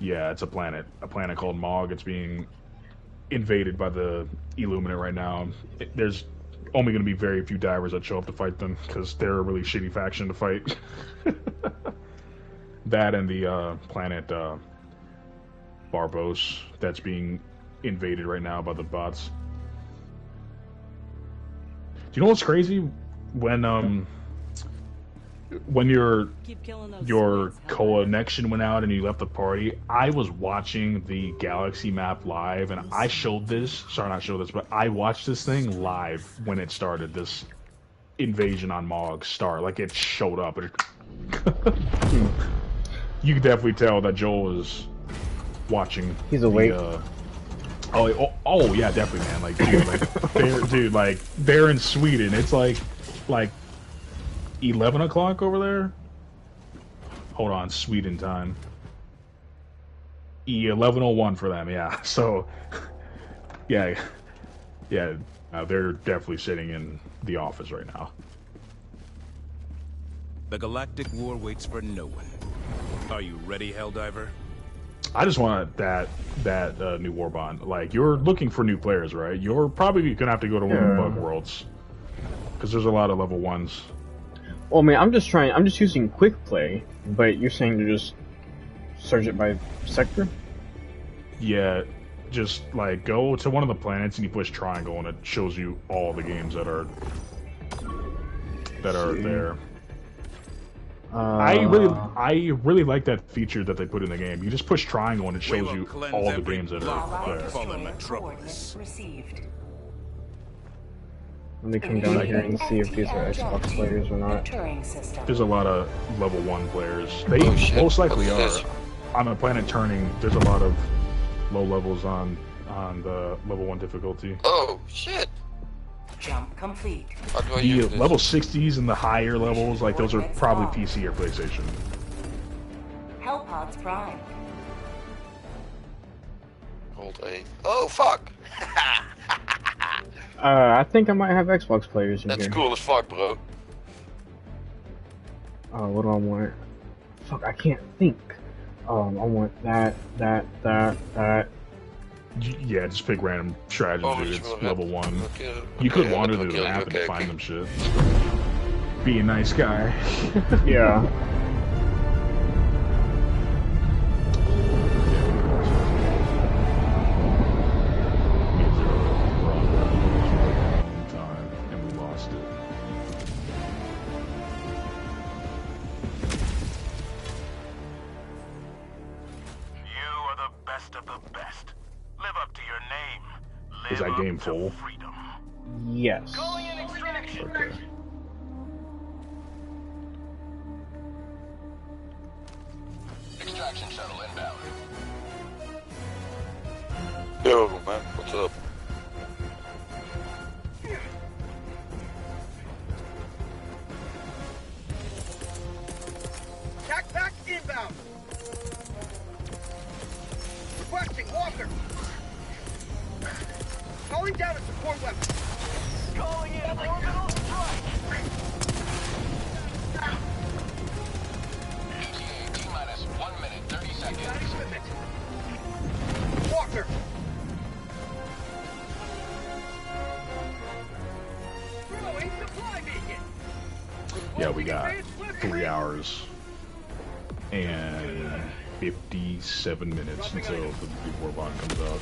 Yeah, it's a planet called Mog. It's being invaded by the Illuminate right now. There's only going to be very few divers that show up to fight them because they're a really shitty faction to fight. That and the planet Barbos that's being invaded right now by the bots. Do you know what's crazy? When your connection went out and you left the party, I was watching the Galaxy map live, and I showed this. Sorry, not show this, but I watched this thing live when it started. This invasion on Mog Star, like it showed up. You could definitely tell that Joel is watching. He's awake. Oh yeah, definitely, man. Like, they're in Sweden. It's like 11 o'clock over there. Hold on, Sweden time. 11:01 for them. Yeah. So, yeah. They're definitely sitting in the office right now. The galactic war waits for no one. Are you ready, Helldiver? I just want that new Warbond. Like, you're looking for new players, right? You're probably gonna have to go to one of the bug worlds because there's a lot of level 1s. Well, I mean, I'm just using quick play, but you're saying to just search it by sector? Yeah, just like go to one of the planets and you push triangle and it shows you all the games that are there. I really like that feature that they put in the game. You just push triangle and it shows you all the games that are there. Let me come down here and see if these are Xbox players or not. There's a lot of level 1 players. They most likely are. On the planet Turning, there's a lot of low levels on the level 1 difficulty. Oh shit! Jump complete. The level 60s and the higher levels, like those are probably PC or PlayStation. Hellpods Prime. Hold A. Oh fuck! I think I might have Xbox players in here. That's cool as fuck, bro. What do I want? Fuck, I can't think. I want that. Yeah, just pick random strategies, dude. It's level 1. You could wander through the map and find them shit. Be a nice guy. Yeah. Is that game full? Yes. Okay. Extraction shuttle inbound. Yo, man, what's up? Tac pack inbound. Requesting Walker. Calling down a support weapon. Calling in orbital strike. ETA T-minus 1 minute, 30 seconds. Got equipment. Walker. Throwing supply beacon. Yeah, we got 3 hours and 57 minutes until the big Warbond comes out.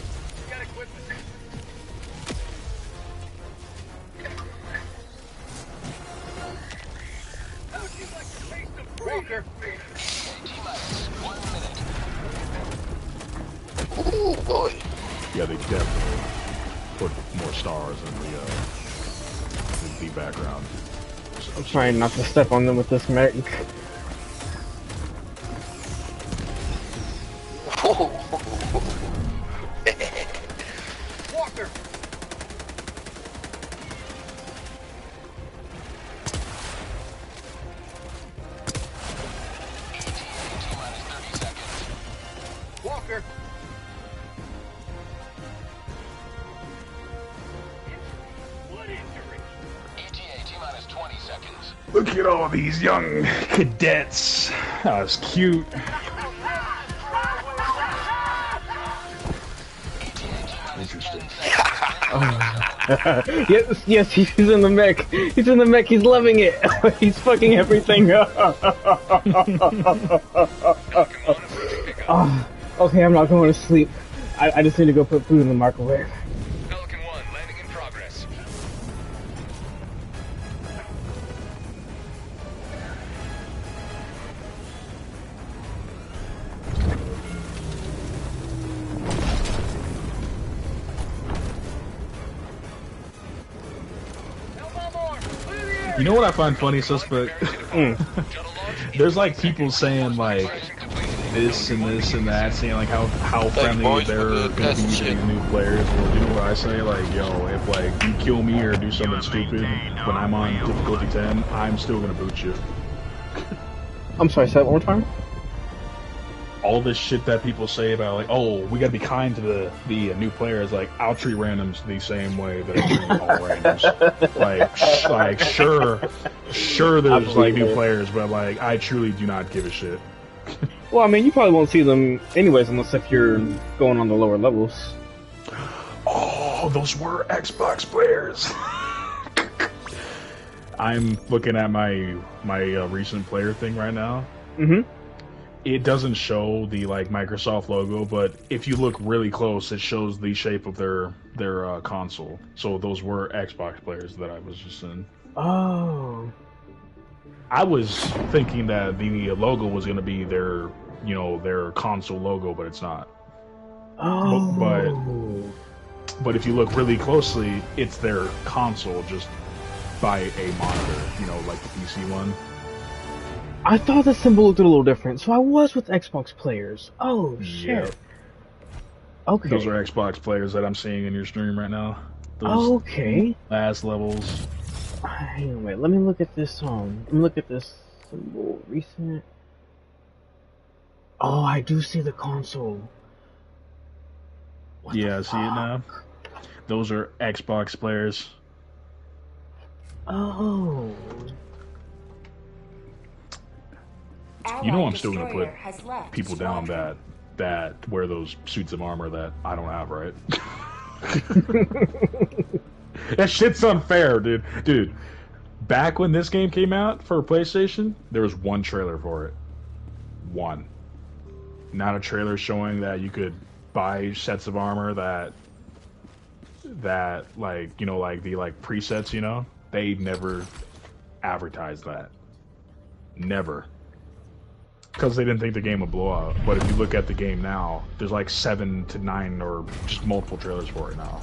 Got equipment. Walker. T-minus 1 minute. Ooh, boy. Yeah, they definitely put more stars in the background. I'm trying not to step on them with this mech. Walker. T-minus 30 seconds. Walker. What injury? ETA T-minus 20 seconds. Look at all these young cadets. That was cute. Yes, yes, he's in the mech. He's in the mech. He's loving it. He's fucking everything up. Oh, okay, I'm not going to sleep. I just need to go put food in the microwave. Pelican 1, landing in progress. You know what I find funny, suspect? There's like people saying like this and this and that, saying like how friendly boys, they're we're gonna be past to the shit. these new players. Well, you know what I say? Like, yo, if like you kill me or do something stupid when I'm on difficulty 10, I'm still gonna boot you. I'm sorry, say that one more time? All this shit that people say about like, oh, we gotta be kind to the new players. Like, I'll treat randoms the same way that I treat all randoms. Like sure, there's like new players, but like I truly do not give a shit. Well, I mean, you probably won't see them anyways unless if you're going on the lower levels. Oh, those were Xbox players. I'm looking at my recent player thing right now. Mm-hmm. It doesn't show the like Microsoft logo, but if you look really close, it shows the shape of their console. So those were Xbox players that I was just in. Oh. I was thinking that the logo was going to be their console logo, but it's not. Oh. But if you look really closely, it's their console just by a monitor, like the PC one. I thought the symbol looked a little different, so I was with Xbox players. Oh, shit. Yeah. Okay. Those are Xbox players that I'm seeing in your stream right now. Those Okay. last levels. Hang on, wait. Let me look at this Let me look at this symbol. Recent. Oh, I do see the console. What Yeah, the see it now? Those are Xbox players. Oh. You know I'm still going to put people down that wear those suits of armor that I don't have, right? That shit's unfair, dude. Dude, back when this game came out for PlayStation, there was one trailer for it. One. Not a trailer showing that you could buy sets of armor that like, like the like presets, they never advertised that. Never. Because they didn't think the game would blow out. But if you look at the game now, there's like 7 to 9 or just multiple trailers for it now.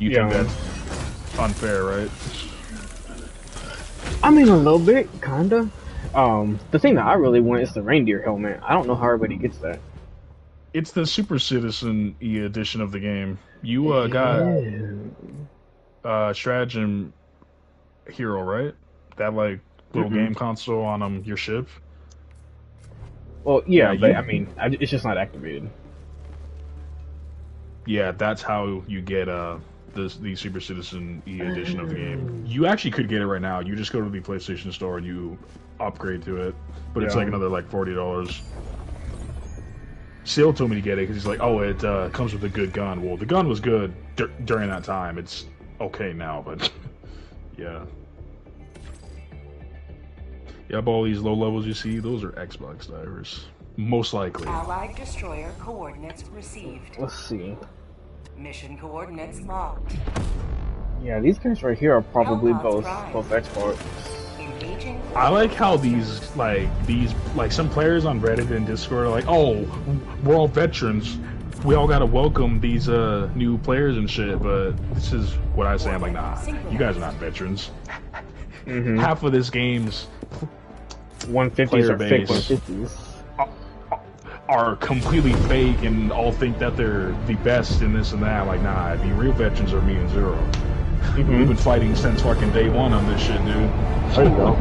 You think that's unfair, right? I mean, a little bit, kinda. The thing that I really want is the reindeer helmet. I don't know how everybody gets that. It's the Super Citizen E edition of the game. You got Stratagem Hero, right? That like little game console on your ship. Well, yeah, but you- I mean, it's just not activated. Yeah, that's how you get the Super Citizen E edition of the game. You actually could get it right now. You just go to the PlayStation Store and you upgrade to it, but it's Yeah. like another like $40. Seal told me to get it because he's like, oh, it comes with a good gun. Well, the gun was good during that time. It's okay now, but yeah. Yep, all these low levels you see, those are Xbox divers. Most likely. Allied destroyer coordinates received. Let's see. Mission coordinates logged. Yeah, these guys right here are probably both Xbox. Engaging. I like how these some players on Reddit and Discord are like, oh, we're all veterans. We all gotta welcome these new players and shit, but this is what I say. I'm like, nah, you guys are not veterans. Half of this game's 150s player are fake base. 150s. are completely fake and all think that they're the best in this and that. Like, nah, the real veterans are me and Zero. We've been fighting since fucking day one on this shit, dude. There you go.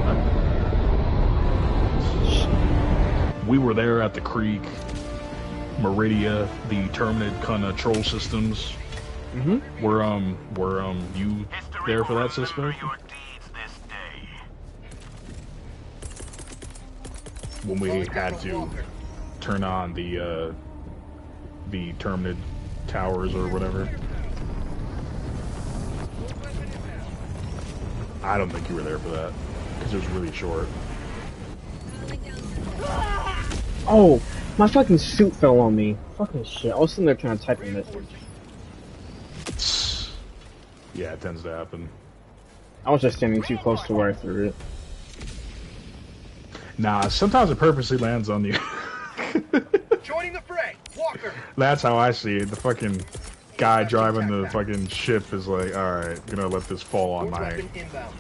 We were there at the creek, Meridia, the Terminid kind of troll systems. Were you there for that, suspect? When we had to turn on the Terminid towers or whatever. I don't think you were there for that because it was really short. Oh, my fucking suit fell on me. Fucking shit. I was sitting there trying to type a message. Yeah, it tends to happen. I was just standing too close to where I threw it. Nah, sometimes it purposely lands on you. Joining the fray. Walker. That's how I see it. The fucking guy driving the fucking ship is like, alright, gonna let this fall on Board my weapon inbound.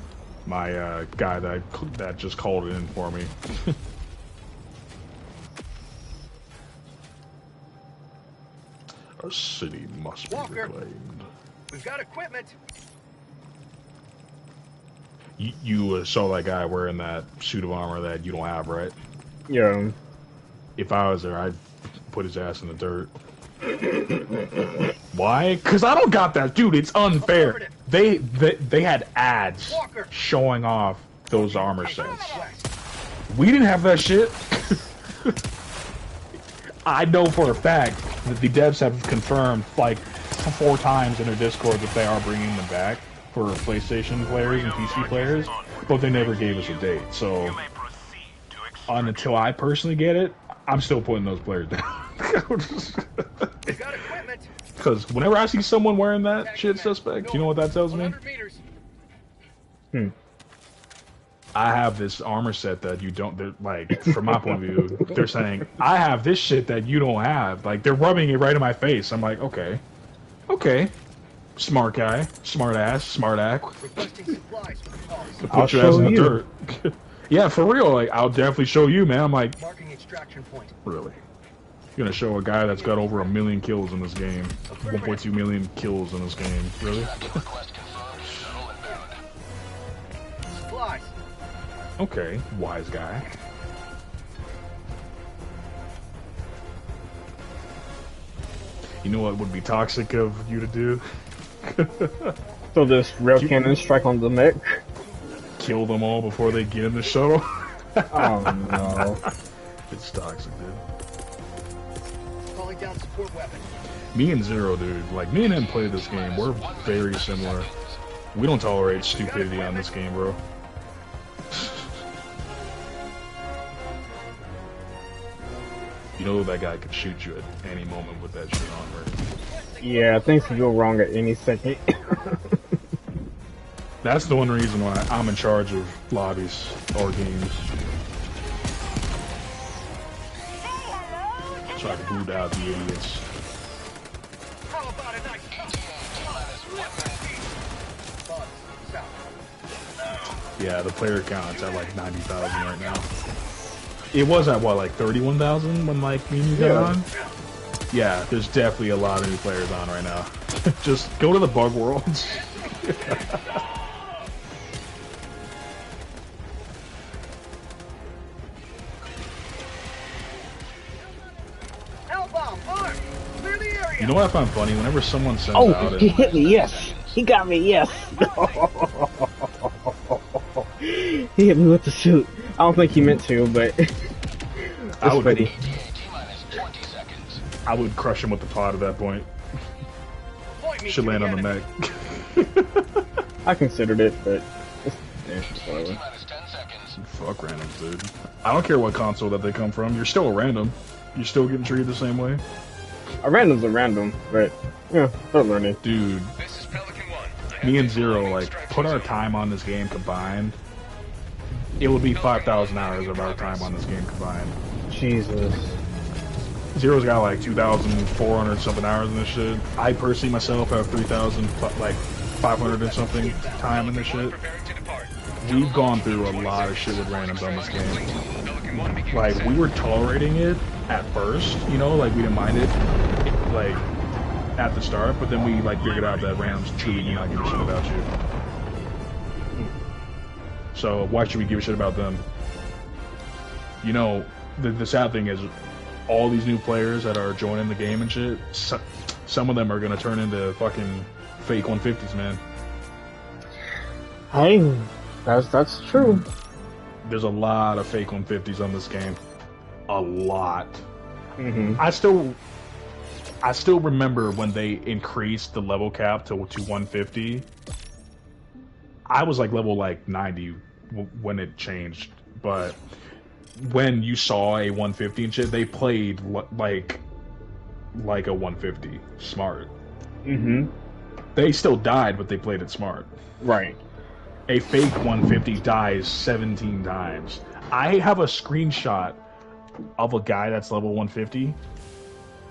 guy that just called it in for me. Our city must be Walker. reclaimed. We've got equipment. You saw that guy wearing that suit of armor that you don't have, right? Yeah. If I was there, I'd put his ass in the dirt. Why? Because I don't got that. Dude, it's unfair. They had ads showing off those armor sets. We didn't have that shit. I know for a fact that the devs have confirmed like 4 times in their Discord that they are bringing them back for PlayStation players and PC players, but they never gave us a date. So until I personally get it, I'm still putting those players down. Because whenever I see someone wearing that shit suspect, you know what that tells me? I have this armor set that you don't, like, from my point of view, they're saying, I have this shit that you don't have. Like, they're rubbing it right in my face. I'm like, okay. Okay. Smart guy. Smart ass. Smart act. Put your ass in the dirt. Yeah, for real. Like, I'll definitely show you, man. I'm like, really? You're gonna show a guy that's got over 1 million kills in this game. 1.2 million kills in this game. Really? Okay, wise guy. You know what would be toxic of you to do? So this rail cannon strike on the mech? Kill them all before they get in the shuttle? Oh no. It's toxic, dude. Calling down support weapon. Me and Zero, dude, like, me and him play this game, we're very similar. We don't tolerate stupidity on this game, bro. You know that guy could shoot you at any moment with that shit on, right? Yeah, things can go wrong at any second. That's the one reason why I'm in charge of lobbies or games. So I can boot out the idiots. How about a nice Yeah, the player count's at like 90,000 right now. It was at what, like 31,000 when like me and you got on? Yeah, there's definitely a lot of new players on right now. Just go to the bug worlds. You know what I find funny? Whenever someone sends out he hit me, yes! He got me, yes! He hit me with the suit. I don't think he meant to, but I would, funny. I would crush him with the pod at that point. Should land on the mech. I considered it, but whatever. Fuck randoms, dude. I don't care what console that they come from. You're still a random. You're still getting treated the same way. A random's a random, but yeah, they're learning. Dude, me and Zero, like, put our time on this game combined. It would be 5,000 hours of our time on this game combined. Jesus. Zero's got like 2,400 something hours in this shit. I personally myself have 3,000, like 500 and something time in this shit. We've gone through a lot of shit with randoms on this game. Like, we were tolerating it at first, you know, like we didn't mind it, like, at the start, but then we like figured out that randoms truly do not give a shit about you. So why should we give a shit about them? You know, the sad thing is, all these new players that are joining the game and shit, some of them are gonna turn into fucking fake 150s, man. Hey, that's true. There's a lot of fake 150s on this game. A lot. Mm-hmm. I still remember when they increased the level cap to 150. I was like level like 90 when it changed, but when you saw a 150 and shit, they played like a 150 smart. Mm-hmm. They still died, but they played it smart. Right. A fake 150 dies 17 times. I have a screenshot of a guy that's level 150.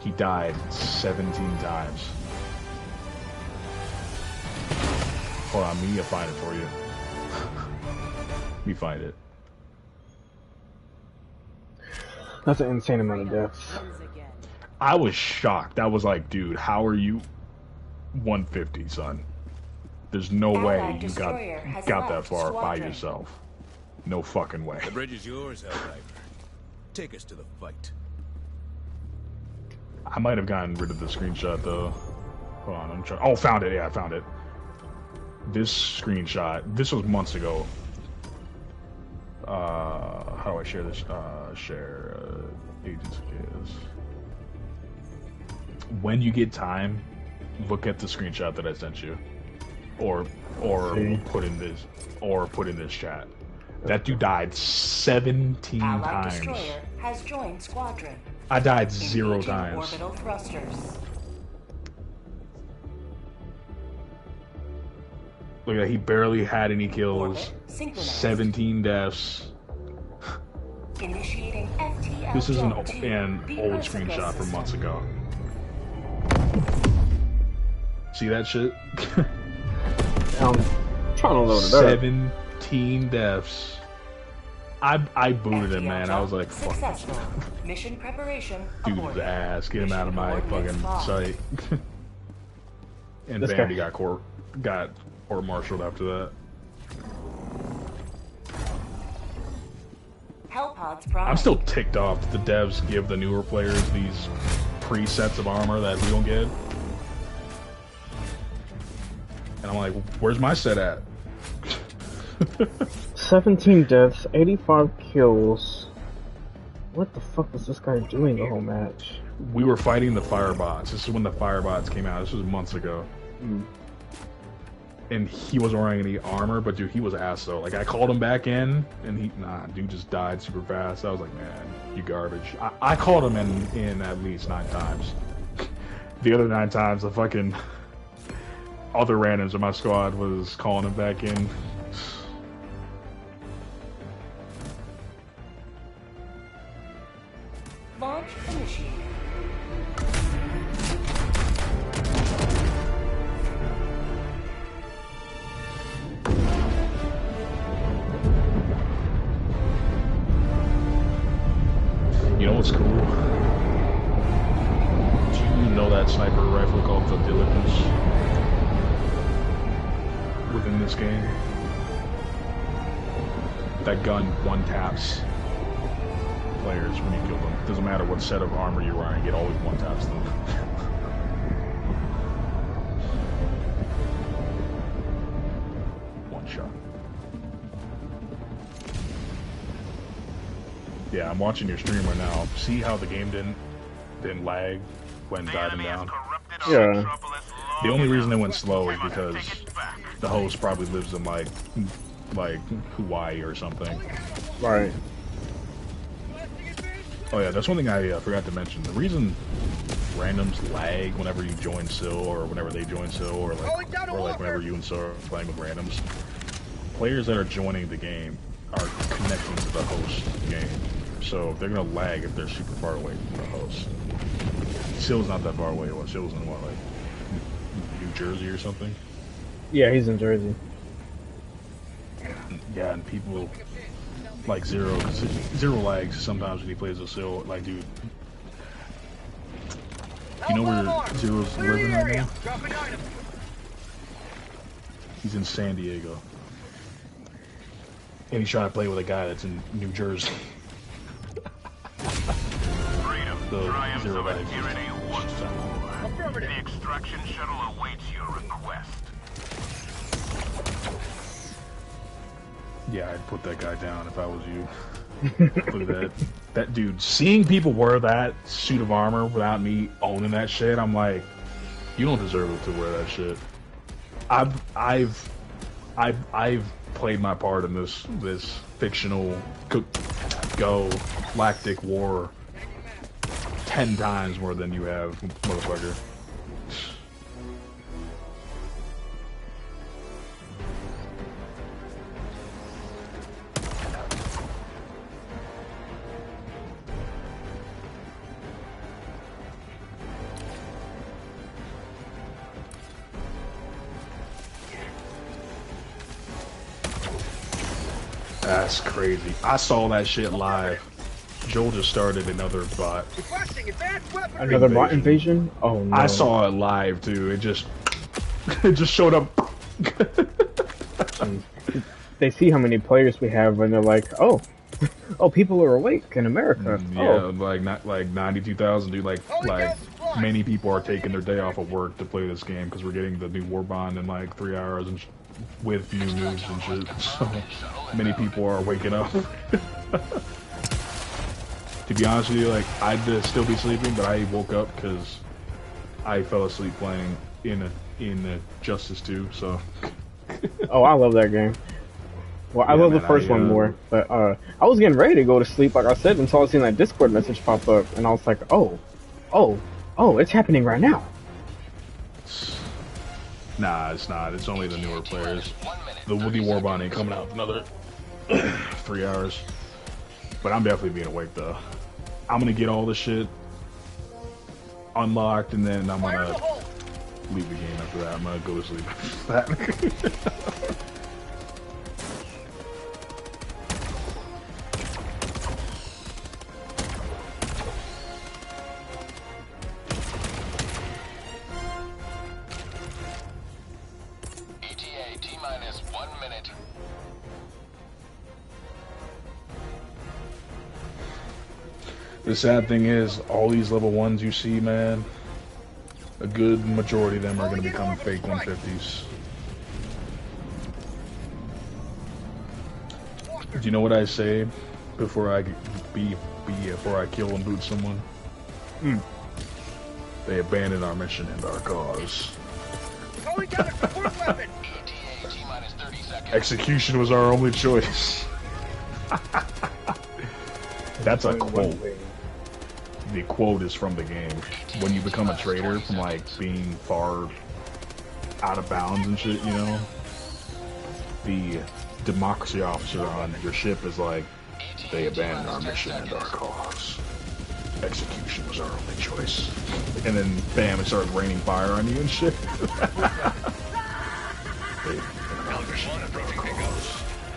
He died 17 times. Hold on, me, I'll find it for you. Me find it. That's an insane amount of deaths. I was shocked. I was like, dude, how are you 150, son? There's no way you got that far by yourself. No fucking way. The bridge is yours, Helldiver. Take us to the fight. I might have gotten rid of the screenshot though. Hold on, I'm trying. Oh, found it. Yeah, I found it. This screenshot. This was months ago. How do I share this? Share agents is. When you get time, look at the screenshot that I sent you, or put in this chat. That dude died 17 Allied times. destroyer has joined squadron. I died 0 Engaging times. Orbital thrusters. Look at that, he barely had any kills. Orbit synchronized. 17 deaths. Initiating FTL. This is an jump to the old Earth's screenshot from ecosystem. months ago. See that shit? I'm trying to load it up. 17 deaths. I booted him, FTL man. I was jump like, fuck this successful. Mission preparation dude's aborted. ass. Get him out of my Mission fucking coordinates sight. And This Vandy guy. got court-martialed after that. Hellpods prime. I'm still ticked off that the devs give the newer players these presets of armor that we don't get. And I'm like, where's my set at? 17 deaths, 85 kills. What the fuck was this guy doing the whole match? We were fighting the firebots. This is when the firebots came out. This was months ago. And he wasn't wearing any armor, but dude, he was ass though. Like I called him back in, and dude just died super fast. I was like, man, you garbage. I called him in at least 9 times. The other 9 times, the fucking other randoms in my squad was calling him back in. Launch initiated. You know what's cool? Do you know that sniper rifle called the Diligence within this game? That gun one taps players when you kill them. Doesn't matter what set of armor you're wearing, it always one taps them. One shot. Yeah, I'm watching your stream right now. See how the game didn't lag when diving down? Yeah. The only reason it went slow is because the host probably lives in like Hawaii or something. Right. Oh yeah, that's one thing I forgot to mention. The reason randoms lag whenever you join SIL or whenever they join SIL or like whenever you and SIL are playing with randoms, players that are joining the game are connecting to the host game. So they're gonna lag if they're super far away from the host. SIL's not that far away. SIL's in what, like New Jersey or something? Yeah, he's in Jersey. Yeah, and people like Zero, cause Zero lags sometimes when he plays a SIL. Like, dude, you know where Zero's living right now? Dropping item. He's in San Diego. And he's trying to play with a guy that's in New Jersey. Freedom. The Triumphs Zero of lags. tyranny once more. The extraction shuttle awaits your request. Yeah, I'd put that guy down if I was you. Look at that. That dude, seeing people wear that suit of armor without me owning that shit, I'm like, you don't deserve to wear that shit. I've I've played my part in this fictional galactic war 10 times more than you have, motherfucker. That's crazy. I saw that shit live. Joel just started another bot. Another bot invasion? Oh no. I saw it live too. It just showed up. They see how many players we have and they're like, oh, people are awake in America. Yeah, Oh. like not like 92,000, dude. Like many people are taking their day off of work to play this game because we're getting the new Warbond in like 3 hours and with new news and shit. So many people are waking up. To be honest with you, like I'd still be sleeping, but I woke up because I fell asleep playing in Justice 2. So. Oh, I love that game. Well, I love the first one more, but I was getting ready to go to sleep, like I said, until I seen that Discord message pop up, and I was like, oh, it's happening right now. Nah, it's not. It's only the newer players. The Woody Warbond ain't coming out in another 3 hours. But I'm definitely being awake though. I'm gonna get all the shit unlocked, and then I'm gonna leave the game after that. I'm gonna go to sleep after that. ETA T-minus 1 minute. The sad thing is, all these level 1s you see, man, a good majority of them are going to become fake 150s. Do you know what I say before I before I kill and boot someone? They abandoned our mission and our cause. Calling down a support weapon. ETA T-minus 30 seconds. Execution was our only choice. That's a quote. The quote is from the game. When you become a traitor from like being far out of bounds and shit, you know, the democracy officer on your ship is like, they abandoned our mission and our cause. Execution was our only choice. And then bam, it starts raining fire on you and shit.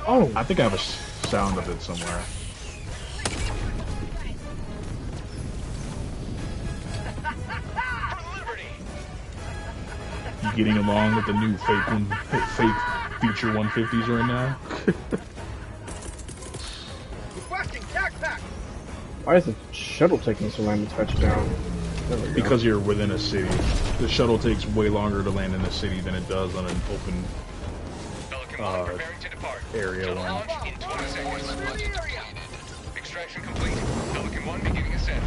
Oh, I think I have a sound of it somewhere. You getting along with the new fake future 150s right now? Requesting tac pack. why is the shuttle taking so long to touch down? There we go. Because you're within a city. The shuttle takes way longer to land in a city than it does on an open Preparing to depart. area one. Launch in 20 seconds. Extraction complete. Pelican 1 beginning ascent.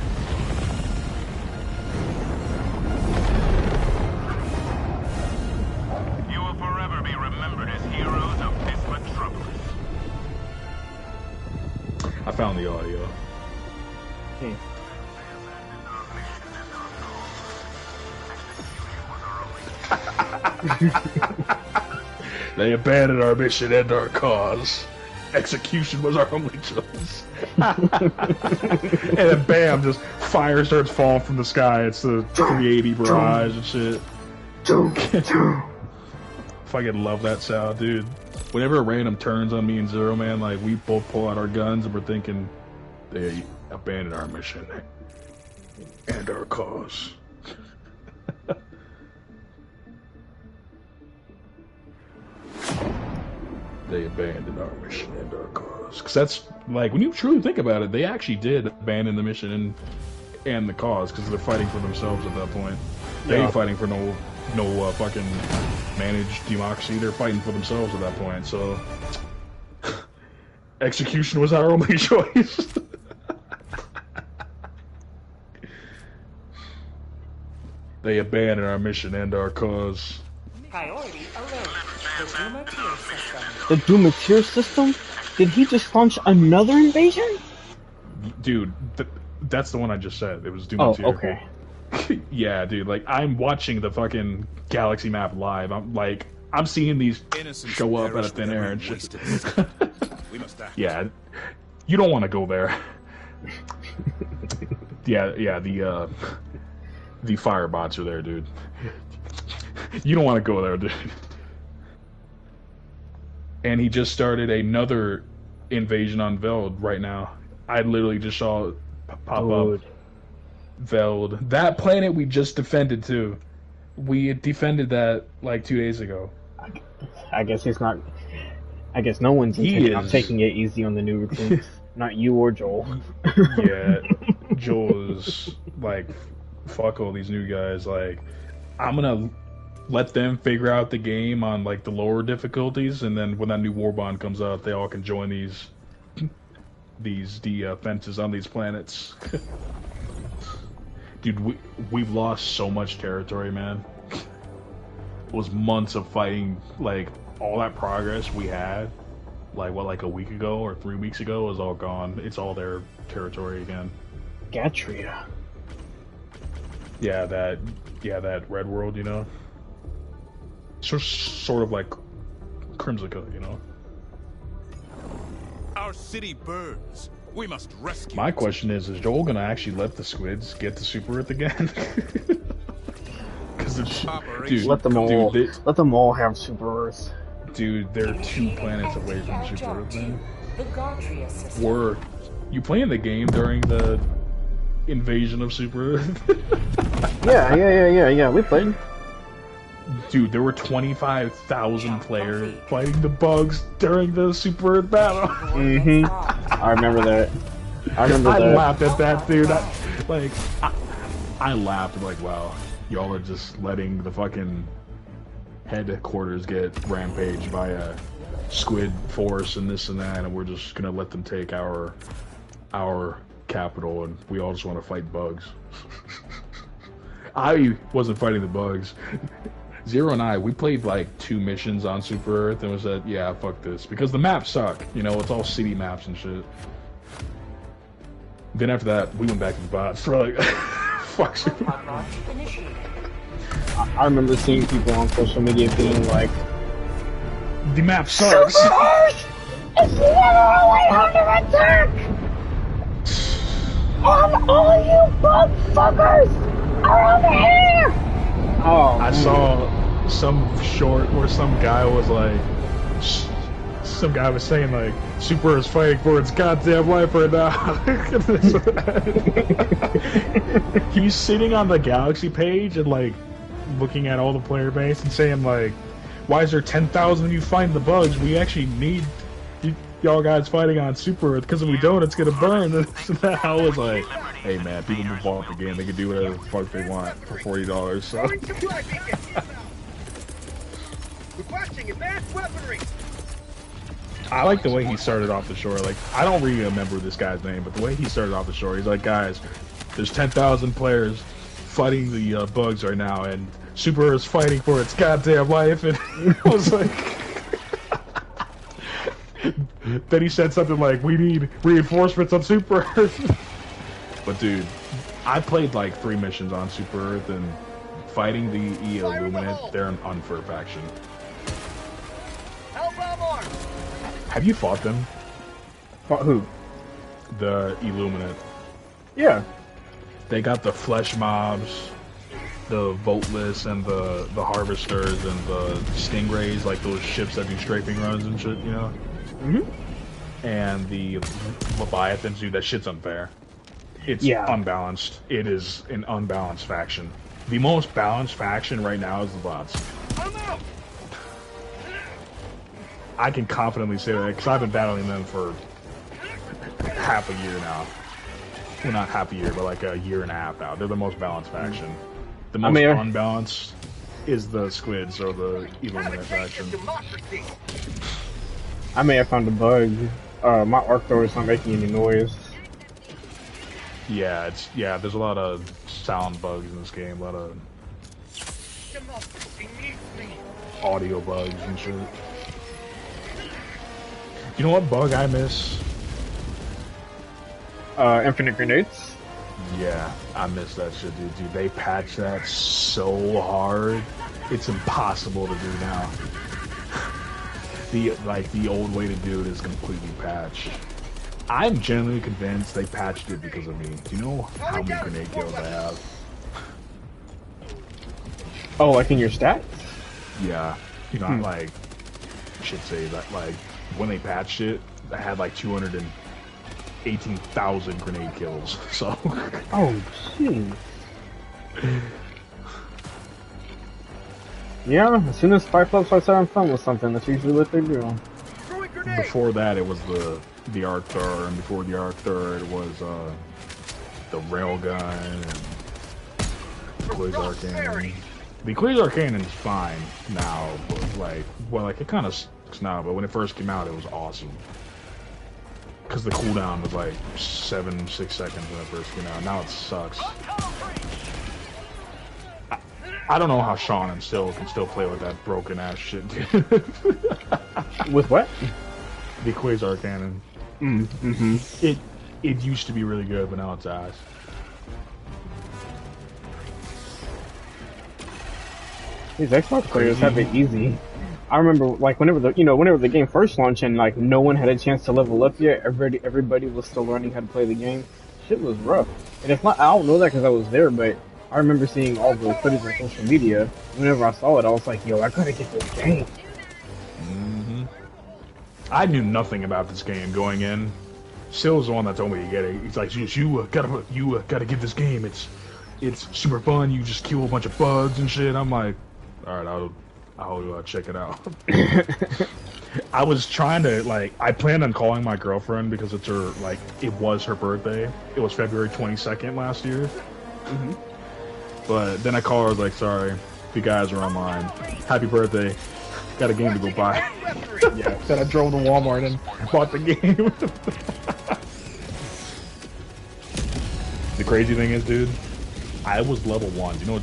You will forever be remembered as heroes of this metropolis. I found the audio. They abandoned our mission and our cause. Execution was our only choice. And then bam, just fire starts falling from the sky. It's the 380 barrage and shit. Fucking love that sound, dude. Whenever a random turns on me and Zero Man, like we both pull out our guns and we're thinking they abandoned our mission and our cause. They abandoned our mission and our cause. Because that's, like, when you truly think about it, they actually did abandon the mission and the cause, because they're fighting for themselves at that point. They ain't fighting for no fucking managed democracy. They're fighting for themselves at that point, so... Execution was our only choice. They abandoned our mission and our cause. Priority alert. The Duma tier system. The Duma tier system? Did he just launch another invasion? Dude, that's the one I just said. It was Doom Oh, Tier. okay. Yeah, dude. Like, I'm watching the fucking Galaxy map live. I'm seeing these Innocents show up out perish of thin with air every and shit. wasted second. We must act. Yeah, you don't want to go there. Yeah. The firebots are there, dude. You don't want to go there, dude. And he just started another invasion on Veld right now. I literally just saw it pop up. Veld. That planet we just defended too. We defended that like 2 days ago. I guess he's not. I guess no one's taking it easy on the new recruits. Not you or Joel. Yeah, Joel is like, fuck all these new guys. Like, I'm gonna let them figure out the game on like the lower difficulties, and then when that new war bond comes out, they all can join these defenses on these planets. Dude, we've lost so much territory, man. It was months of fighting, like, all that progress we had, like a week ago or 3 weeks ago is all gone. It's all their territory again. Gatria. Yeah, that red world, you know? Sort of like Crimsica, you know? Our city burns. We must rescue. My question is Joel gonna actually let the squids get to Super Earth again? Because dude, let them all. Dude, let them all have Super Earth. Dude, they're 2 planets away from Super Earth, man. The Gautria system. Were you playing the game during the invasion of Super Earth? Yeah. We played. Dude, there were 25,000 players fighting the bugs during the Super Earth battle. I remember that. I laughed at that, dude. I laughed. I'm like, wow, y'all are just letting the fucking headquarters get rampaged by a squid force and this and that, and we're just gonna let them take our capital, and we all just want to fight bugs. I wasn't fighting the bugs. Zero and I, we played like 2 missions on Super Earth and was like, yeah, fuck this. Because the maps suck. You know, it's all city maps and shit. Then after that, we went back to the bots. We're like, fuck Super Earth. Launch initiated. I remember seeing people on social media being like, the map sucks. Super Earth is literally under attack! And all you bug fuckers are over here! Oh, I saw some short where some guy was like, saying like, Super is fighting for its goddamn life right now. He's sitting on the Galaxy page and like looking at all the player base and saying like, why is there 10,000 of you fighting the bugs? We actually need y'all guys fighting on Super Earth, because if we don't, it's gonna burn. I was like, hey man, people move off the game. They can do whatever the fuck they want for $40. So. Requesting advanced weaponry. I like the way he started off the shore. Like, I don't really remember this guy's name, but the way he started off the shore, he's like, guys, there's 10,000 players fighting the bugs right now, and Super is fighting for its goddamn life. And I was like. Then he said something like, we need reinforcements on Super Earth. But dude, I played like 3 missions on Super Earth, and fighting the Illuminate, they're an unfair faction. Have you fought them? Fought who? The Illuminate. Yeah. They got the flesh mobs, the Voteless, and the harvesters, and the stingrays, like those ships that do strafing runs and shit, you know? And the Leviathans, dude, that shit's unfair. It's unbalanced. It is an unbalanced faction. The most balanced faction right now is the bots. I can confidently say that because I've been battling them for half a year now. Well, not half a year, but like a year and a half now. They're the most balanced faction. The most unbalanced is the Squids, or the Illuminate faction. I may have found a bug. My arc thrower is not making any noise. Yeah, there's a lot of sound bugs in this game. A lot of. audio bugs and shit. You know what bug I miss? Infinite grenades. Yeah, I miss that shit, dude. They patched that so hard. It's impossible to do now. The old way to do it is completely patched. I'm genuinely convinced they patched it because of me. Do you know how many grenade kills I have? Oh, like in your stats? Yeah. You know, I should say that, like, when they patched it, I had like 218,000 grenade kills, so. Oh, jeez. Yeah, as soon as Fireflies starts having fun with something, that's usually what they do. Before that, it was the Arcthur, and before the Arcthur, it was the Railgun and Quasar Cannon. The Quasar Cannon's fine now, but like it kind of sucks now. But when it first came out, it was awesome because the cooldown was like 6 seconds when it first came out. Now it sucks. I don't know how Sean and Still can still play with that broken ass shit, dude. With what? The Quasar Cannon. Mm-hmm. It used to be really good, but now it's ass. These Xbox players have it easy. I remember, like, whenever the game first launched and like no one had a chance to level up yet, everybody was still learning how to play the game. Shit was rough. And if not, I don't know that because I was there, but I remember seeing all the footage on social media. Whenever I saw it, I was like, "Yo, I gotta get this game." Mm-hmm. I knew nothing about this game going in. Sil was the one that told me to get it. He's like, "You gotta get this game. It's super fun. You just kill a bunch of bugs and shit." I'm like, all right, I'll check it out. I was trying to, like, I planned on calling my girlfriend because it was her birthday. It was February 22nd last year. Mm-hmm. But then I called her, I was like, sorry, you guys are online. Happy birthday. Got a game to go buy. Yeah. Then I drove to Walmart and bought the game. The crazy thing is, dude, I was level 1. Do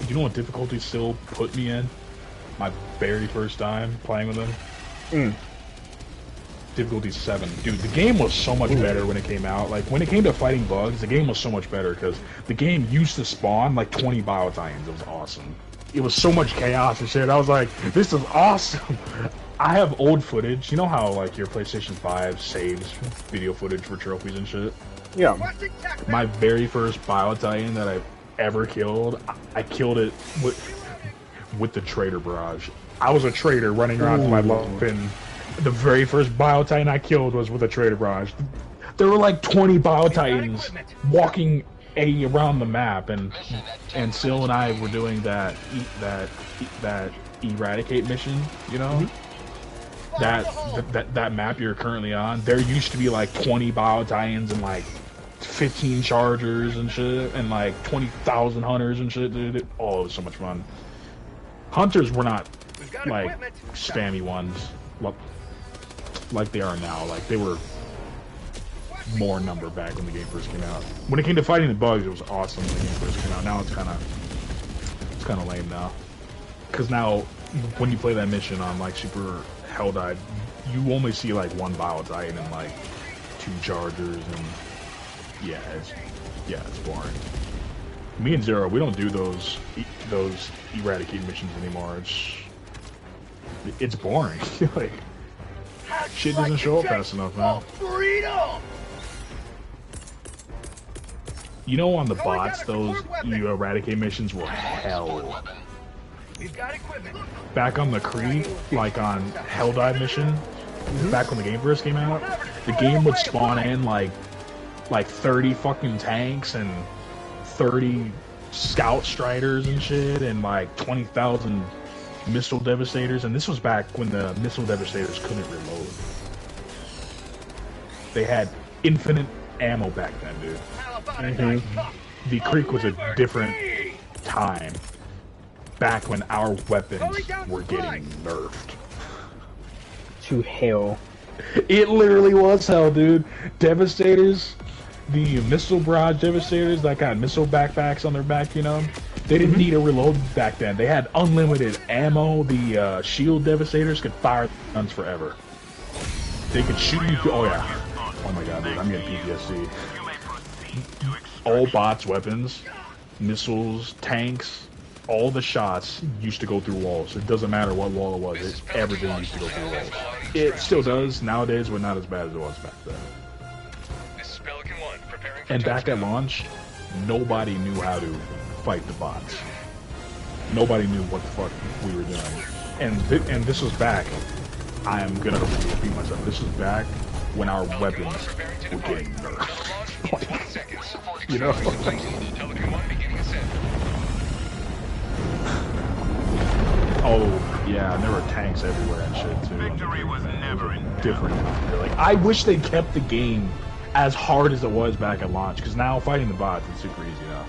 you know what difficulty Still put me in? My very first time playing with him? Difficulty 7. Dude, the game was so much better when it came out. Like, when it came to fighting bugs, the game was so much better because the game used to spawn like 20 Biotitans. It was awesome. It was so much chaos and shit. I was like, this is awesome. I have old footage. You know how, like, your PlayStation 5 saves video footage for trophies and shit? Yeah. My very first Biotitan that I ever killed, I killed it with the Trader Barrage. I was a trader running around to my love, and the very first Biotitan I killed was with a Trader Barrage. There were like 20 Biotitans walking around the map, and Sil and I were doing that eradicate mission, you know? That map you're currently on. There used to be like 20 Biotitans and like 15 chargers and shit, and like 20,000 hunters and shit, dude. Oh, it was so much fun. Hunters were not like spammy ones like they are now. Like, they were more number back when the game first came out. When it came to fighting the bugs, it was awesome when the game first came out. Now it's kind of lame now, because now when you play that mission on like Super Helldive, you only see like one Biotite and like 2 chargers, and yeah, it's boring. Me and Zero, we don't do those eradicate missions anymore. It's boring. Like, shit doesn't show up fast enough, man. You know, on the bots, those eradicate missions were hell. Back on the Creek, like on Helldive mission, back when the game first came out, the game would spawn in like 30 fucking tanks and 30 Scout Striders and shit, and like 20,000 Missile Devastators, and this was back when the Missile Devastators couldn't reload. They had infinite ammo back then, dude. The Creek was a different time, back when our weapons were getting nerfed. To hell. It literally was hell, dude. Devastators, the Missile Barrage Devastators that got missile backpacks on their back, you know, They didn't need a reload back then. They had unlimited ammo. The shield devastators could fire guns forever. They could shoot you. Oh yeah. Oh my god, dude, I'm getting PTSD. All bots' weapons, missiles, tanks, all the shots used to go through walls. It doesn't matter what wall it was. Everything used to go through walls. It still does nowadays, but not as bad as it was back then. This is Pelican 1, preparing for And back at touchdown. launch, nobody knew how to fight the bots. Nobody knew what the fuck we were doing. And this was back. I am gonna repeat myself. This was back when our weapons were getting nerfed. Launch in 20 seconds. You know? Pelican 1 beginning ascent. Oh yeah, and there were tanks everywhere and shit too. Victory was never in different. Like, I wish they kept the game as hard as it was back at launch, because now fighting the bots is super easy now.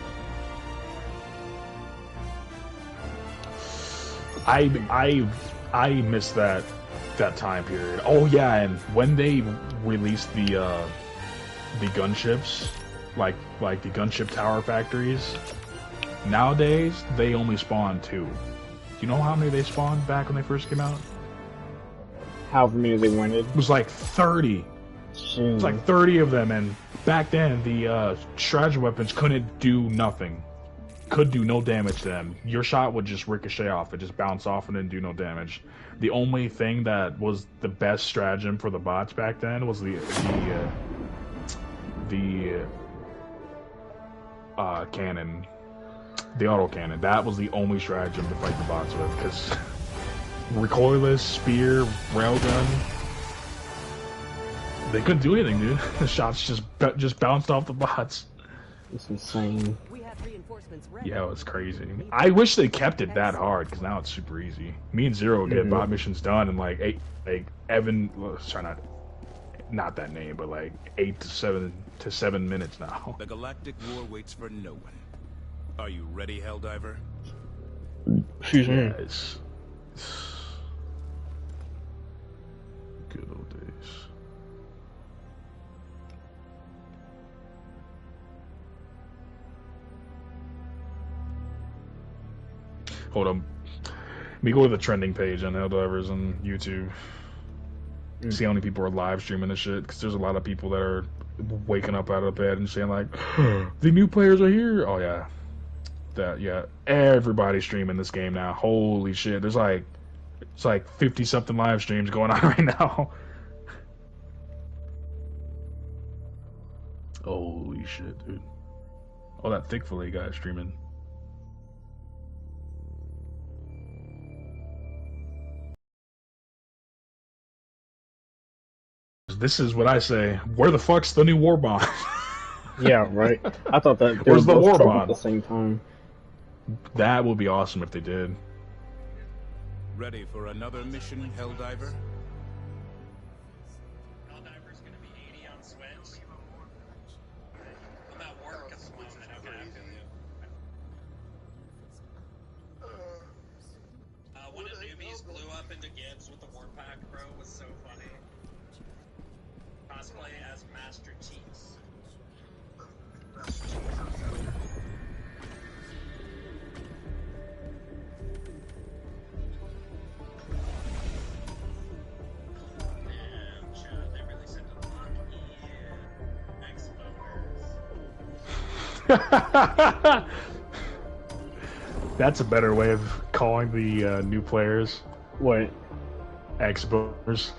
I miss that time period. Oh yeah, and when they released the gunships, like the gunship tower factories, nowadays they only spawn 2. Do you know how many they spawned back when they first came out? However many they wanted. It was like 30. It's like 30 of them, and back then the strategy weapons couldn't do nothing. Could do no damage to them. Your shot would just ricochet off. It just bounce off and didn't do no damage. The only thing that was the best stratagem for the bots back then was the cannon, the auto cannon. That was the only stratagem to fight the bots with, because recoilless, spear, railgun, they couldn't do anything, dude. The shots just bounced off the bots. It's insane. We have reinforcements ready. Yeah, it was crazy. I wish they kept it that hard, because now it's super easy. Me and Zero get bot missions done in like Evan. Well, sorry, not that name, but like 8 to 7 minutes now. The galactic war waits for no one. Are you ready, Helldiver? Excuse me. Yes. Good old days. Hold on. Let me go to the trending page on Helldivers on YouTube. See how many people are live streaming this shit, because there's a lot of people that are waking up out of bed and saying like, the new players are here. Oh yeah. Everybody's streaming this game now. Holy shit. It's like 50 something live streams going on right now. Holy shit, dude. Oh, that thick fillet guy streaming. This is what I say. Where the fuck's the new war bond? Yeah, right. I thought that they Where's were the both war dropping at bond? the same time. That would be awesome if they did. Ready for another mission, Helldiver? Helldiver's gonna be 80 on Switch. I'm at work at the moment, okay? When the newbies blew up into Gibbs with the war pack, bro, was so funny. Cosplay as Master Chiefs. They really sent a lot of X-Voters. That's a better way of calling the new players. What? X-boners.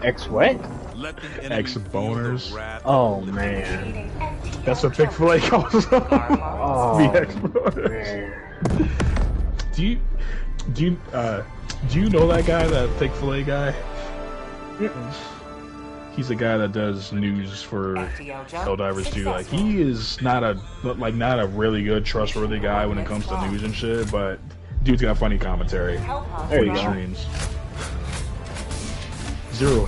X what? Let the enemy Ex-boners. feel the wrath Oh of the man. That's what Big Fillet calls them. Oh, The X-boners. man. Do you know that guy, that thick fillet guy? He's the guy that does news for Helldivers too. Like, he is not a really good, trustworthy guy when it comes to news and shit, but dude's got funny commentary There when you he go. streams. Zero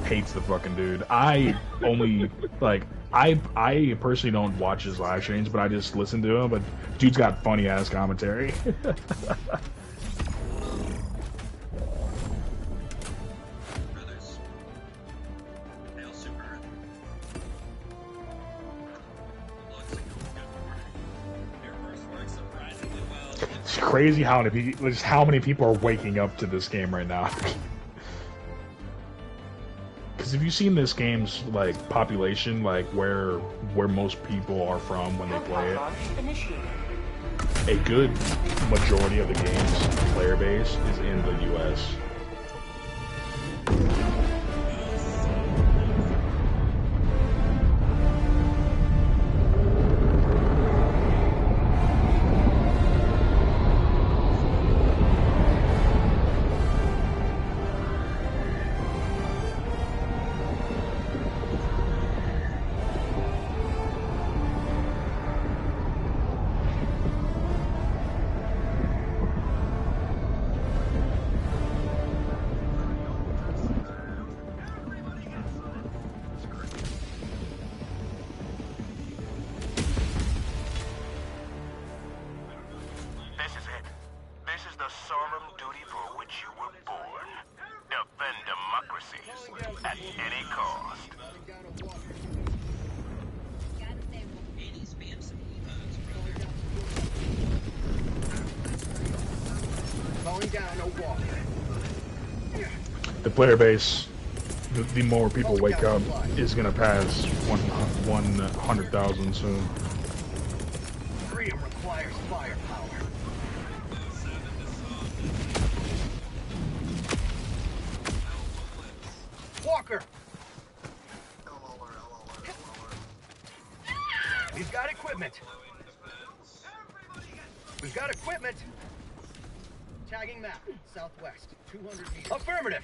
hates the fucking dude. I only I personally don't watch his live streams, but I just listen to him. But dude's got funny ass commentary. Brothers. Hail Super Earth. Looks like a good morning. Your first works of It's crazy how many people are waking up to this game right now. Because have you seen this game's like population, like where most people are from when they play it? Launch initiated. A good majority of the game's player base is in the U.S. This is it. This is the solemn duty for which you were born. Defend democracy at any cost. 80s spam some emotes, brother. Going down a walk. The player base, the more people wake up, is gonna pass 100,000 soon. Freedom requires firepower. Walker! We've got equipment. We've got equipment. Tagging map, southwest, 200 meters. Affirmative.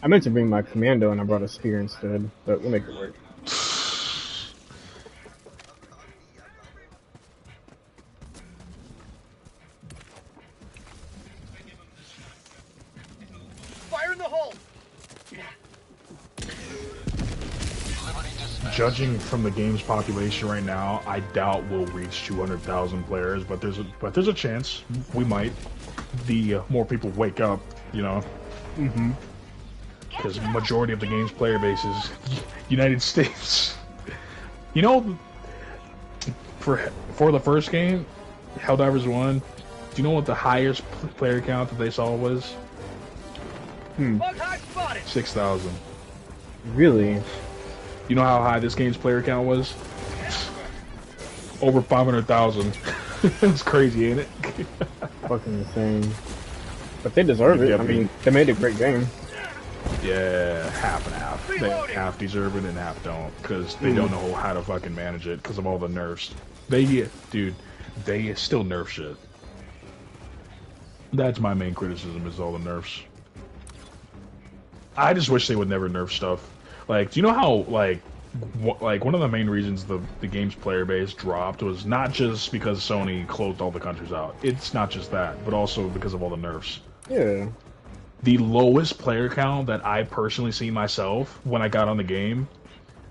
I meant to bring my commando and I brought a spear instead, but we'll make it work. Fire in the hole. Judging from the game's population right now, I doubt we'll reach 200,000 players, but there's a chance we might. The more people wake up, you know. Mm-hmm. Because majority of the game's player base is United States. You know, for the first game, Helldivers 1, do you know what the highest player count that they saw was? Bug hive spotted. 6,000. Really? You know how high this game's player count was? Over 500,000. It's crazy, ain't it? Fucking insane. But they deserve it. I mean, they made a great game. Yeah, half and half. They half deserve it and half don't, because they don't know how to fucking manage it because of all the nerfs. They still nerf shit. That's my main criticism, is all the nerfs. I just wish they would never nerf stuff. Like, do you know how, like one of the main reasons the game's player base dropped was not just because Sony closed all the countries out. It's not just that, but also because of all the nerfs. Yeah. The lowest player count that I personally seen myself when I got on the game,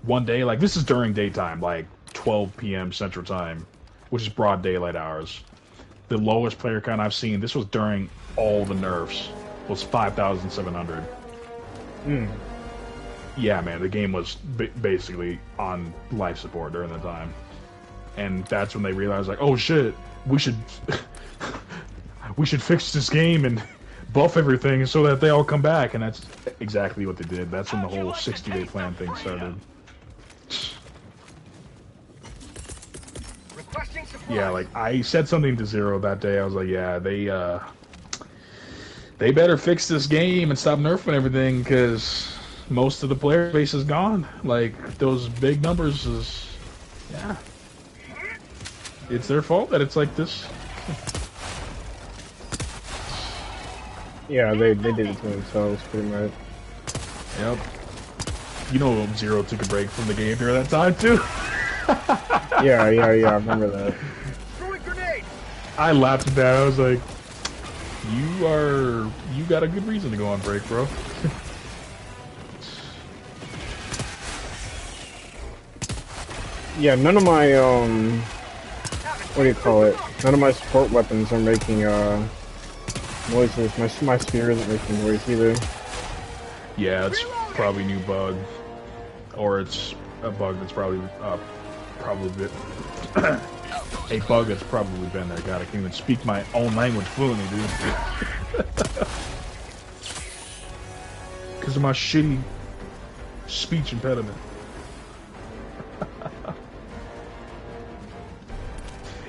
one day, like this is during daytime, like 12 p.m. Central Time, which is broad daylight hours. The lowest player count I've seen, this was during all the nerfs, was 5,700. Yeah, man, the game was basically on life support during the time. And that's when they realized, like, oh shit, we should fix this game and buff everything so that they all come back, and that's exactly what they did. That's when the whole 60-day plan thing started. Yeah, like, I said something to Zero that day. I was like, yeah, they better fix this game and stop nerfing everything, because most of the player base is gone. Like, those big numbers is... yeah. It's their fault that it's like this. Yeah, they did it to themselves, pretty much. Yep. You know, Zero took a break from the game during that time, too. Yeah, I remember that. I laughed at that. I was like, you got a good reason to go on break, bro. Yeah, none of my, what do you call it? None of my support weapons are making, noises. My spear isn't making noise either. Yeah, it's probably a new bug, or it's a bug that's probably been a bug that's probably been there. God, I can't even speak my own language fluently, dude. Because of my shitty speech impediment.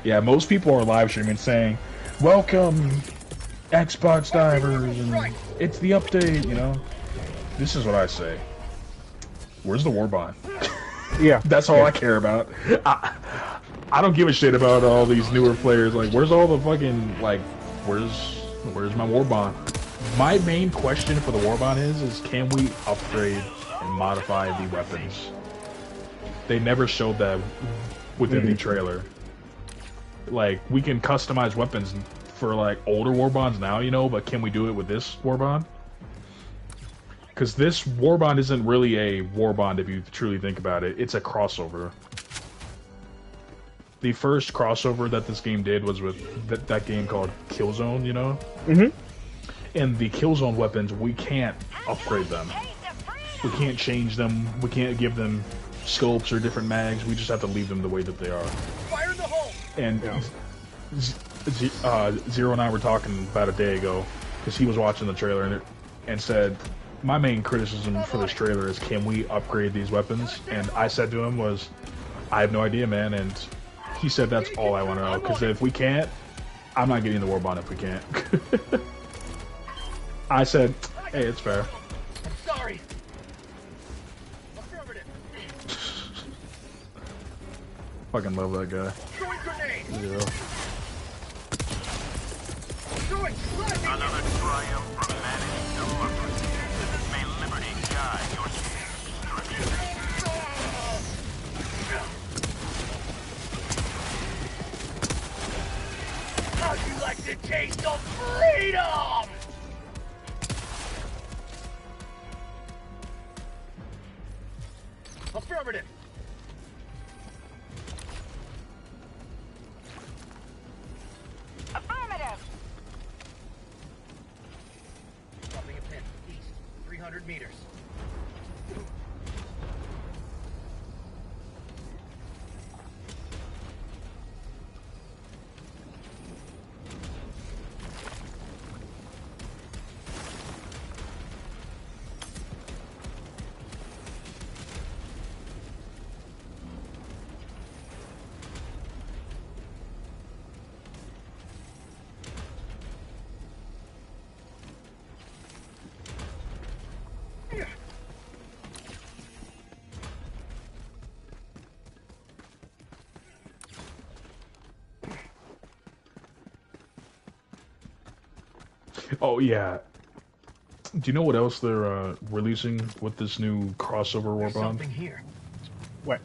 Yeah, most people are live streaming saying, "Welcome, Xbox divers," and it's the update, you know. This is what I say. Where's the Warbond? Yeah. That's all I care about. I don't give a shit about all these newer players. Like, where's all the fucking, like, where's my Warbond? My main question for the Warbond is can we upgrade and modify the weapons? They never showed that within the trailer. Like, we can customize weapons for, like, older Warbonds now, you know, but can we do it with this Warbond? Because this Warbond isn't really a Warbond if you truly think about it. It's a crossover. The first crossover that this game did was with that game called Killzone, you know? Mm-hmm. And the Killzone weapons, we can't upgrade them. We can't change them. We can't give them scopes or different mags. We just have to leave them the way that they are. Fire in the hole! And Zero and I were talking about a day ago, because he was watching the trailer and said, my main criticism for this trailer is, can we upgrade these weapons? And I said to him was, I have no idea, man. And he said, that's all I want to know. Because if we can't, I'm not getting the Warbond if we can't. I said, hey, it's fair. I'm sorry. Affirmative. Fucking love that guy. Throwing grenade. Zero. Throwing lightning. Another triumph for managed democracy. May liberty guide your steps. How'd you like the taste of freedom? Affirmative. Affirmative. Dropping a pin. East. 300 meters. Oh, yeah. Do you know what else they're releasing with this new crossover There's Warbond? something here. What?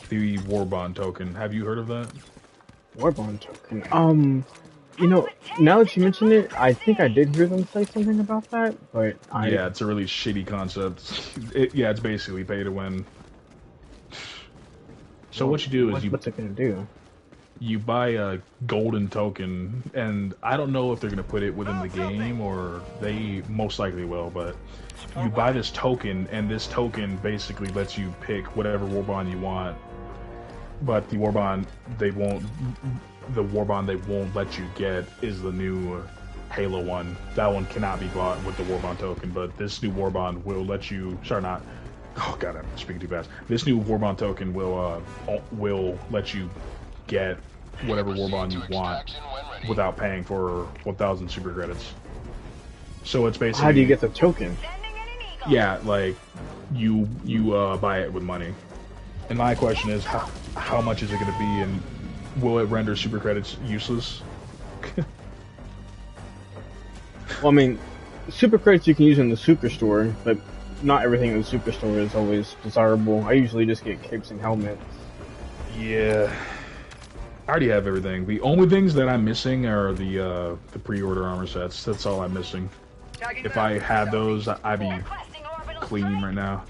The Warbond token. Have you heard of that? Warbond token. You know, now that you mention it, I think I did hear them say something about that, but Yeah, it's a really shitty concept. It's basically pay to win. So what you do is what's it gonna do? you buy a golden token, and I don't know if they're gonna put it within the game, or they most likely will, but you buy this token, and this token basically lets you pick whatever Warbond you want. But the Warbond they won't let you get is the new Halo one. That one cannot be bought with the Warbond token, but this new Warbond will let you. Sorry, not. Oh god, I'm speaking too fast. This new Warbond token will let you get whatever Warbond you want without paying for 1,000 super credits. So it's basically. How do you get the token? Yeah, like you buy it with money. And my question is, how much is it going to be, and will it render super credits useless? Well, I mean, super credits you can use in the superstore, but not everything in the superstore is always desirable. I usually just get capes and helmets. Yeah, I already have everything. The only things that I'm missing are the pre-order armor sets. That's all I'm missing. If I had those, I'd be clean right now.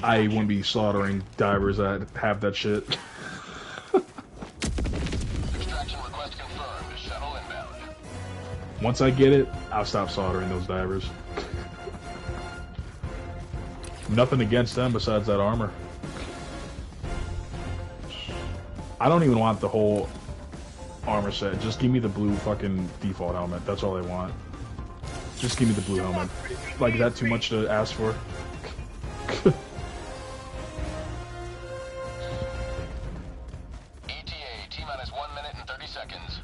I wouldn't be slaughtering divers that have that shit. Extraction request confirmed. Shuttle inbound. Once I get it, I'll stop soldering those divers. Nothing against them besides that armor. I don't even want the whole armor set. Just give me the blue fucking default helmet. That's all I want. Just give me the blue helmet. Like, is that too much to ask for? ETA, T-minus 1 minute and 30 seconds.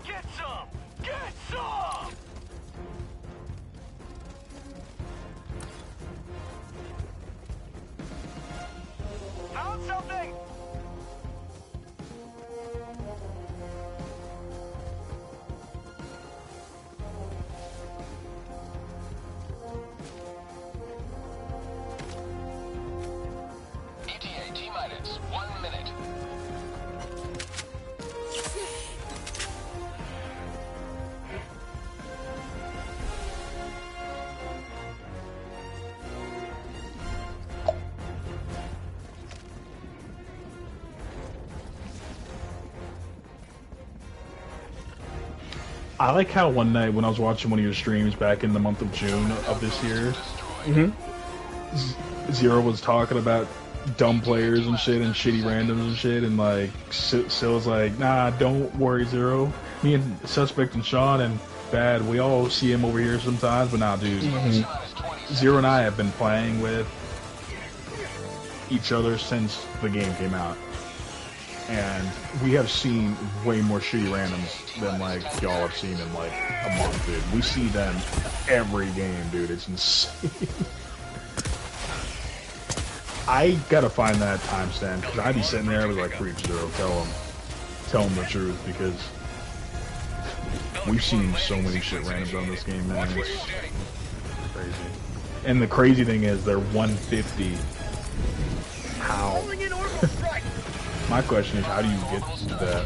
Get some! Get some! Found something! ETA, T-minus 1 minute. I like how one night when I was watching one of your streams back in the month of June of this year, Zero was talking about dumb players and shit and shitty randoms and shit, and like Sill's like, nah, don't worry, Zero. Me and Suspect and Sean and Bad, we all see him over here sometimes, but nah, dude. Zero and I have been playing with each other since the game came out. And we have seen way more shitty randoms than like y'all have seen in like a month, dude. We see them every game, dude. It's insane. I gotta find that timestamp because I'd be sitting there with like, preach Zero, tell him the truth, because we've seen so many shit randoms on this game, man. It's crazy. And the crazy thing is they're 150. How? My question is, how do you get to that?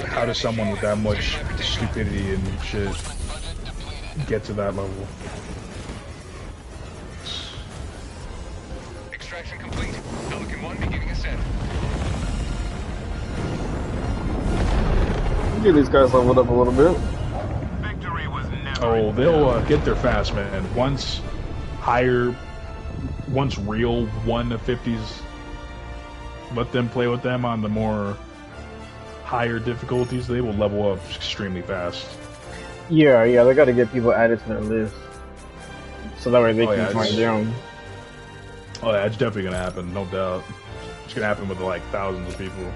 How does someone with that much stupidity and shit get to that level? Extraction complete. Pelican 1 beginning ascent. Get these guys leveled up a little bit. Victory was never. Oh, they'll get there fast, man. Once real 1 to 50s, let them play with them on the more higher difficulties, they will level up extremely fast. Yeah, they got to get people added to their list, so that way they can join down. Oh yeah, it's definitely gonna happen, no doubt. It's gonna happen with like thousands of people.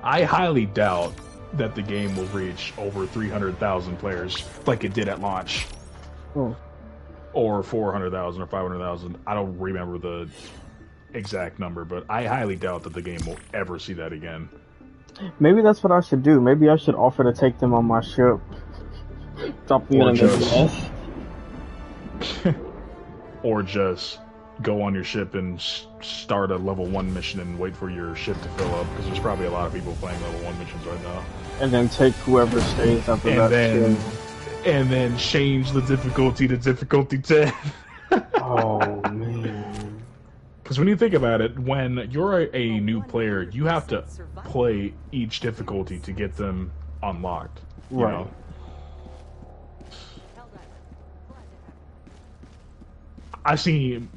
I highly doubt that the game will reach over 300,000 players like it did at launch. Or 400,000 or 500,000. I don't remember the exact number, but I highly doubt that the game will ever see that again. Maybe that's what I should do. Maybe I should offer to take them on my ship. Drop them in the Or just go on your ship and start a level 1 mission and wait for your ship to fill up, because there's probably a lot of people playing level 1 missions right now. And then take whoever stays after that ship. And then change the difficulty to difficulty 10. Oh, man. Because when you think about it, when you're a new player, you have to play each difficulty to get them unlocked. You know? I see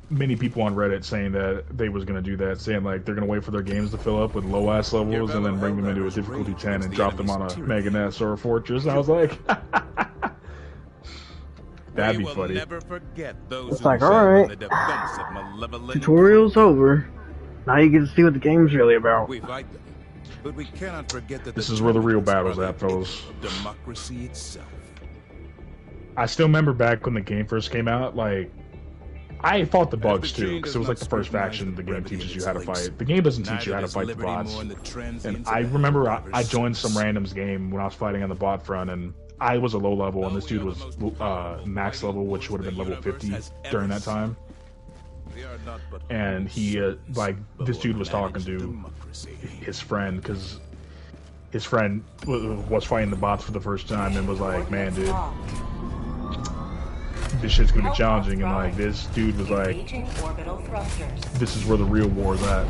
many people on Reddit saying that they was going to do that, saying like they're going to wait for their games to fill up with low ass levels and then bring them into a difficulty 10 and drop them on a Mega Nest or a Fortress. And I was like, that'd be funny. It's like, alright, tutorial's over. Now you get to see what the game's really about. But we cannot forget that this is where the real battle's at, fellas. Democracy itself. I still remember back when the game first came out, like, I fought the bugs too, because it was like the first faction the game teaches you how to fight. The game doesn't teach you how to fight the bots. And I remember I joined some randoms game when I was fighting on the bot front, and I was a low level, and this dude was max level, which would have been level 50 during that time. And he, this dude was talking to his friend, because his friend was fighting the bots for the first time and was like, man, dude, this shit's gonna be challenging, and like this dude was like, Engaging orbital thrusters. this is where the real war's at.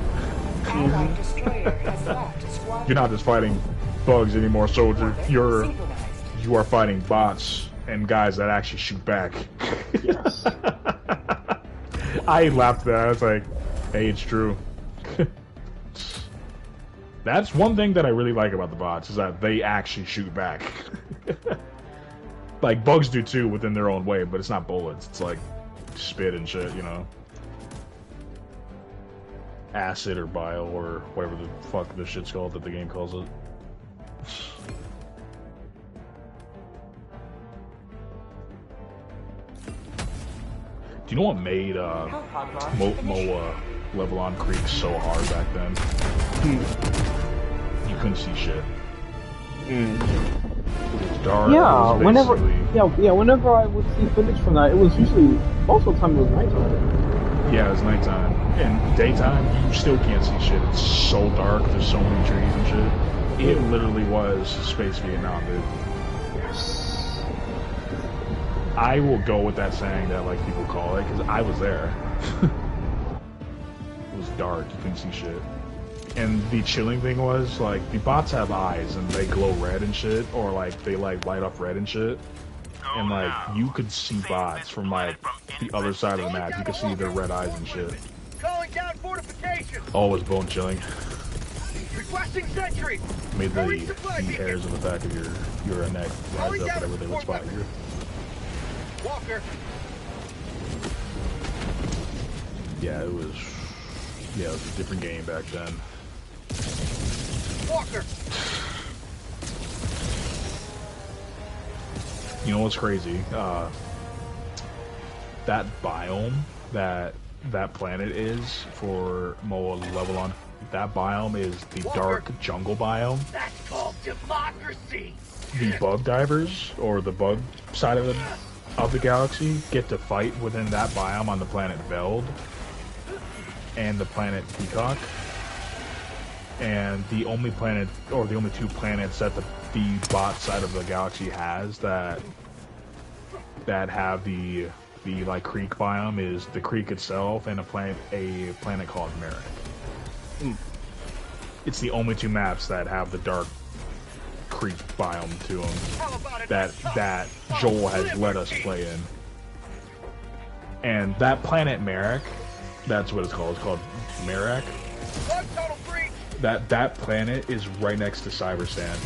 Allied destroyer has left squadron. You're not just fighting bugs anymore, soldier. Synchronized. You are fighting bots and guys that actually shoot back. Yes. I laughed at that. I was like, hey, it's true. That's one thing that I really like about the bots, is that they actually shoot back. Like, bugs do too within their own way, but it's not bullets. It's like spit and shit, you know? Acid or bile or whatever the fuck this shit's called that the game calls it. Do you know what made Moa Levelon Creek so hard back then? You couldn't see shit. It was dark. Yeah, it was whenever basically- whenever I would see footage from that, it was usually most of the time it was nighttime. Yeah, it was nighttime. And daytime, you still can't see shit. It's so dark. There's so many trees and shit. It literally was Space Vietnam, dude. Yes. I will go with that saying that like people call it, because I was there. It was dark. You couldn't see shit. And the chilling thing was, like, the bots have eyes and they glow red and shit, or like they like light up red and shit. And like you could see bots from like the other side of the map. You could see their red eyes and shit. Calling down fortifications. Oh, it was bone chilling. Requesting sentry. Made the hairs on the back of your neck rise up whenever they would spot you. Walker. Yeah, it was a different game back then. Walker. You know what's crazy? That biome that planet is for Moa Levelon, that biome is the dark jungle biome. That's called democracy. The bug divers, or the bug side of the galaxy, get to fight within that biome on the planet Veld and the planet Peacock. And the only planet, or the only two planets that the bot side of the galaxy has that have the like creek biome is the creek itself and a planet called Merrick. It's the only two maps that have the dark creek biome to them that Joel has let us play in. And that planet Merrick, that's what it's called. It's called Merrick. That planet is right next to Cybersand,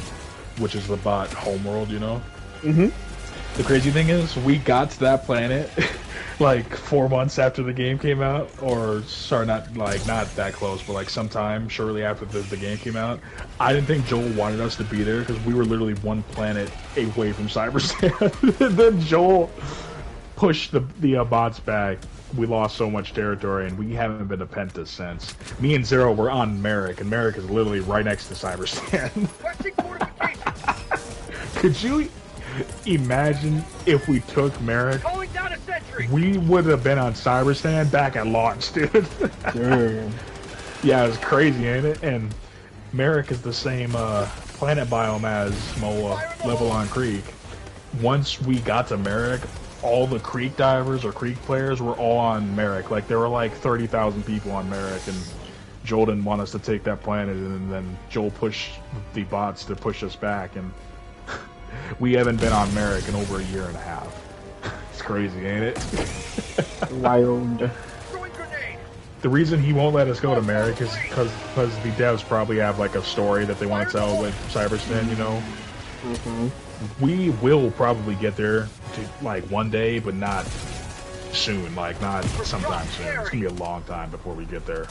which is the bot homeworld, you know? Mm-hmm. The crazy thing is, we got to that planet like 4 months after the game came out, or sorry, not that close, but like sometime shortly after the game came out. I didn't think Joel wanted us to be there because we were literally one planet away from Cybersand. And then Joel pushed the bots back. We lost so much territory, and we haven't been to Penta since. Me and Zero were on Merrick, and Merrick is literally right next to Cybersand. Could you imagine if we took Merrick? We would have been on Cybersand back at launch, dude. Yeah, it's crazy, ain't it? And Merrick is the same planet biome as Moa Levelon Creek. Once we got to Merrick, all the creek divers or creek players were all on Merrick. Like, there were like 30,000 people on Merrick, and Joel didn't want us to take that planet, and then Joel pushed the bots to push us back, and we haven't been on Merrick in over a year and a half. It's crazy, ain't it? Wild. The reason he won't let us go to Merrick is because the devs probably have like a story that they want to tell with Cybersand, you know? Mm-hmm. We will probably get there to like one day, but not soon, like not sometime soon. It's gonna be a long time before we get there.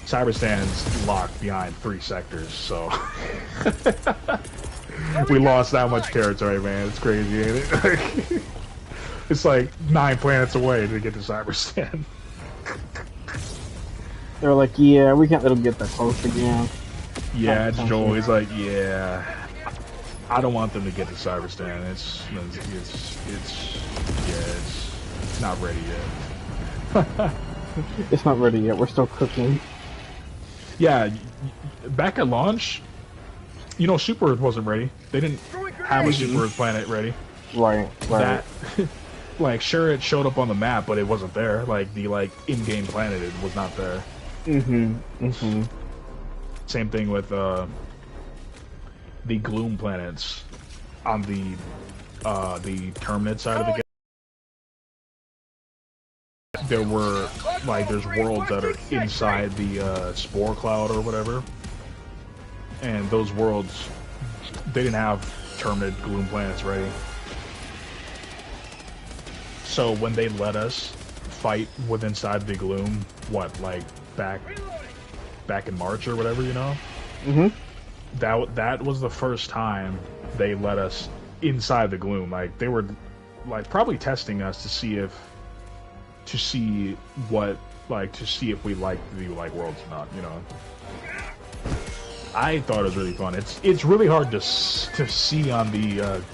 Cybersand's locked behind 3 sectors, so we lost that much territory, man. It's crazy, ain't it? It's like 9 planets away to get to Cybersand. They're like, yeah, we can't let them get that close again. Yeah, it's Joel. He's like, yeah, I don't want them to get to Cybersand. It's not ready yet. It's not ready yet. We're still cooking. Yeah, back at launch, you know, Super Earth wasn't ready. They didn't have a Super Earth planet ready. Right. That, like, sure, it showed up on the map, but it wasn't there. Like, the, like, in-game planet, it was not there. Same thing with, the Gloom planets on the Terminate side of the game. There were, like, there's worlds that are inside the, Spore Cloud or whatever. And those worlds, they didn't have Terminate Gloom planets ready. So when they let us fight with inside the Gloom, what, like, back in March or whatever, you know? That was the first time they let us inside the Gloom. Like, they were, like, probably testing us to see if we liked the, like, worlds or not, you know? I thought it was really fun. It's really hard to see on the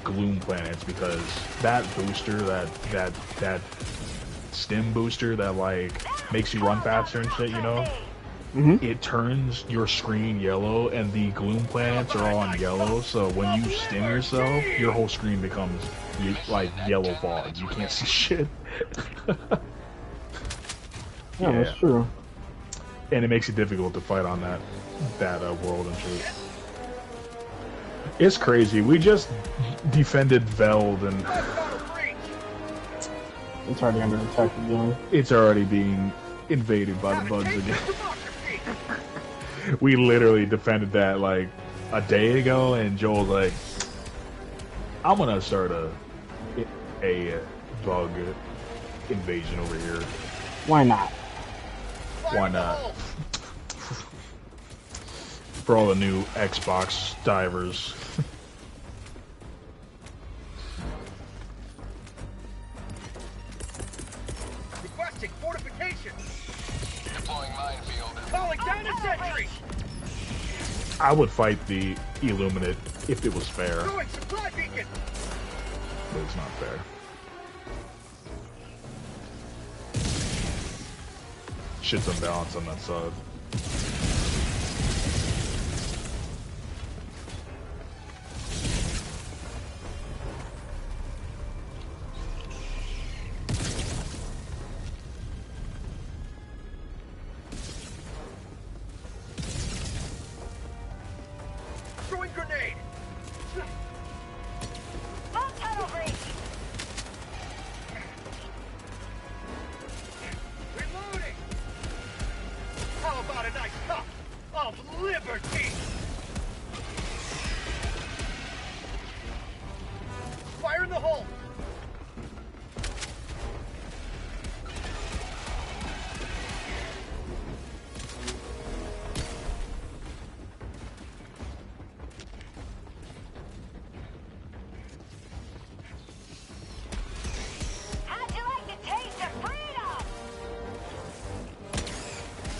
Gloom planets, because that booster, that stim booster that, like, makes you run faster and shit, you know? It turns your screen yellow, and the Gloom planets are all on yellow, so when you stim yourself, your whole screen becomes, like, yellow fog. You can't see shit. Yeah, that's true. And it makes it difficult to fight on that world and shit. It's crazy. We just defended Veld, and it's already under attack again. It's already being invaded by the bugs again. We literally defended that like a day ago, and Joel's like, I'm gonna start a bug invasion over here. Why not? Why not? For all the new Xbox divers. Requesting fortification. Deploying minefield. Calling down a sentry. I would fight the Illuminate if it was fair. Throwing supply beacon. But it's not fair. Shit's unbalanced on that side. Throwing grenade. Reloading. How about a nice cup of liberty? Fire in the hole. How'd you like the taste of freedom?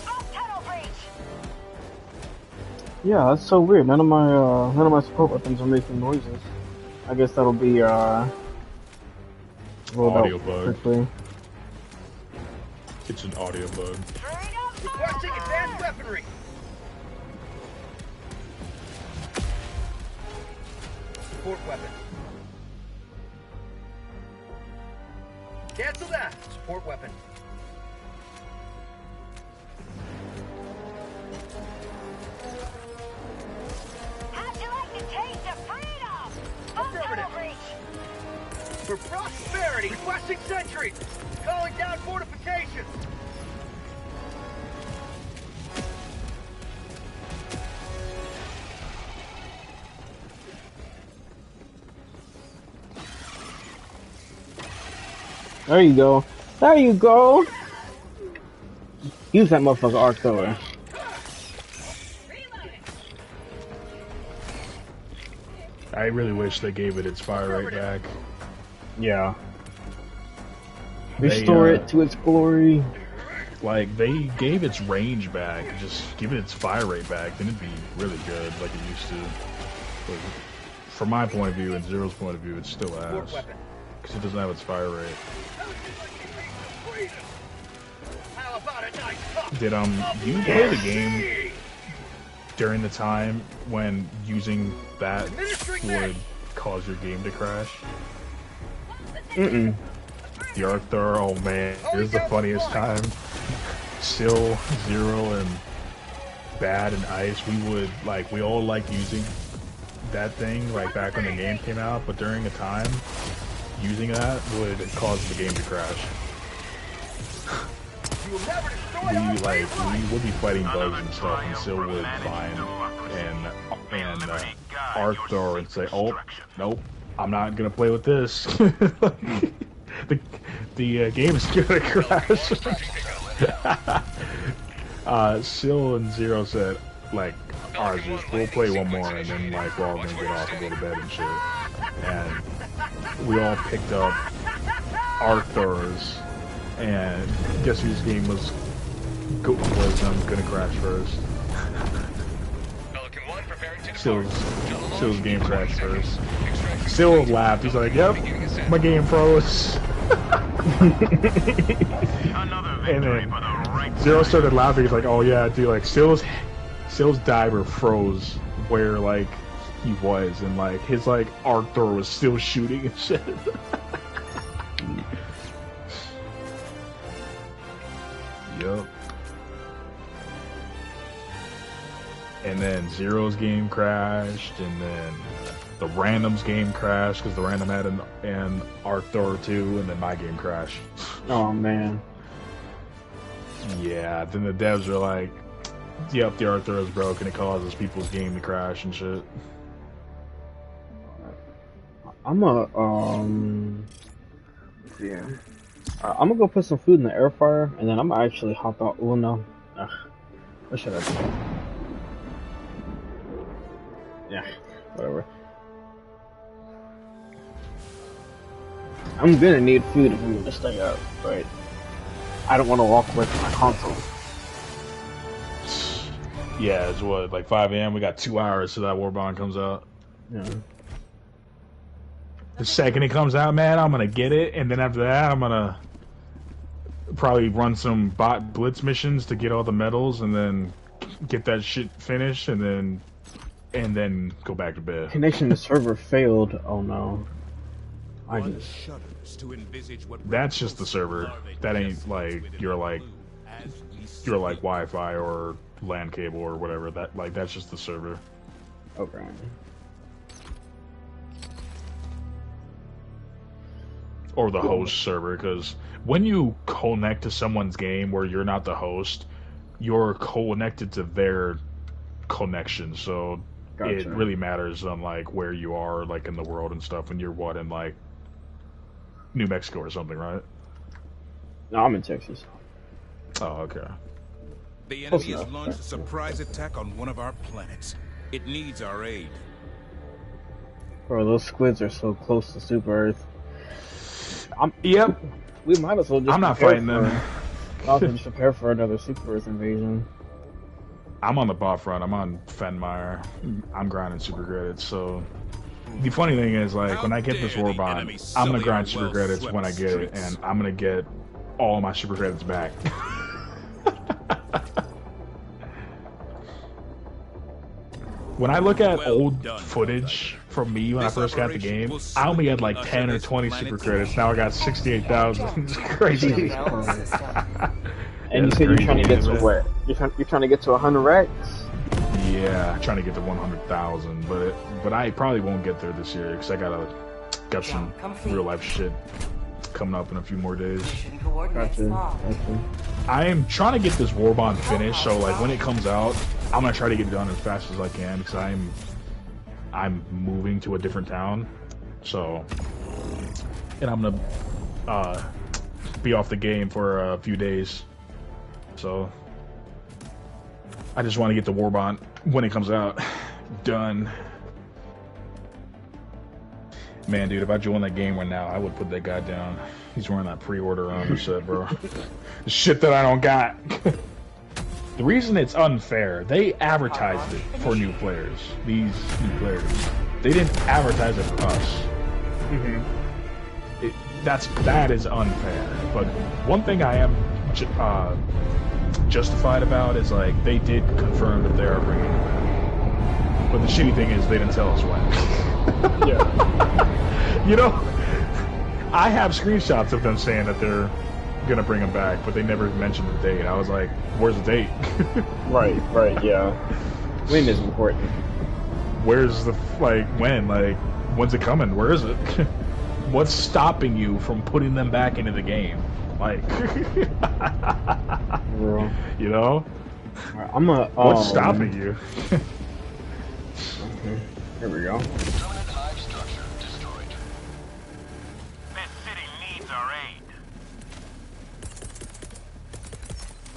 Up tunnel breach. Yeah, that's so weird. None of my support weapons are making noises. I guess that'll be rolled Audio out bug. quickly. It's an audio bug. Requesting advanced weaponry. Support weapon. Cancel that. Support weapon. How'd you like the taste of freedom? Up Affirmative. tunnel breach. For prosperity. Requesting sentry. Calling down fortifications. There you go. There you go. Use that motherfucker arc thrower. I really wish they gave it its fire rate back. Yeah. Restore it to its glory. Like, they gave its range back. Just give it its fire rate back, then it'd be really good like it used to. But from my point of view and Zero's point of view, it's still Support ass. weapon. Because it doesn't have its fire rate. How about a nice cup Did you of play the liberty? game? during the time when using that would cause your game to crash? Mm-mm. The Arthur, oh man, it was the funniest time. Still, Zero and Bad and Ice, we all liked using that thing, like back when the game came out, but during a time, using that would cause the game to crash. We would be fighting bugs and stuff, and Sil would find and Arthur and say, "Oh, nope, I'm not gonna play with this." the game is gonna crash. Sil and Zero said, like, ours is, we'll play one more, and then like we're all gonna get off and go to bed and shit. And we all picked up Arthur's, and guess whose game was gonna crash first? Sil's game crashed first. Sil laughed. He's like, "Yep, my game froze." And then Zero started laughing. He's like, "Oh yeah, dude, like Sil's diver froze where like he was, and like his like Arthur was still shooting and shit." Yup. And then Zero's game crashed, and then the random's game crashed because the random had an Arthur too, and then my game crashed. Oh man. Yeah, then the devs were like, "Yep, the Arthur is broken. It causes people's game to crash and shit." I'm gonna go put some food in the air fryer, and then I'm gonna actually hop out. Oh no, what should I do? Yeah, whatever. I'm gonna need food if I'm gonna stay up, but I don't want to walk away from my console. Yeah, it's what, like 5 a.m. We got 2 hours till that Warbond comes out. Yeah. The second it comes out, man, I'm gonna get it, and then after that, I'm gonna probably run some bot blitz missions to get all the medals, and then get that shit finished, and then go back to bed. Connection to server failed. Oh no. That's just the server. That ain't like your Wi-Fi or LAN cable or whatever. That's just the server. Okay. Or the host server, because when you connect to someone's game where you're not the host, you're connected to their connection. So gotcha. It really matters on like where you are, like in the world and stuff. When you're in like New Mexico or something, right? No, I'm in Texas. Oh, okay. The enemy has launched a surprise attack on one of our planets. It needs our aid. Bro, those squids are so close to Super Earth. Yep. We might as well just. I'm not fighting them. I'll just prepare for another Super Earth invasion. I'm on the bot front. I'm on Fenmire. I'm grinding super credits. So the funny thing is, like, when I get this Warbond, I'm gonna grind super credits when I get it, and I'm gonna get all my super credits back. When I look at old footage from me when I first got the game, I only had like 10 or 20 super credits. Now I got 68,000. It's crazy. And you said you're trying to get to what? You're trying to get to 100 racks? Yeah, trying to get to 100,000, but I probably won't get there this year because I got some real life shit coming up in a few more days. Gotcha. I am trying to get this Warbond finished, so like when it comes out, I'm gonna try to get it done as fast as I can because I'm moving to a different town, so and I'm gonna be off the game for a few days. So I just want to get the Warbond when it comes out done. Man, dude, if I joined that game right now, I would put that guy down. He's wearing that pre-order on set, bro. The shit that I don't got. The reason it's unfair, they advertised it for new players. These new players. They didn't advertise it for us. That is unfair. But one thing I am justified about is like they did confirm that they are bringing it back. But the shitty thing is they didn't tell us when. Yeah. You know, I have screenshots of them saying that they're gonna bring him back, but they never mentioned the date. I was like, where's the date? Right, yeah. When is important. Where's the, like, when? Like, when's it coming? Where is it? What's stopping you from putting them back into the game? Like, you know? Right, I'm a. What's stopping you? Okay, here we go. Permanent hive structure destroyed. This city needs our aid.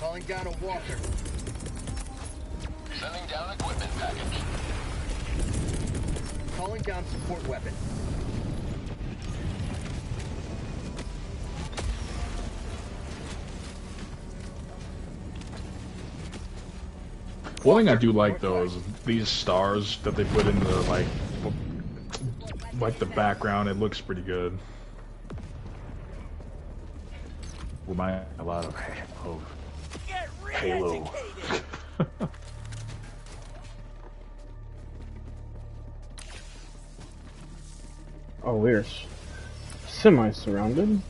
Calling down a walker. Sending down equipment package. Calling down support weapon. One thing I do like though is these stars that they put in the like the background. It looks pretty good. Remind me a lot of Halo. Oh, we're semi-surrounded.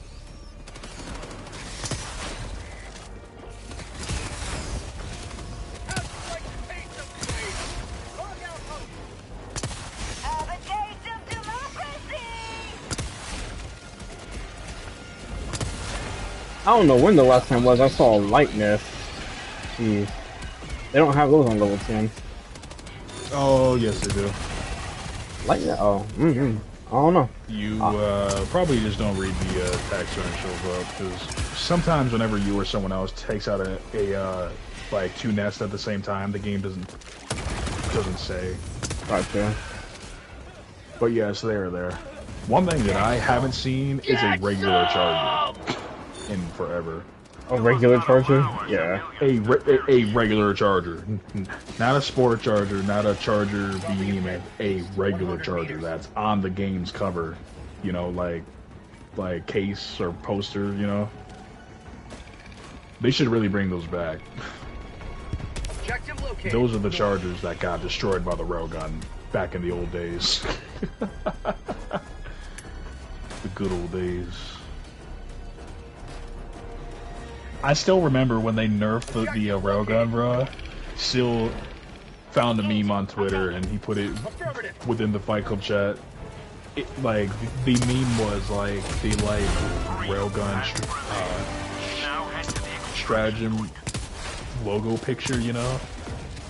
Have a taste of democracy! I don't know when the last time was I saw a lightness. Jeez. They don't have those on level 10. Oh yes, they do. Lightness? Oh, I don't know. You probably just don't read the text when it shows up, because sometimes whenever you or someone else takes out a like two nests at the same time, the game doesn't say. Gotcha. But yes, they are there. One thing that I haven't seen is a regular charger in forever. A regular charger? Yeah. A regular charger, not a sport charger, not a charger behemoth. A regular charger that's on the game's cover, you know, like case or poster, you know. They should really bring those back. Objective located. Those are the chargers that got destroyed by the railgun back in the old days. The good old days. I still remember when they nerfed the railgun, bro. Still found a meme on Twitter and he put it within the Fight Club chat. Like the meme was like the railgun stratagem logo picture, you know,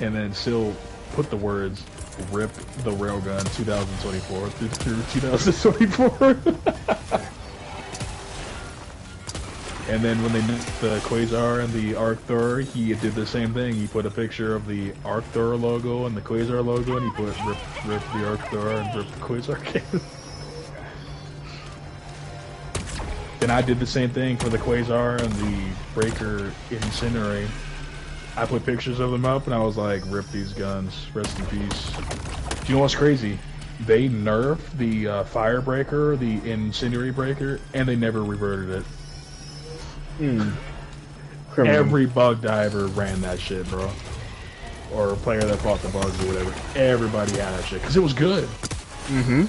and then still put the words "Rip the Railgun 2024" through 2024. And then when they did the Quasar and the Arc Thor, he did the same thing. He put a picture of the Arc Thor logo and the Quasar logo, and he put rip the Arc Thor and rip the Quasar cannon. Then I did the same thing for the Quasar and the Breaker Incinerate. I put pictures of them up, and I was like, rip these guns, rest in peace. Do you know what's crazy? They nerfed the Firebreaker, the Incendiary Breaker, and they never reverted it. Every bug diver ran that shit, bro. Or a player that fought the bugs or whatever. Everybody had that shit, because it was good.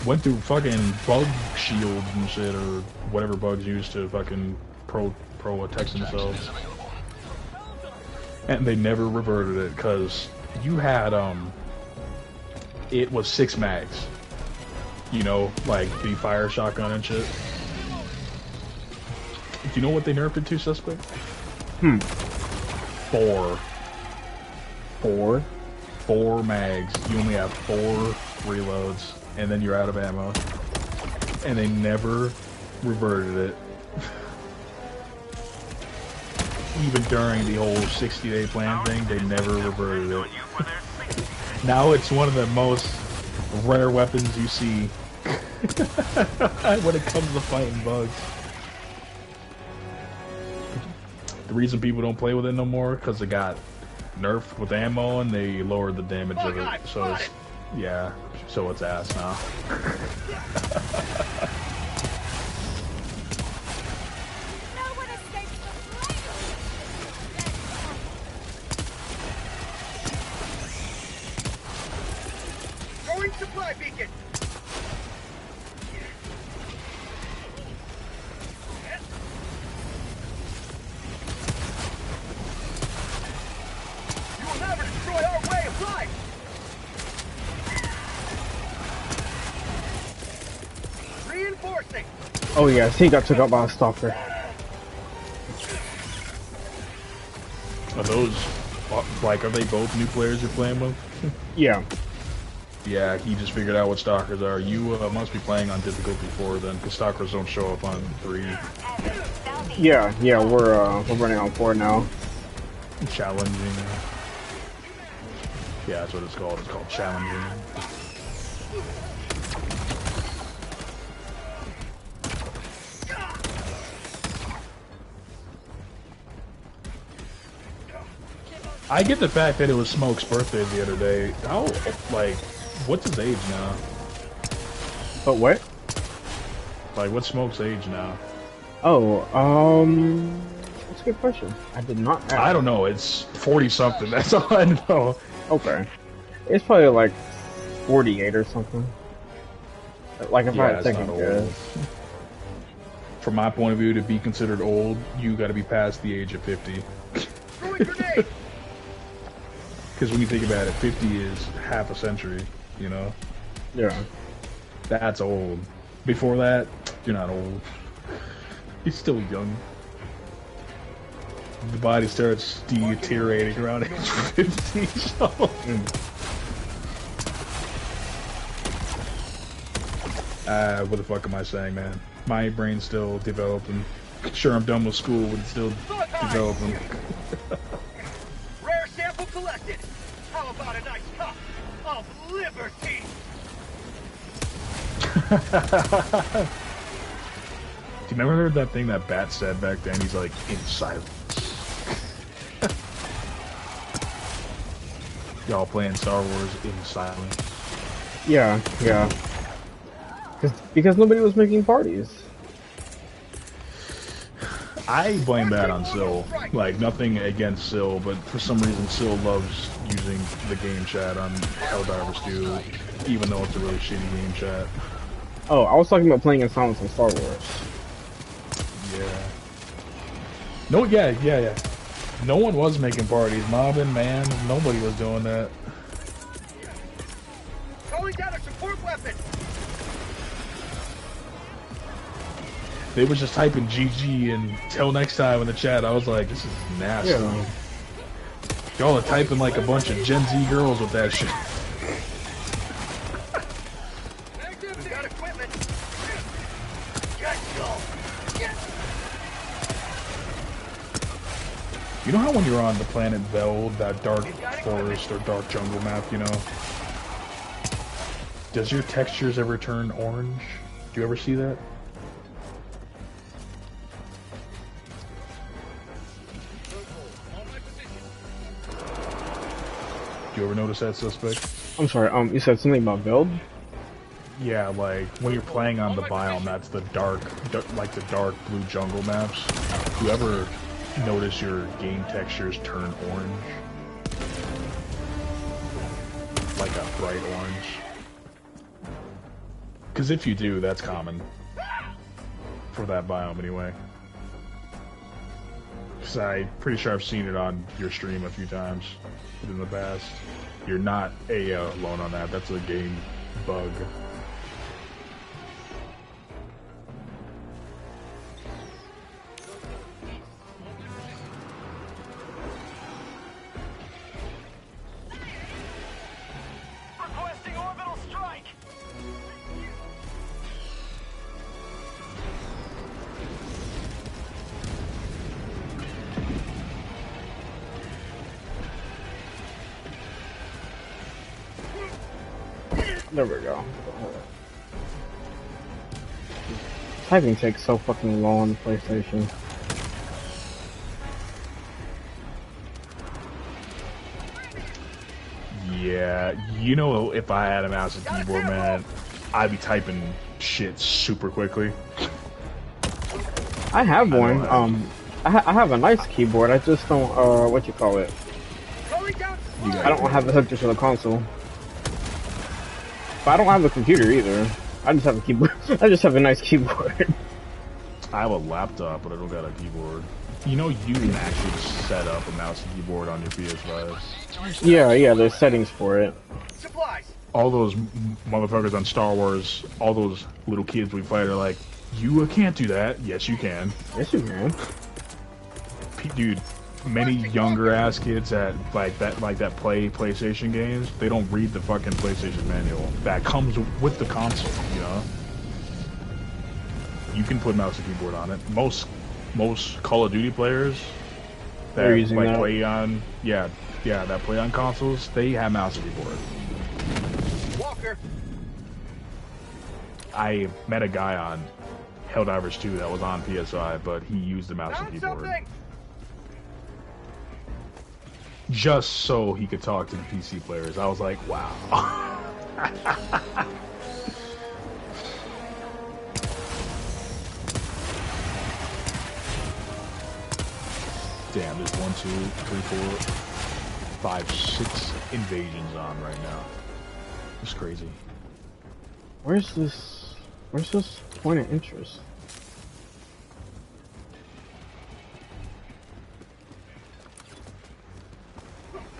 Went through fucking bug shields and shit, or whatever bugs used to fucking protect themselves. And they never reverted it, because you had, it was 6 mags. You know, like the fire shotgun and shit. Do you know what they nerfed it to, Suspect? 4. 4 mags. You only have 4 reloads, and then you're out of ammo. And they never reverted it. Even during the whole 60-day plan thing, they never reverted it. Now it's one of the most rare weapons you see when it comes to fighting bugs. The reason people don't play with it no more, because it got nerfed with ammo and they lowered the damage of it. So it's, yeah, so it's ass now. Reinforcing. Oh yeah, he got took out by a stalker. Are those, like, are they both new players you're playing with? Yeah. Yeah, he just figured out what stalkers are. You must be playing on difficulty 4 then, because stalkers don't show up on 3. Yeah, we're running on 4 now. Challenging. Yeah, that's what it's called. It's called challenging. I get the fact that it was Smoke's birthday the other day. How, like, what's his age now? But what? Like, what's Smoke's age now? Oh, that's a good question. I did not ask. I don't know. It's 40-something. That's all I know. Okay. It's probably like 48 or something. Like if I had to think of it. From my point of view, to be considered old, you got to be past the age of 50. Because when you think about it, 50 is half a century, you know? Yeah. That's old. Before that, you're not old. You're still young. The body starts deteriorating around age 50, so... What the fuck am I saying, man? My brain's still developing. Sure, I'm done with school, but it's still developing. Rare sample collected. How about a nice cup of liberty? Do you ever heard that thing that Bat said back then? He's like, in silence. Y'all playing Star Wars in silence. Yeah. Because nobody was making parties. I blame that on Syl. Like, nothing against Syl, but for some reason Syl loves using the game chat on Helldivers 2, even though it's a really shitty game chat. Oh, I was talking about playing in silence on Star Wars. Yeah. No, yeah. No one was making parties. Mobbing, man, nobody was doing that. Calling down a support weapon. They was just typing GG and till next time in the chat. I was like, this is nasty. Yeah. Y'all are typing like a bunch of Gen Z girls with that shit. We've got equipment. You know how when you're on the planet Veld, that dark forest or dark jungle map, you know? Does your textures ever turn orange? Do you ever see that? Do you ever notice that, Suspect? I'm sorry, you said something about build? Yeah, like, when you're playing on the biome, that's the dark blue jungle maps. Do you ever notice your game textures turn orange? Like a bright orange? Because if you do, that's common. For that biome, anyway. Because I'm pretty sure I've seen it on your stream a few times in the past. You're not alone on that. That's a game bug. Requesting orbital strike. There we go. Typing takes so fucking long on the PlayStation. Yeah, you know, if I had a mouse and keyboard, man, I'd be typing shit super quickly. I have one. I have a nice keyboard. I just don't. What you call it? I don't have it hooked to the console. But I don't have a computer either. I just have a keyboard. I just have a nice keyboard. I have a laptop, but I don't got a keyboard. You know, you can actually set up a mouse and keyboard on your PS5. Yeah, there's settings for it. Supplies. all those motherfuckers on Star Wars, all those little kids we fight are like, you can't do that. Yes, you can. Yes, you can. Dude, many younger ass kids that play PlayStation games, they don't read the fucking PlayStation manual that comes with the console. You know, you can put mouse and keyboard on it. Most Call of Duty players that like play on that play on consoles, they have mouse and keyboard. Walker. I met a guy on Helldivers 2 that was on PSI, but he used the mouse and keyboard. Something. Just so he could talk to the PC players. I was like, wow. Damn, there's 1, 2, 3, 4, 5, 6 invasions on right now. It's crazy. Where's this point of interest?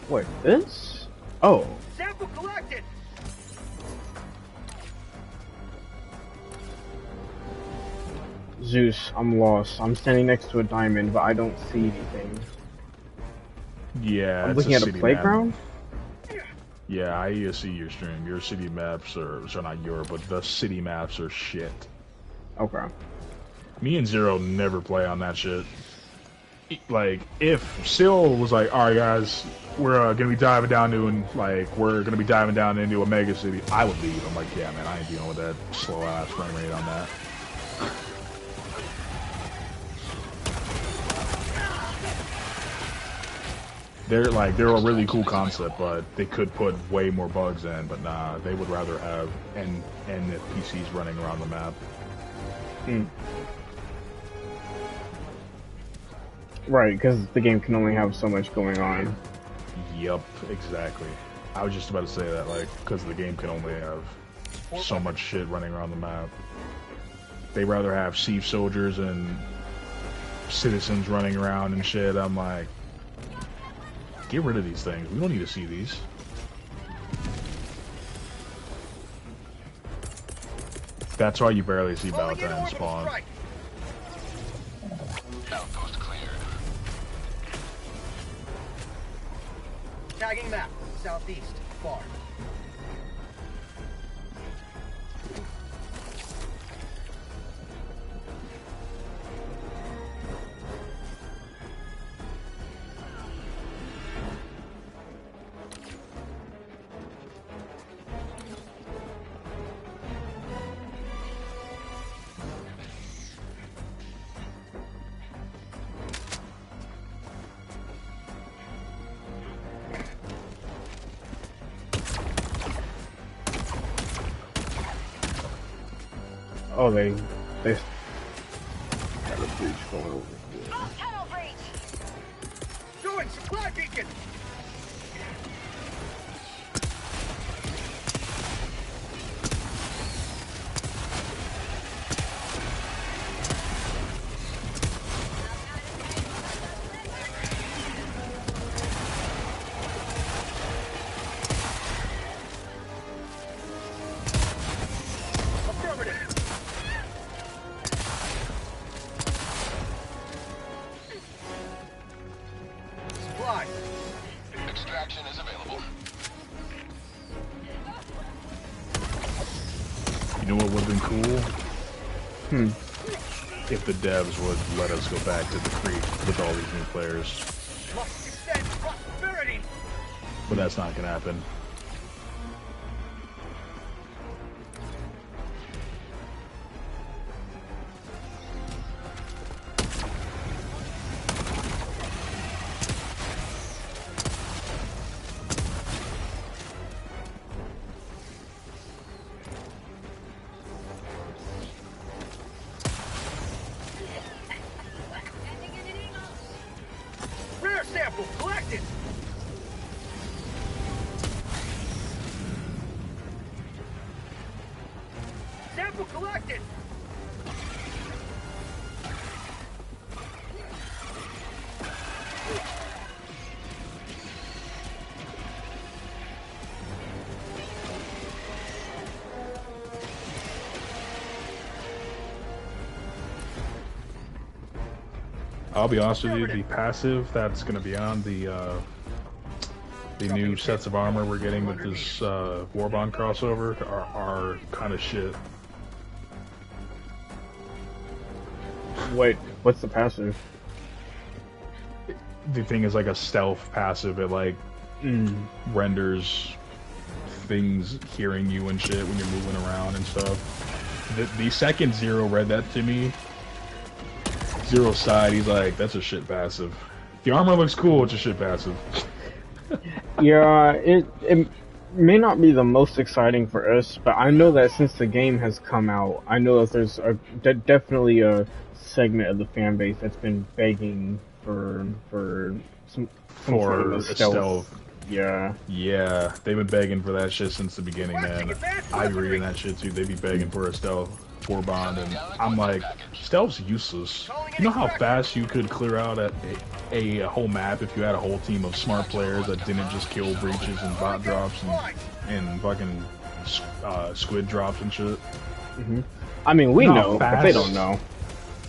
Wait, this? Oh. Sample collected. Zeus, I'm lost. I'm standing next to a diamond, but I don't see anything. Yeah, I'm looking at a playground? Yeah, I see your stream. Your city maps are, so not your, but the city maps are shit. Okay. Me and Zero never play on that shit. Like, if Sil was like, alright guys, we're gonna be diving down into a mega city, I would leave. I'm like, yeah man, I ain't dealing with that slow ass frame rate on that. They're a really cool concept, but they could put way more bugs in, but nah, they would rather have NPCs running around the map. Right, because the game can only have so much going on. Yep, exactly. I was just about to say that, like, because the game can only have so much shit running around the map. They rather have siege soldiers and citizens running around and shit. I'm like, get rid of these things. We don't need to see these. That's why you barely see Palatine spawn. Outpost cleared. Tagging map. Southeast. Far. Oh, they had a breach going over here. Tunnel breach. Doing supply beacon. Extraction is available. You know what would have been cool? If the devs would let us go back to the creek with all these new players. Must extend prosperity. But that's not gonna happen. Rare sample collected. Sample collected. I'll be honest with you, the passive that's going to be on the new sets of armor we're getting with this Warbond crossover are kind of shit. Wait, what's the passive? The thing is like a stealth passive. It like renders things hearing you and shit when you're moving around and stuff. The second Zero read that to me, Zero sighed. He's like, "That's a shit passive. The armor looks cool. It's a shit passive." Yeah, it may not be the most exciting for us, but I know that since the game has come out, I know that there's definitely a segment of the fan base that's been begging for some sort of a stealth. Yeah. Yeah, they've been begging for that shit since the beginning, man. I be reading that shit too. They be begging for a stealth Warbond, and I'm like, stealth's useless. You know how fast you could clear out a whole map if you had a whole team of smart players that didn't just kill breaches and bot drops and fucking squid drops and shit? Mm-hmm. I mean, we know, but they don't know.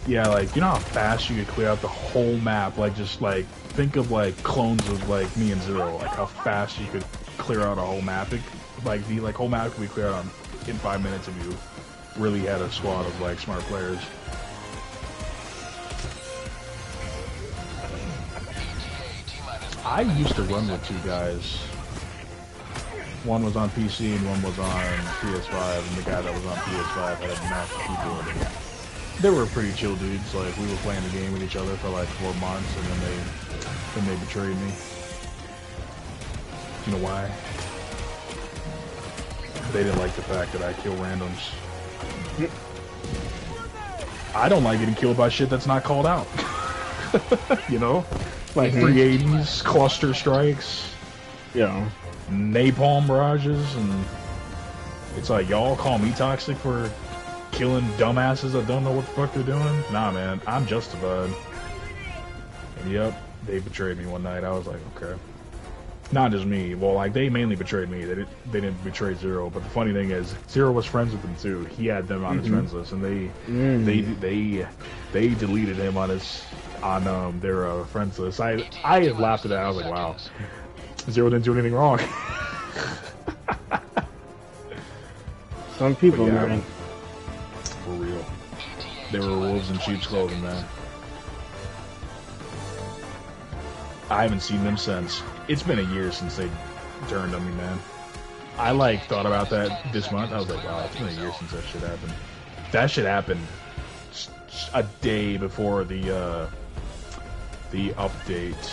Yeah, like, you know how fast you could clear out the whole map? Like, just, like, think of, like, clones of, like, me and Zero. Like, how fast you could clear out a whole map. The whole map could be cleared out in 5 minutes if you really had a squad of, like, smart players. I used to run with two guys. One was on PC and one was on PS5, and the guy that was on PS5 had a mouse and keyboard. They were pretty chill dudes. Like, we were playing the game with each other for like 4 months, and then they betrayed me. You know why? They didn't like the fact that I kill randoms. I don't like getting killed by shit that's not called out. You know? Like 380s, cluster strikes. Yeah. Napalm barrages, and it's like, y'all call me toxic for killing dumbasses that don't know what the fuck they're doing? Nah, man, I'm justified. And yep, they betrayed me one night. I was like, okay. Not just me. Well, like, they mainly betrayed me. They didn't betray Zero. But the funny thing is, Zero was friends with them too. He had them on his friends list, and they deleted him on their friends list. I laughed at that. I was like, wow, Zero didn't do anything wrong. Some people, yeah, man. For real. They were wolves in sheep's clothing, man. I haven't seen them since. It's been a year since they turned on me, man. I, like, thought about that this month. I was like, wow, it's been a year since that shit happened. That shit happened a day before the update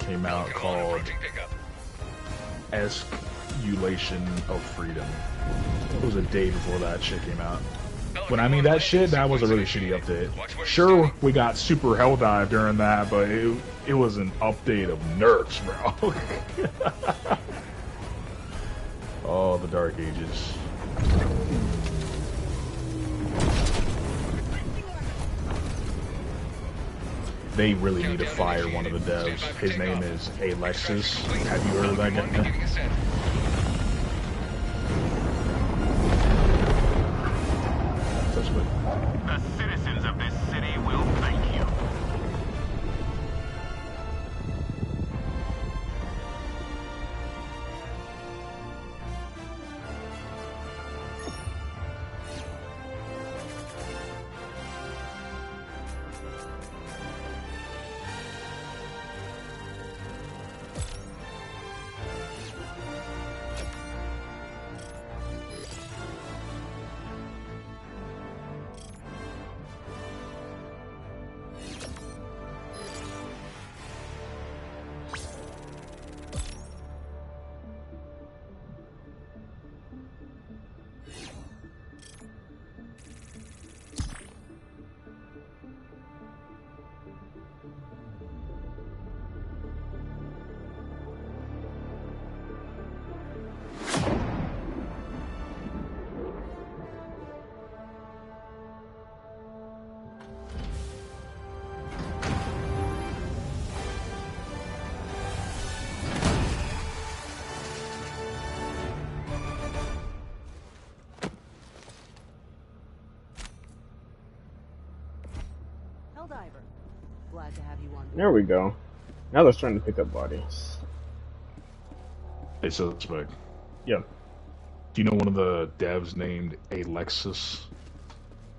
came out called Esculation of Freedom. It was a day before that shit came out. When I mean that shit, that was a really shitty update. Sure, we got super Helldive during that, but it was an update of nerfs, bro. Oh, the Dark Ages. They really need to fire one of the devs. His name is Alexis. Have you heard of that guy? The citizens of this city will thank you. Glad to have you on board. There we go. Now they're starting to pick up bodies. Hey, Suspect. Yeah. Do you know one of the devs named Alexis?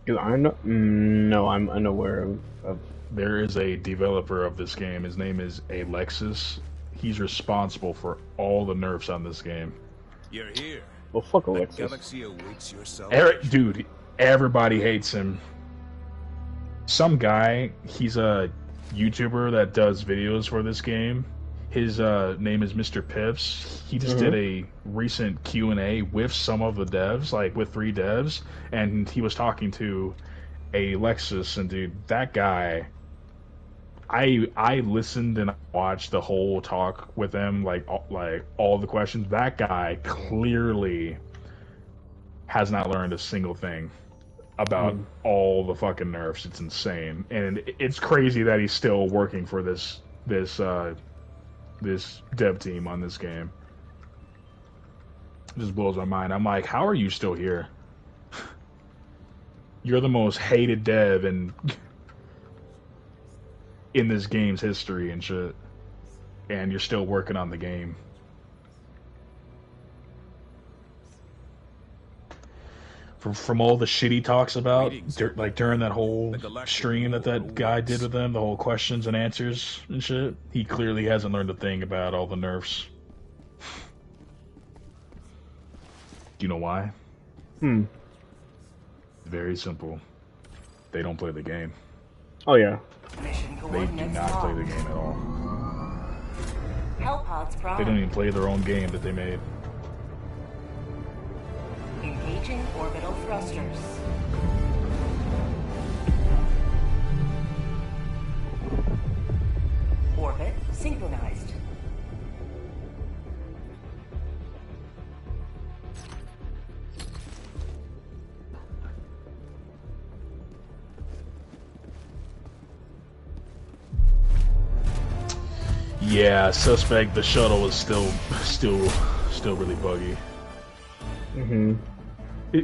Do I know? No, I'm unaware of. There is a developer of this game. His name is Alexis. He's responsible for all the nerfs on this game. You're here. Well, fuck The Alexis. galaxy awaits your Eric, dude, everybody hates him. Some guy, he's a YouTuber that does videos for this game. His name is Mr. Pips. He just did a recent Q&A with some of the devs, like with 3 devs, and he was talking to Alexis, and dude, that guy, I listened and watched the whole talk with him, like all the questions. That guy clearly has not learned a single thing about all the fucking nerfs. It's insane, and it's crazy that he's still working for this dev team on this game. It just blows my mind. I'm like, how are you still here? You're the most hated dev in this game's history and shit, and you're still working on the game. From all the shit he talks about, like during that whole stream that guy did with them, the whole questions and answers and shit, he clearly hasn't learned a thing about all the nerfs. Do you know why? Very simple. They don't play the game. Oh yeah. They do not play the game at all. Hellpods Prime. They don't even play their own game that they made. Engaging orbital thrusters. Orbit synchronized. Yeah, Suspect, the shuttle is still really buggy.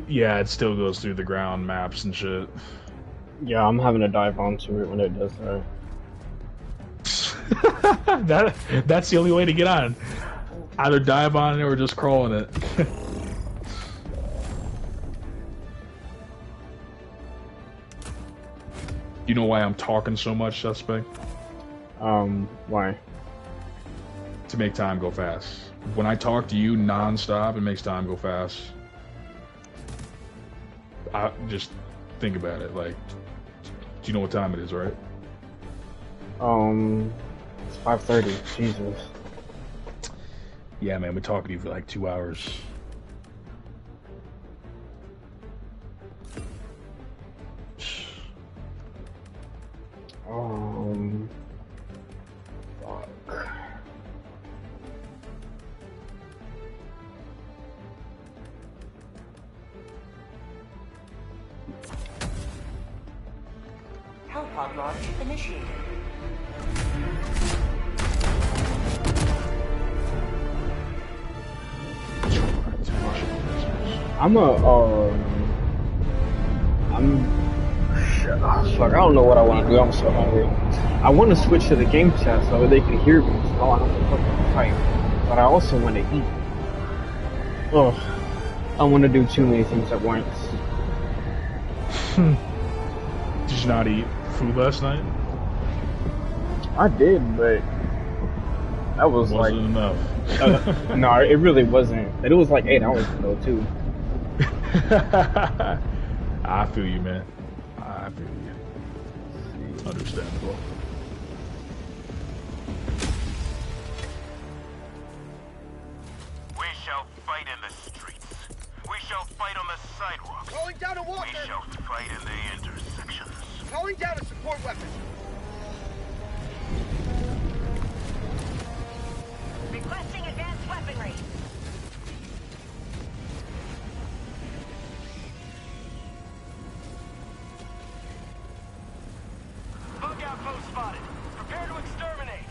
Yeah, it still goes through the ground maps and shit. Yeah, I'm having to dive onto it when it does that. That's the only way to get on. Either dive on it or just crawl on it. You know why I'm talking so much, Suspect? Why? To make time go fast. When I talk to you non-stop, it makes time go fast. I just think about it. Like, do you know what time it is, right? It's 5:30. Jesus. Yeah, man, we're talking to you for like 2 hours. Fuck. Hellpod launch initiated. Fuck, I don't know what I want to do. I'm so hungry. I want to switch to the game chat so they can hear me. So I don't have to fucking fight. But I also want to eat. Ugh. I want to do too many things at once. Did you not eat food last night? I did, but that was Wasn't enough. No, it really wasn't. It was like 8 hours ago too. I feel you, man. I feel you. Understandable. We shall fight in the streets. We shall fight on the sidewalks. Calling down a walker. We shall fight in the intersections. Calling down a support weapon. Requesting advanced weaponry. Bug outpost spotted. Prepare to exterminate.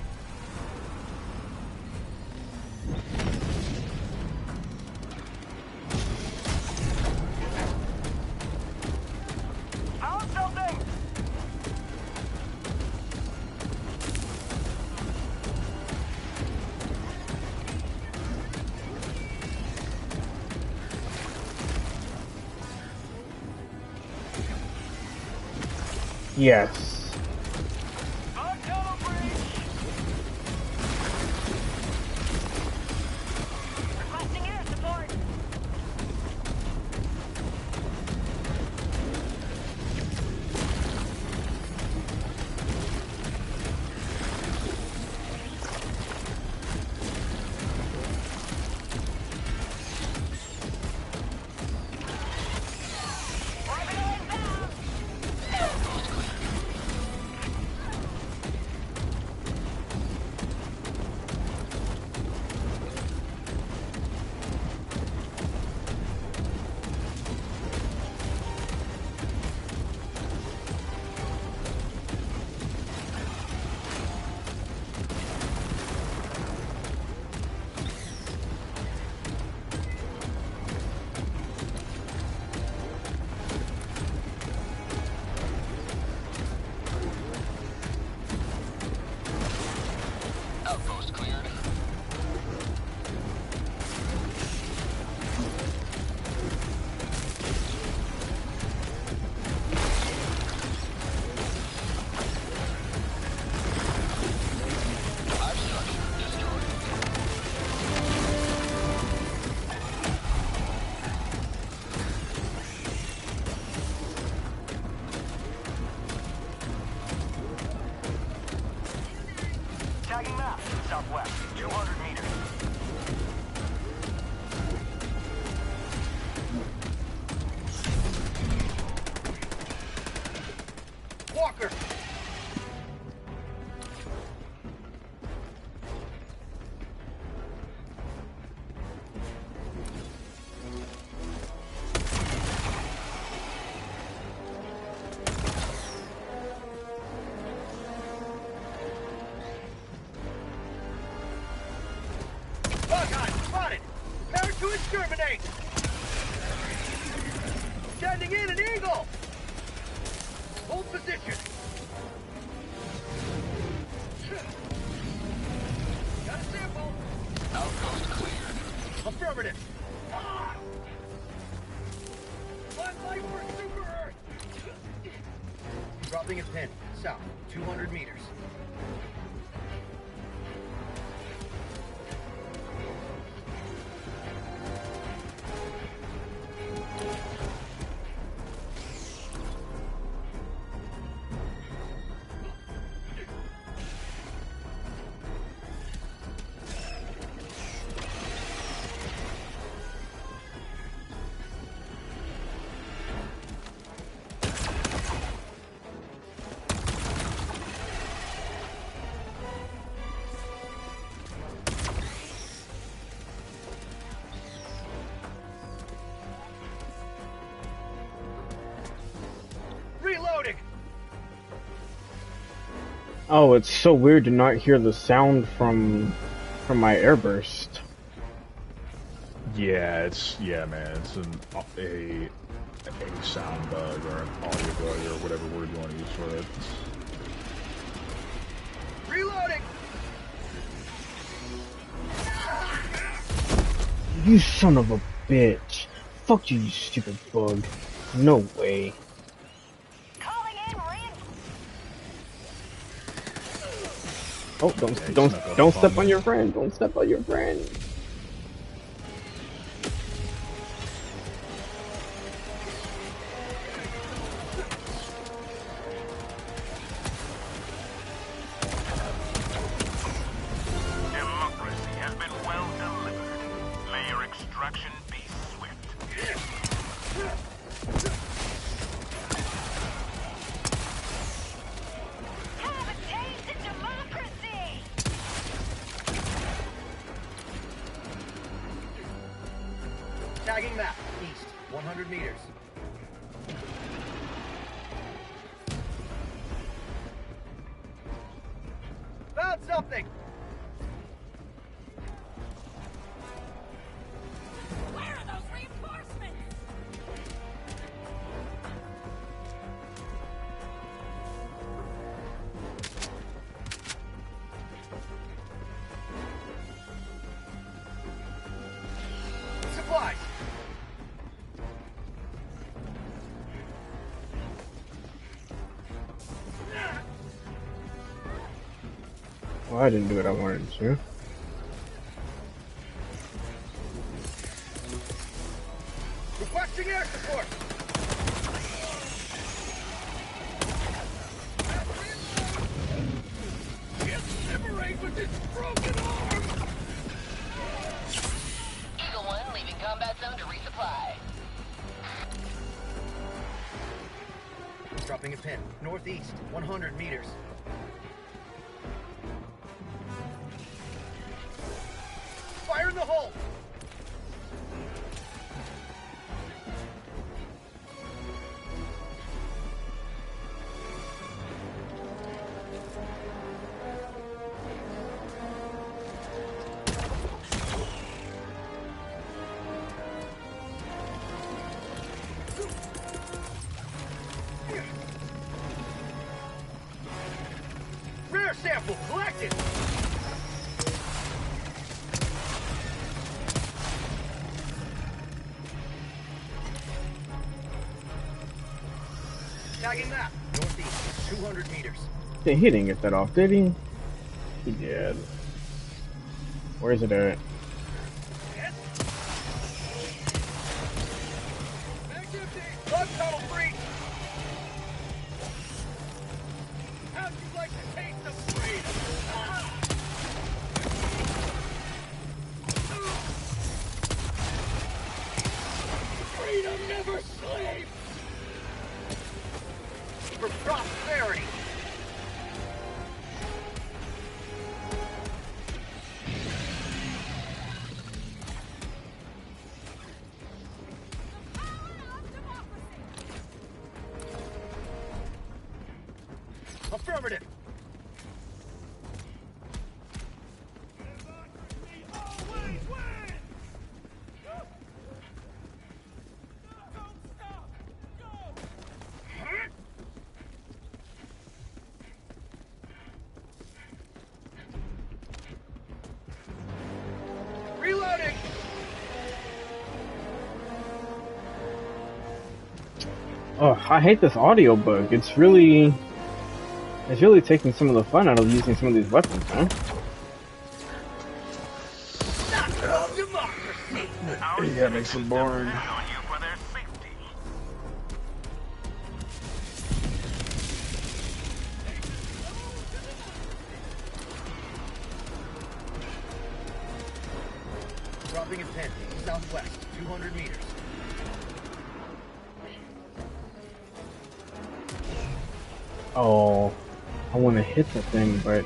Found something. Yes. Requesting air support. Orbital inbound. Outpost cleared. Hive structure destroyed. Tagging map, southwest, 200 meters. Walker! Buckeye, spotted! Prepare to exterminate! Sending in an eagle! Hold position! Got a sample! Outpost cleared. Affirmative! One life for Super Earth! Dropping a pin, south, 200 meters. Reloading! Oh, it's so weird to not hear the sound from my airburst. Yeah, man. It's a sound bug or an audio bug or whatever word you want to use for it. Reloading! You son of a bitch. Fuck you, you stupid bug. No way. Calling in Oh, don't step on your friend. Don't step on your friend. Democracy has been well delivered. May your extraction be swift. Have a taste of democracy! Tagging map, east, 100 meters. Found something! Where are those reinforcements? Supplies! Well, I didn't do what I wanted to. Requesting air support. Liberate with this broken arm. Eagle 1 leaving combat zone to resupply. Dropping a pin. Northeast, 100 meters. Fire in the hole! Rare sample collected! Tagging map. Northeast, 200 meters. Yeah, he didn't get that off, did he? He did. Where is it at? Blood tunnel breach! How'd you like to taste of freedom? Freedom never sleeps! For prosperity! Affirmative! Reloading! Oh, I hate this audiobook. It's really taking some of the fun out of using some of these weapons, huh? Not no democracy! Yeah, it makes it boring. On you for their safety. Dropping a pin. Southwest, 200 meters. Oh, I want to hit the thing, but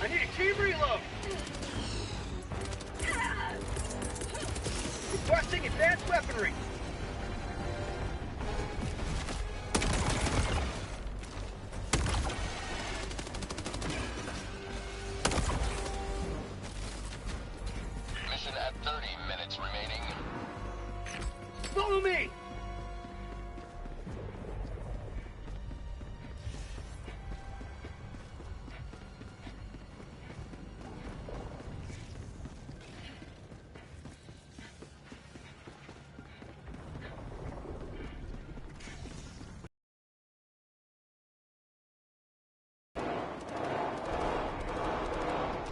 I need a team reload! Requesting advanced weaponry! Mission at 30 minutes remaining. Follow me!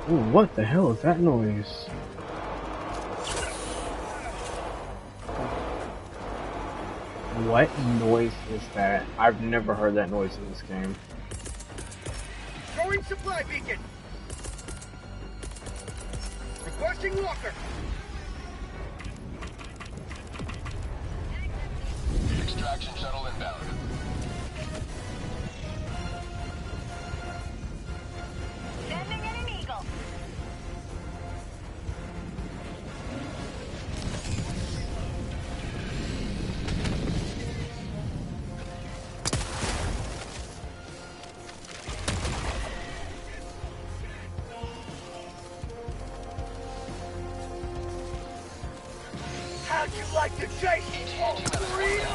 ooh, what the hell is that noise? What noise is that? I've never heard that noise in this game. Throwing supply beacon! Requesting walker! Extraction shuttle inbound. Sending in an eagle. How'd you like to taste of freedom?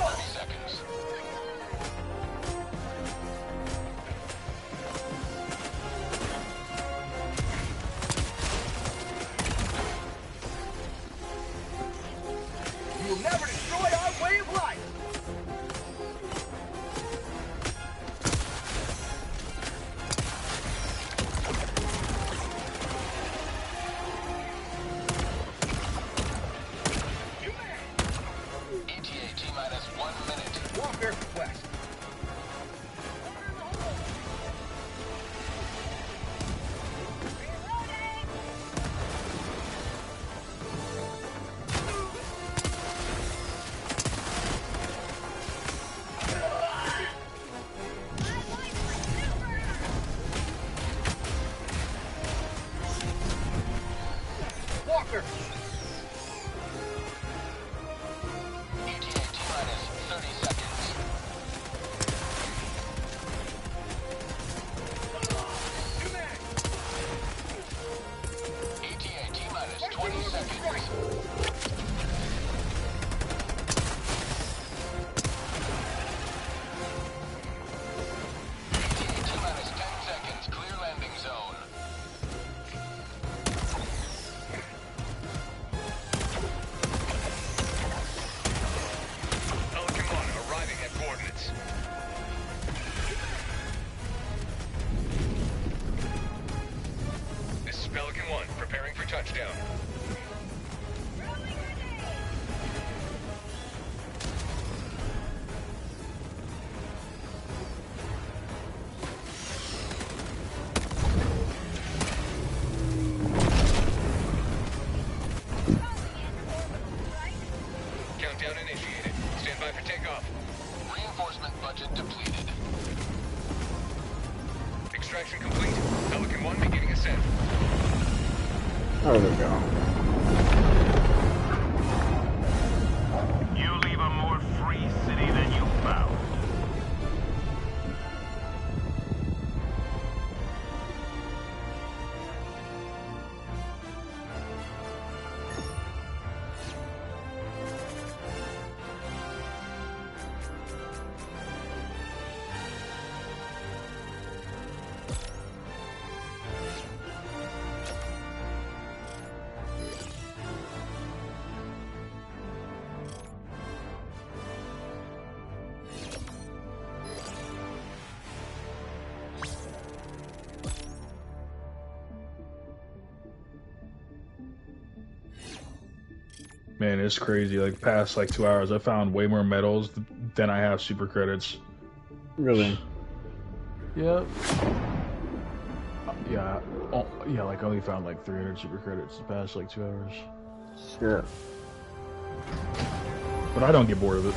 You will never destroy our way of life. ETA T-minus 1 minute. Walker West. Walker. ETA T-minus 30 seconds. ETA T-minus 20 seconds. ETA T-minus 10 seconds. Clear landing zone. Pelican 1 arriving at coordinates. This is Pelican 1 preparing for touchdown. Countdown initiated. Stand by for takeoff. Reinforcement budget depleted. Extraction complete. Pelican 1 beginning ascent. There we go. You leave a more free city than you found. Man, it's crazy. Like past like 2 hours, I found way more medals than I have super credits. Really? Yep. Yeah. Oh, yeah. Like I only found like 300 super credits the past like 2 hours. Shit. But I don't get bored of it.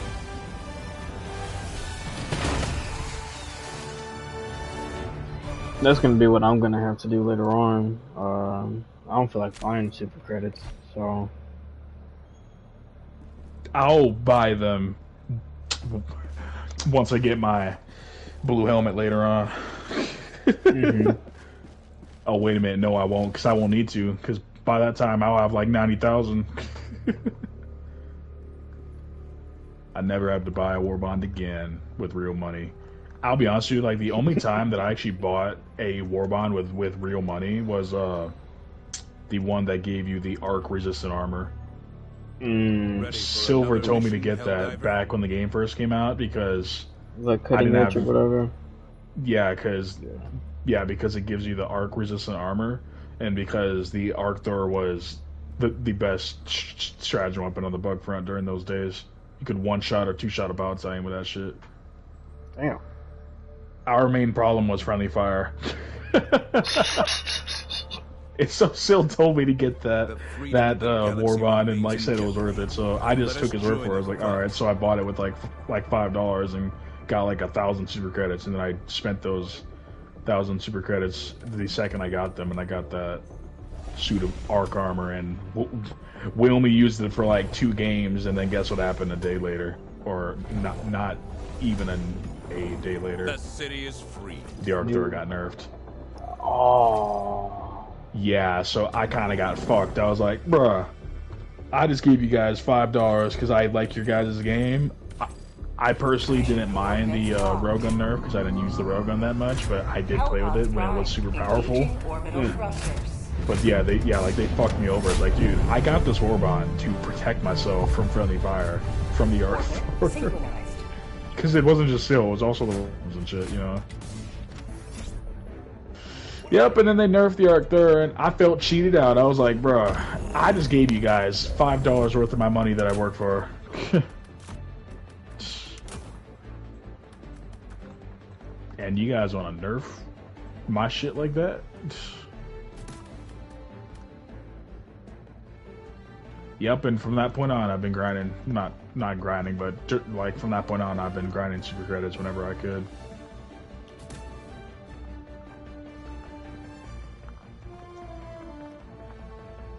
That's gonna be what I'm gonna have to do later on. I don't feel like buying super credits, so I'll buy them once I get my blue helmet later on. mm-hmm. Oh, wait a minute. No, I won't, because I won't need to, because by that time I'll have like 90,000. I never have to buy a war bond again with real money. I'll be honest with you, like the only time that I actually bought a war bond with real money was the one that gave you the arc resistant armor. Silver told me to get that back when the game first came out because like cutting edge or whatever. Yeah, because it gives you the arc resistant armor, and because the arc Thor was the best strategy weapon on the bug front during those days. You could one shot or two shot a Boutsine with that shit. Damn. Our main problem was friendly fire. It's so Sil told me to get that war bond and like said it was worth it, so I just took his word for it. I was like, all right, so I bought it with like $5 and got like 1,000 super credits, and then I spent those 1,000 super credits the second I got them, and I got that suit of arc armor, and we only used it for like 2 games, and then guess what happened a day later, or not even a day later. The city is free. The arc Thor got nerfed. Oh. Yeah, so I kind of got fucked. I was like, bruh, I just gave you guys $5 because I like your guys' game. I personally didn't mind the railgun nerf because I didn't use the railgun that much, but I did play with it when it was super powerful. But yeah, they fucked me over. It's like, dude, I got this Warbond to protect myself from friendly fire from the Earth. Because it wasn't just Syl, it was also the worms and shit, you know. Yep, and then they nerfed the Arctur, and I felt cheated out. I was like, bruh, I just gave you guys $5 worth of my money that I worked for. And you guys want to nerf my shit like that? Yep, and from that point on, I've been grinding. Not grinding, but like from that point on, I've been grinding super credits whenever I could.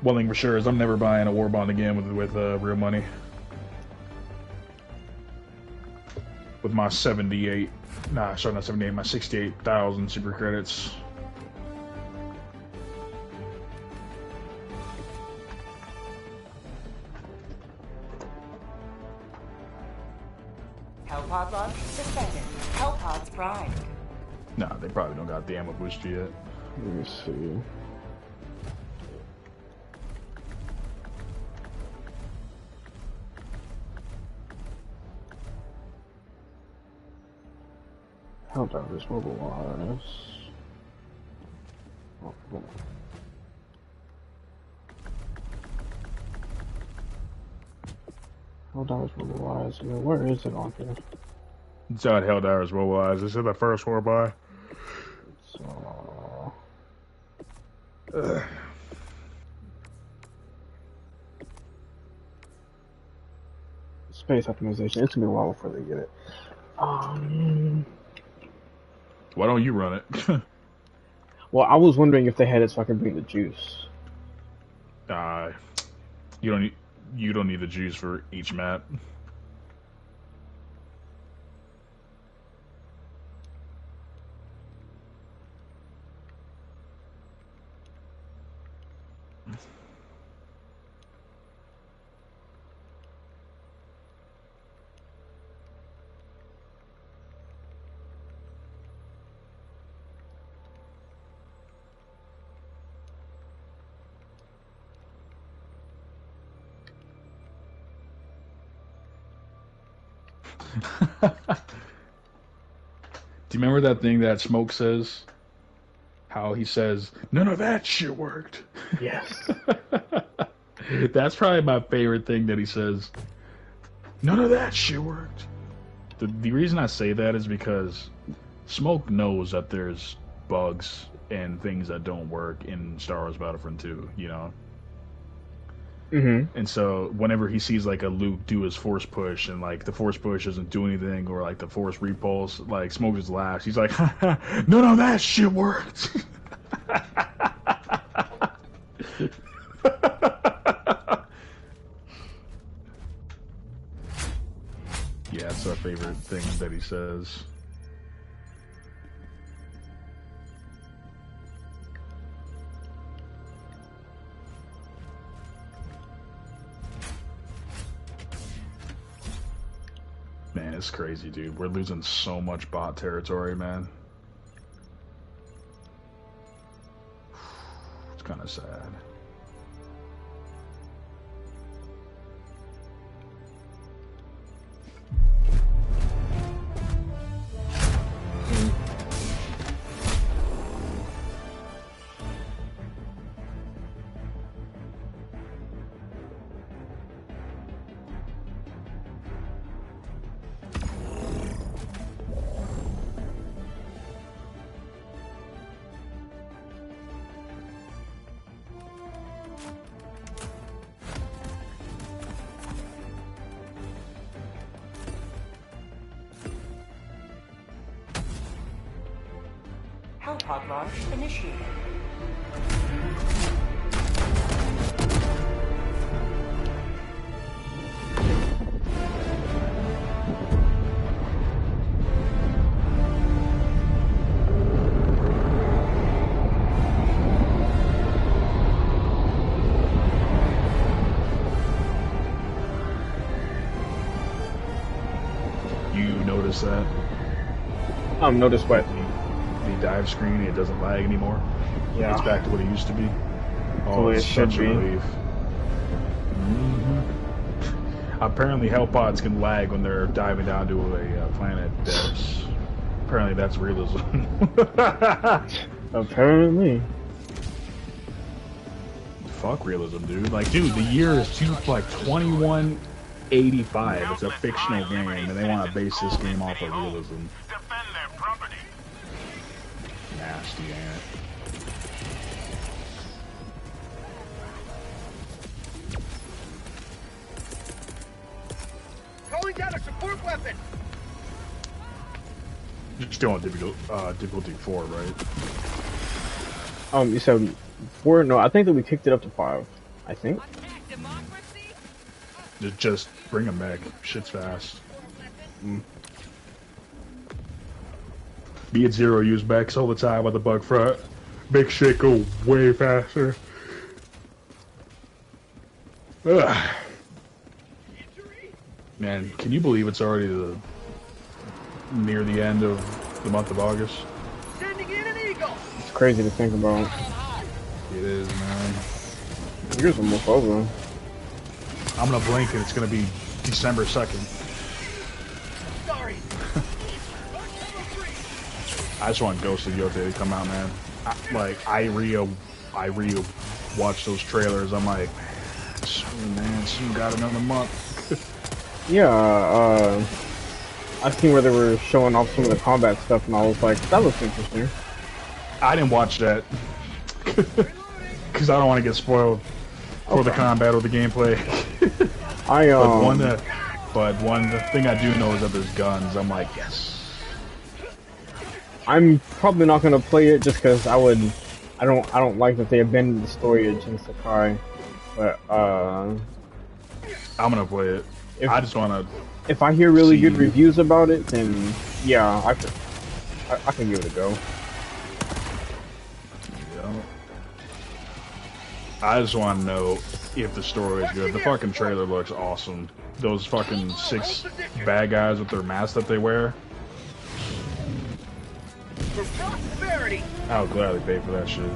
One thing for sure is I'm never buying a Warbond again with real money. With my 78, nah, sorry, not 78, my 68,000 super credits. Hellpod launch suspended. Hellpods primed. Nah, they probably don't got the ammo booster yet. Let me see. Helldivers mobilize. Oh, come on. Helldivers mobilize. Yeah, where is it on here? It's on Helldivers mobilize. This is the first war by. So, space optimization. It's gonna be a while before they get it. Why don't you run it? Well, I was wondering if they had it so I could bring the juice. You don't need the juice for each map. Do you remember that thing that Smoke says? How he says, none of that shit worked. Yes. That's probably my favorite thing that he says. None of that shit worked. The reason I say that is because Smoke knows that there's bugs and things that don't work in Star Wars Battlefront 2, you know? Mm-hmm. And so whenever he sees like a Luke do his force push and like the force push doesn't do anything or like the force repulse, like Smoke just laughs. He's like, none of that shit worked. Yeah, it's our favorite thing that he says. Man, it's crazy, dude. We're losing so much bot territory, man. It's kind of sad. Hellpod launch initiated. you notice that? Notice what? The dive screen, it doesn't lag anymore. Yeah. It's back to what it used to be. The Oh, way it's it should such a be. relief. Apparently, hellpods can lag when they're diving down to a planet depths. Apparently, that's realism. Apparently. Fuck realism, dude. Like, dude, the year is 2185. It's a fictional game, and they want to base this game off of realism. Defend their property. Nasty, ain't it? Calling down a support weapon. You're still on difficulty 4, right? You said 4? No, I think that we kicked it up to 5. I think. Just bring them back. Shit's fast. Be at 0, use Bex all the time on the bug front. Make shit go way faster. Ugh. Man, can you believe it's already near the end of the month of August? Sending in an eagle. It's crazy to think about. It is, man. Year's almost over. I'm gonna blink and it's gonna be December 2nd. Sorry. I just want Ghost of Yote to come out, man. I watch those trailers. I'm like, soon got another month. Yeah, I seen where they were showing off some of the combat stuff, and I was like, that looks interesting. I didn't watch that because I don't want to get spoiled for the combat or the gameplay. But one thing I do know is that there's guns. I'm like, yes. I'm probably not gonna play it just because I don't like that they abandoned the story of Jin Sakai. But I'm gonna play it. I just wanna. If I hear really good reviews about it, then yeah, I can give it a go. Yeah. I just want to know if the story is good. The fucking trailer looks awesome. Those fucking 6 bad guys with their masks that they wear. For prosperity. I would gladly pay for that shit.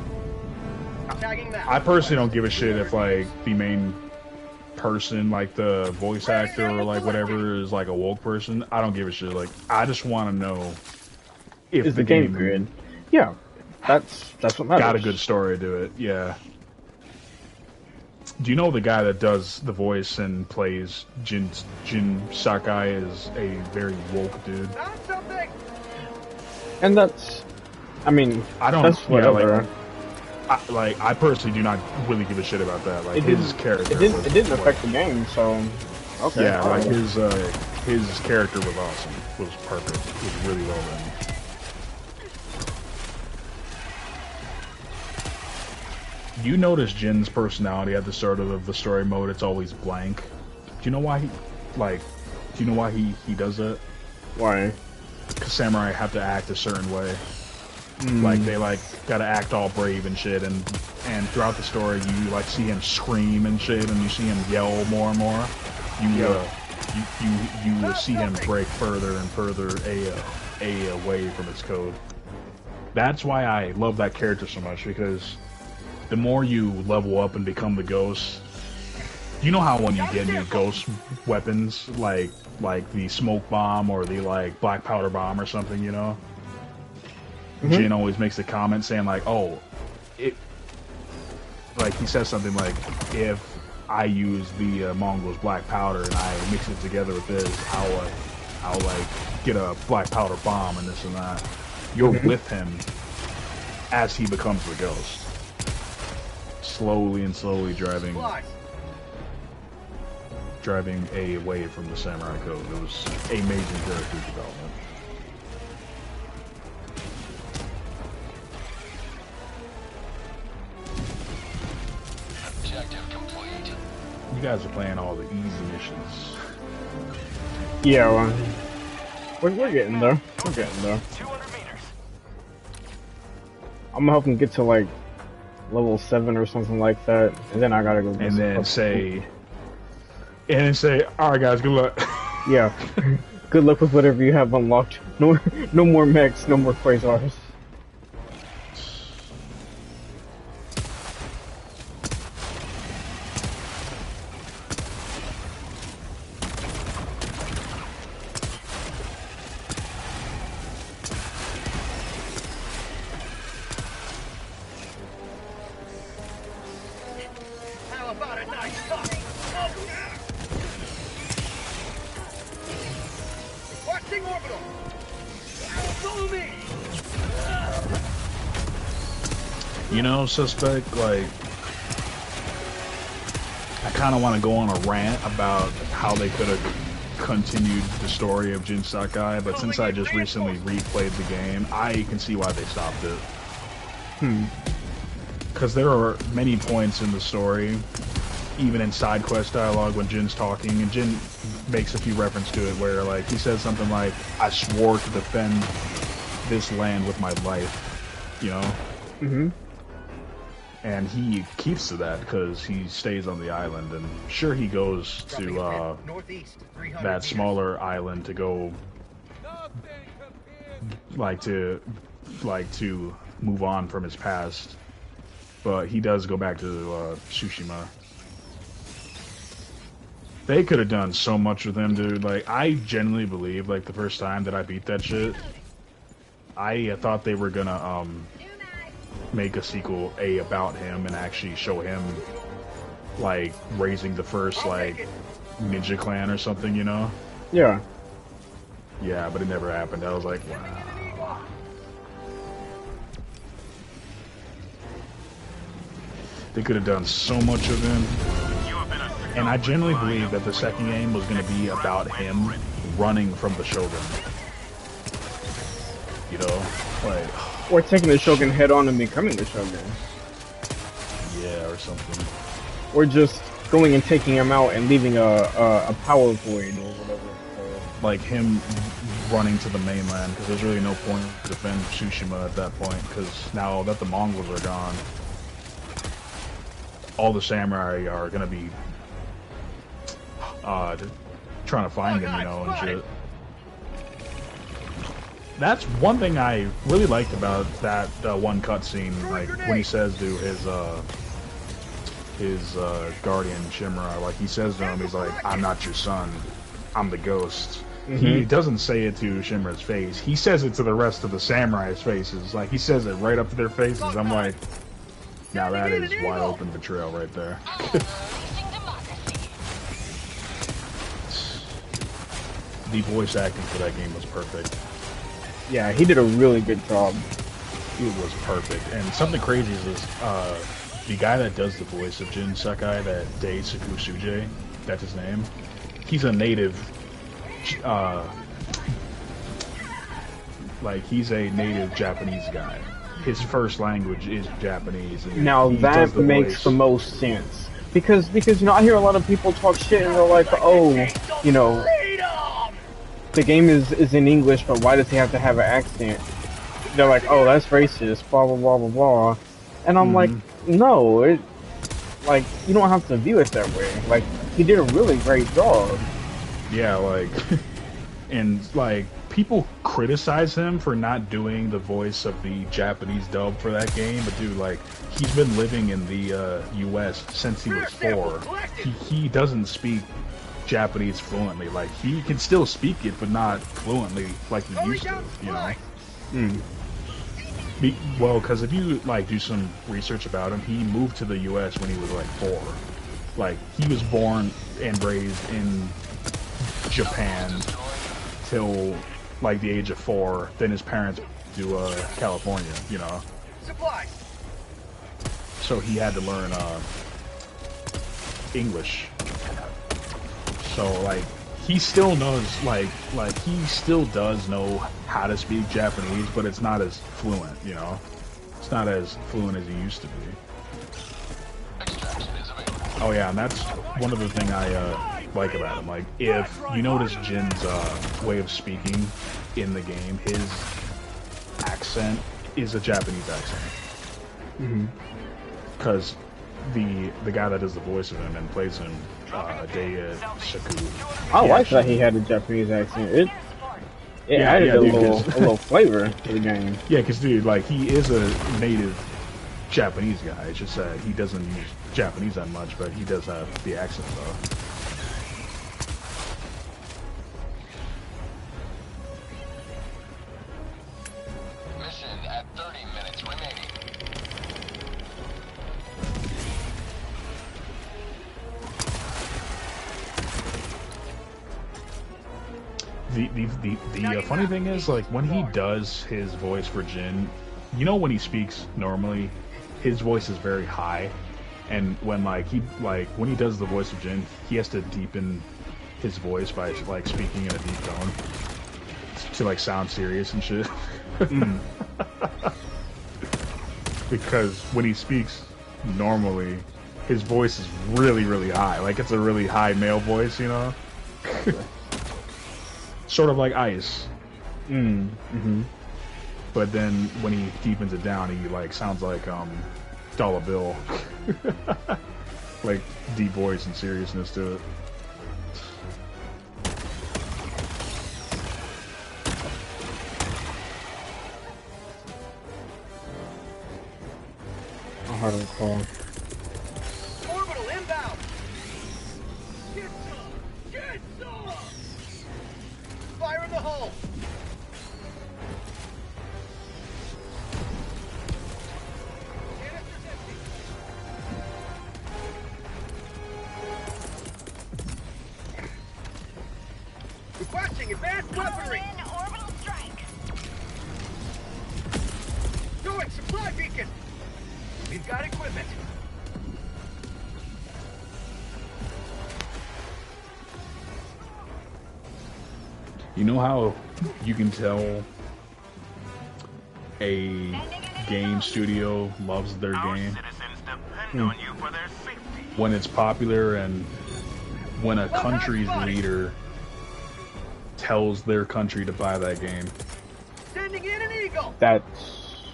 Tagging map. I personally don't give a shit if like the main person, like the voice actor or like whatever, is like a woke person. I don't give a shit. Like, I just want to know if Is the game good? Yeah, that's what matters. Got a good story to it. Yeah. Do you know the guy that does the voice and plays Jin Sakai is a very woke dude? Found something. And that's, I mean, that's whatever. I personally do not really give a shit about that. Like, his character. It didn't affect the game, so okay. Yeah, like his character was awesome. Was perfect. It was really well done. You notice Jin's personality at the start of the story mode, it's always blank. Do you know why he does that? Why? Because samurai have to act a certain way. Like, they gotta act all brave and shit, and throughout the story you like see him scream and shit, and you see him yell more and more. You see him break further and further away from its code. That's why I love that character so much, because the more you level up and become the ghost, you know how when you get new ghost weapons, like the smoke bomb or the like black powder bomb or something, you know? Jin always makes a comment saying like, oh, he says something like, if I use the Mongols black powder and I mix it together with this, I'll like get a black powder bomb and this and that. You're with him as he becomes the ghost. Slowly driving away from the samurai code. It was amazing character development. Objective complete. You guys are playing all the easy missions. Yeah, well, we're getting there. We're getting there. 200 meters. I'm gonna help him get to like level 7 or something like that, and then I gotta go. And then say, all right, guys, good luck. Yeah. Good luck with whatever you have unlocked. No, no more mechs, no more quasars. How about a nice fuck? Oh, yeah. Watching orbital. Follow me. You know, Suspect, like, I kind of want to go on a rant about how they could have continued the story of Jin Sakai, but since I just recently replayed the game, I can see why they stopped it. Because there are many points in the story, even in side quest dialogue when Jin's talking, and Jin makes a few reference to it where, like, he says something like, I swore to defend this land with my life, you know? Mm-hmm. And he keeps to that because he stays on the island, and sure, he goes to that smaller island to go to move on from his past, but he does go back to Tsushima. They could have done so much with him, dude. Like, I genuinely believe, like, the first time that I beat that shit, I thought they were gonna make a sequel about him and actually show him, like, raising the first, like, ninja clan or something, you know? Yeah. Yeah, but it never happened. I was like, wow. They could have done so much of him. And I genuinely believe that the second game was going to be about him running from the Shogun. You know? Like... Or taking the Shogun head on and becoming the Shogun. Yeah, or something. Or just going and taking him out and leaving a power void or whatever. Like him running to the mainland, because there's really no point to defend Tsushima at that point, because now that the Mongols are gone, all the samurai are going to be trying to find him, you know, and shit. That's one thing I really liked about that one cutscene, like when he says to his guardian Shimura, like he says to him, he's like, "I'm not your son, I'm the ghost." Mm-hmm. He doesn't say it to Shimura's face. He says it to the rest of the samurai's faces. Like he says it right up to their faces. I'm like, now that is wide open betrayal right there. The voice acting for that game was perfect. Yeah, he did a really good job. It was perfect. And something crazy is the guy that does the voice of Jin Sakai, that Daisuke Suje, that's his name. He's a native, like he's a native Japanese guy. His first language is Japanese. And now that makes the most sense. Because you know, I hear a lot of people talk shit and they're like, oh, you know, the game is in English, but why does he have to have an accent? They're like, oh, that's racist, blah, blah, blah, blah, blah. And I'm like, no, like, you don't have to view it that way. Like, he did a really great job. Yeah, like, and, like, people criticize him for not doing the voice of the Japanese dub for that game, but dude, like, he's been living in the US since he was 4. He doesn't speak Japanese fluently. Like, he can still speak it, but not fluently like he used to, you know? Well, because if you, like, do some research about him, he moved to the US when he was, like, 4. Like, he was born and raised in Japan till, like, the age of 4. Then his parents to California, you know? So he had to learn English. So, like, he still knows, like he still does know how to speak Japanese, but it's not as fluent, you know? It's not as fluent as he used to be. Oh yeah, and that's one of the things I like about him. Like, if you notice Jin's way of speaking in the game, his accent is a Japanese accent. Because the guy that does the voice of him and plays him Daya Saku. I like that he had a Japanese accent. It added dude, a little flavor to the game. Yeah, because dude, like he is a native Japanese guy. It's just that he doesn't use Japanese that much, but he does have the accent though. Mission at 30 minutes remaining. The funny thing is, like, when he does his voice for Jin, you know, when he speaks normally, his voice is very high, and when when he does the voice of Jin, he has to deepen his voice by like speaking in a deep tone to like sound serious and shit. Because when he speaks normally, his voice is really, really high. Like, it's a really high male voice, you know? Sort of like Ice. But then when he deepens it down, he like sounds like Dollar Bill. Like deep voice and seriousness to it. Hard to call. Orbital inbound. Get some. Get some. Fire in the hole. Canister's empty. Requesting advanced weaponry. Orbital strike. Doing supply beacon. We've got equipment. You know how you can tell a game studio loves their game? Citizens depend on you for their safety. When it's popular and when a country's leader tells their country to buy that game. Sending in an eagle. That's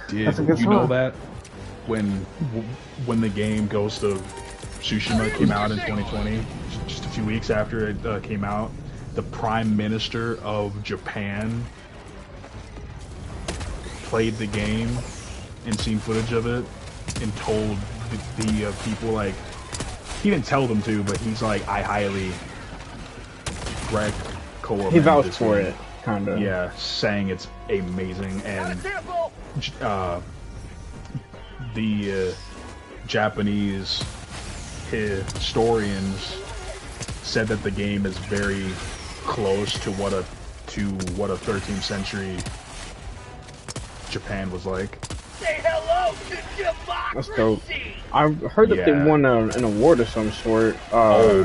Did a good you know song. that when the game Ghost of Tsushima came out in 2020, just a few weeks after it came out, the Prime Minister of Japan played the game and seen footage of it and told the people, like, he didn't tell them to, but he's like, I highly recommend he vouched this for game. it, kind of. Yeah, saying it's amazing, and the Japanese historians said that the game is very close to what a 13th century Japan was like. Say hello to democracy. That's dope. I heard that they won an award of some sort. I'm sure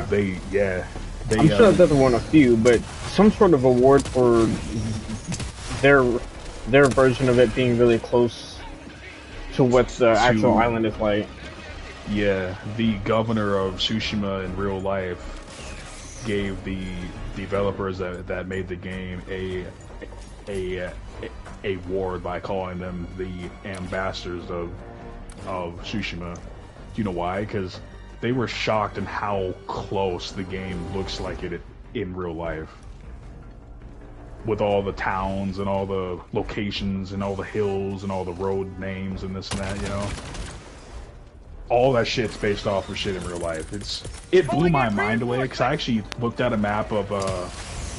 that they won a few, but some sort of award for their version of it being really close to what the actual island is like. Yeah, the governor of Tsushima in real life gave the developers that made the game a award by calling them the ambassadors of Tsushima. Do you know why? Because they were shocked in how close the game looks like it in real life. With all the towns and all the locations and all the hills and all the road names and this and that, you know? All that shit's based off of shit in real life. It blew my mind away, because I actually looked at a map of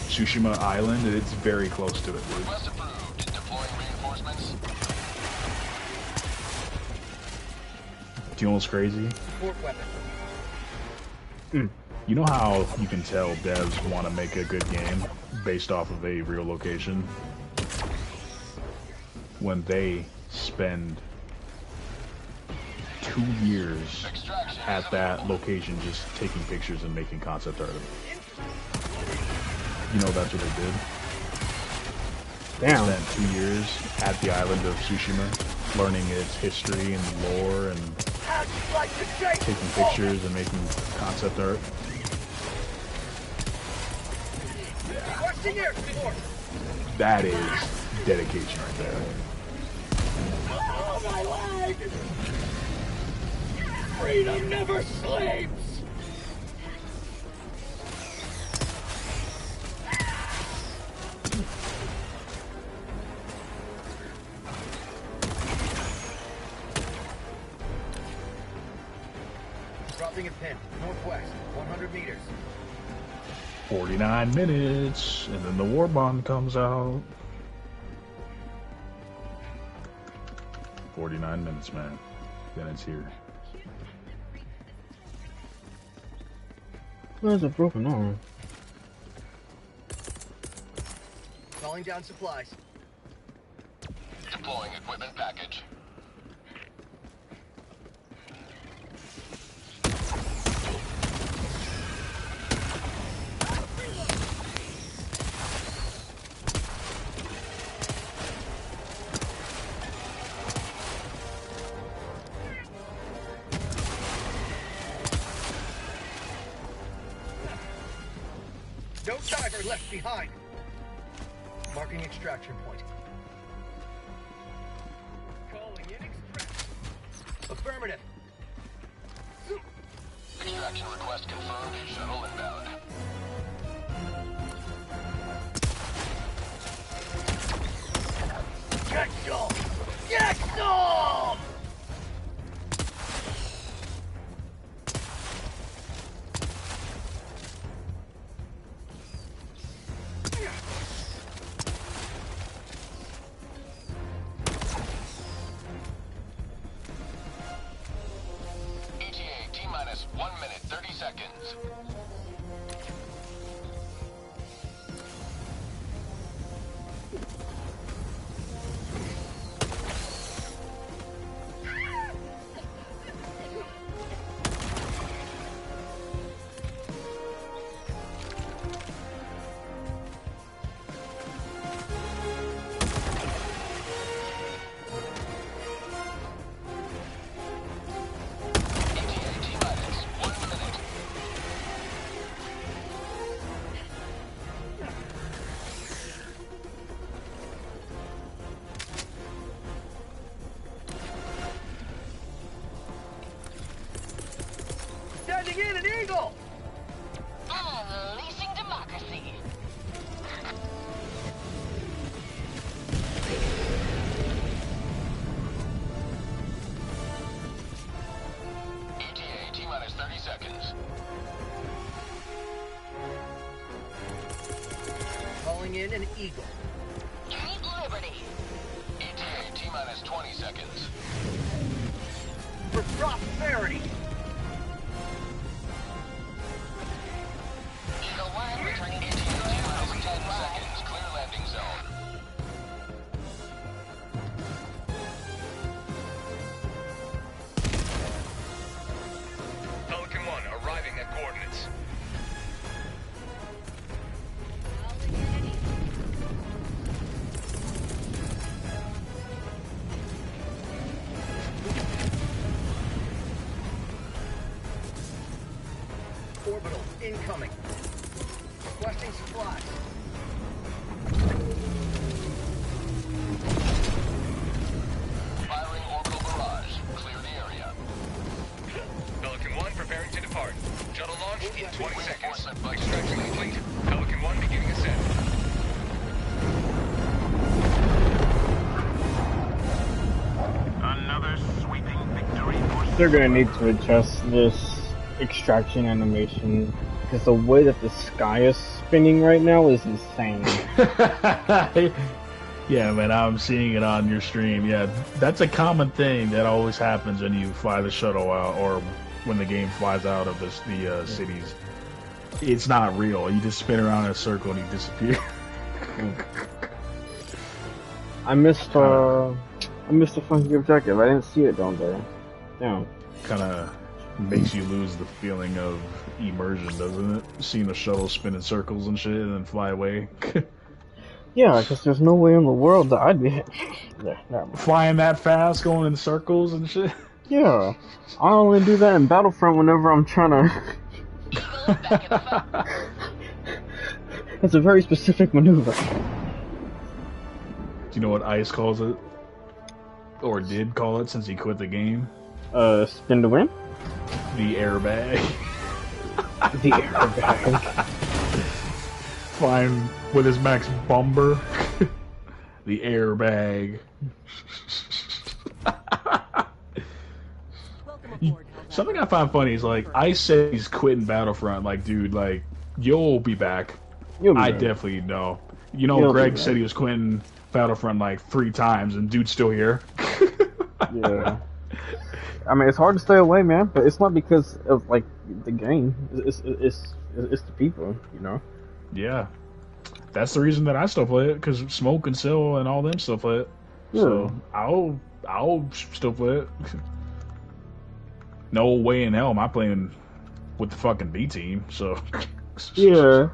Tsushima Island, and it's very close to it, dude. Request approved. Deploying reinforcements. Do you know what's crazy? Support weapon. You know how you can tell devs want to make a good game based off of a real location? When they spend 2 years at that location just taking pictures and making concept art of it. You know that's what they did. Damn. They spent 2 years at the island of Tsushima, learning its history and lore and taking pictures and making concept art. That is dedication right there. Oh, my leg! Freedom never sleeps! Southwest, 100 meters. 49 minutes, and then the war bond comes out. 49 minutes, man. Then it's here. Where's a broken arm? Calling down supplies. Deploying equipment package. No diver left behind. Marking extraction point. Calling in extraction. Affirmative. Extraction request confirmed. Shuttle inbound. Get some! Get some! ETA T-minus 1 minute, 30 seconds. ETA T-minus 1 minute. Standing in an eagle! Unleashing democracy. ETA T-minus 30 seconds. Calling in an eagle. Keep liberty. ETA T-minus 20 seconds. For prosperity. Eagle 1 returning ETA to T-minus 10 seconds. Clear landing zone. Pelican 1 arriving at coordinates. Orbital incoming. Requesting supplies. Firing orbital barrage. Clear the area. Pelican 1 preparing to depart. Shuttle launch in 20 seconds. Reinforcement button. Extraction complete. Pelican 1 beginning ascent. Another sweeping victory for They're gonna need to adjust this extraction animation because the way that the sky is spinning right now is insane. Yeah, man, I'm seeing it on your stream. Yeah, that's a common thing that always happens when you fly the shuttle out or when the game flies out of the cities. It's not real. You just spin around in a circle and you disappear. I missed the funky objective. I didn't see it down there. Damn. Kind of makes you lose the feeling of immersion, doesn't it? Seeing the shuttle spin in circles and shit and then fly away. Yeah, because there's no way in the world that I'd be there. Never mind. Flying that fast, going in circles and shit. Yeah, I only do that in Battlefront whenever I'm trying to. Eagle back in the fight. It's a very specific maneuver. Do you know what Ice calls it? Or did call it since he quit the game? Spin to win? The airbag. The airbag. Flying with his Max Bomber. The airbag. Something I find funny is like I said he's quitting Battlefront. Like, dude, like you'll be back. You'll be I back. definitely know. You know, You'll be Greg back. said he was quitting Battlefront like 3 times, and dude's still here. Yeah. I mean, it's hard to stay away, man, but it's not because of like the game. It's the people, you know. Yeah, that's the reason that I still play it, because Smoke and Sil and all them still play it. Yeah. So I'll still play it. No way in hell am I playing with the fucking B team. So Yeah.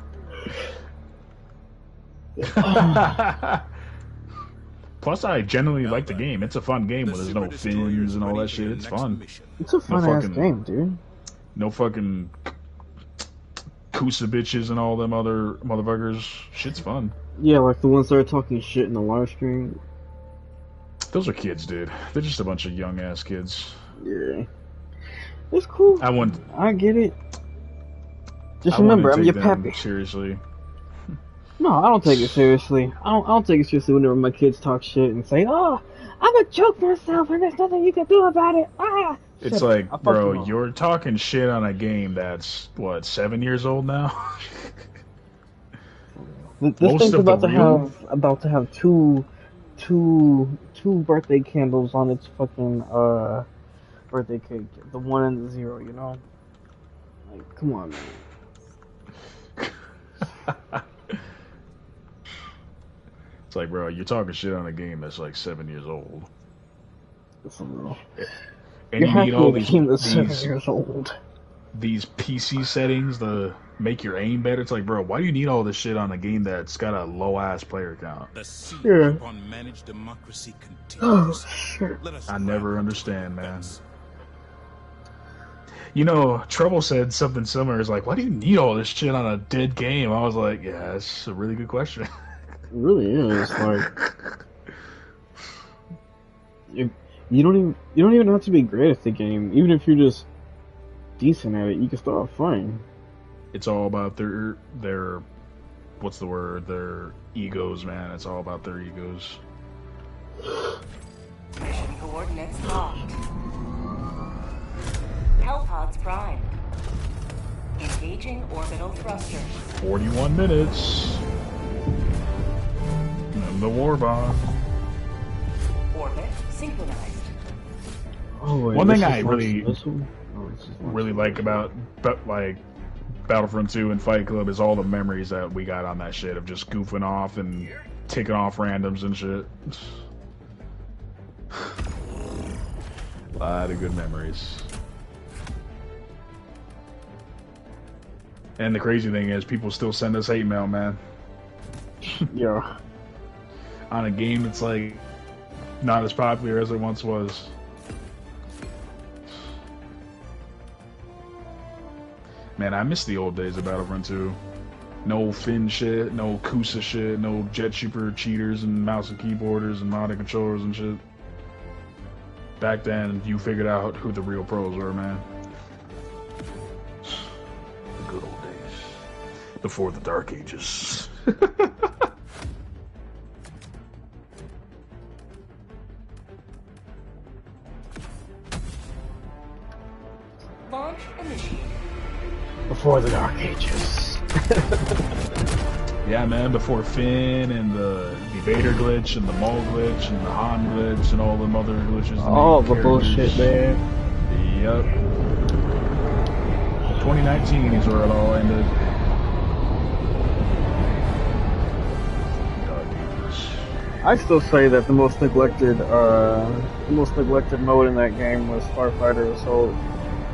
Plus, I generally like the game. It's a fun game where there's no fins and all that shit. It's fun. It's a fun ass game, dude. No fucking Kusa bitches and all them other motherfuckers. Shit's fun. Yeah, like the ones that are talking shit in the live stream. Those are kids, dude. They're just a bunch of young ass kids. Yeah. It's cool. I get it. Just remember, I'm your pappy. Seriously. No, I don't take it seriously. I don't take it seriously whenever my kids talk shit and say, "Oh, I'm a joke myself, and there's nothing you can do about it." Ah. It's like, bro, you're talking shit on a game that's what 7 years old now. This thing's about to have two birthday candles on its fucking birthday cake. The 1 and the 0, you know? Like, come on, man. It's like, bro, you're talking shit on a game that's like 7 years old. For real. And you need all these 7 years old. These PC settings to make your aim better. It's like, bro, why do you need all this shit on a game that's got a low ass player count? The siege Yeah. upon managed democracy Oh, continues. shit. Let us I never understand, man. You know, Trouble said something similar. It's like, why do you need all this shit on a dead game? I was like, yeah, that's a really good question. It really is. Like, you don't even have to be great at the game. Even if you're just decent at it, you can start off fine. It's all about their what's the word? Their egos, man. It's all about their egos. Mission coordinates locked. Hellpods prime. Engaging orbital thrusters. 41 minutes. And the Warbond. Orbit synchronized. Oh, wait, One thing this I is really, this one? Oh, this is really like about Battlefront 2 and Fight Club is all the memories that we got on that shit of just goofing off and ticking off randoms and shit. A lot of good memories. And the crazy thing is, people still send us hate mail, man. Yeah. On a game that's like not as popular as it once was. Man, I miss the old days of Battlefront 2. No Finn shit, no Kusa shit, no Jet Trooper cheaters and mouse and keyboarders and modded controllers and shit. Back then, you figured out who the real pros were, man. The good old days. Before the Dark Ages. Launch initiated. Before the Dark Ages. Yeah, man, before Finn and the Vader glitch and the Maul glitch and the Han glitch and all them other glitches. All the bullshit, man. Yep. 2019 is where it all ended. I still say that the most neglected mode in that game was Starfighter Assault.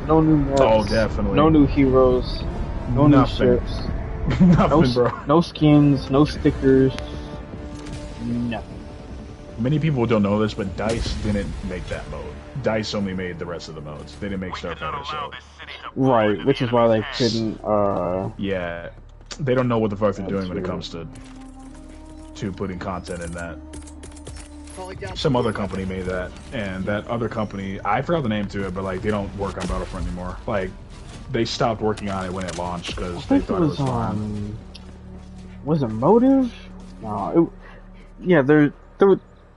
No new maps. Oh, definitely. No new heroes. No Nothing. new ships. Nothing, bro. No skins. No stickers. Nothing. Many people don't know this, but DICE didn't make that mode. DICE only made the rest of the modes. They didn't make Starfighter Assault. Right, which is why they couldn't. Yeah, they don't know what the fuck they're doing when it comes to putting content in that. Some other company made that, and that other company, I forgot the name to it, but like they don't work on Battlefront anymore. Like they stopped working on it when it launched because they thought it was fun. Was it Motive? No, yeah, there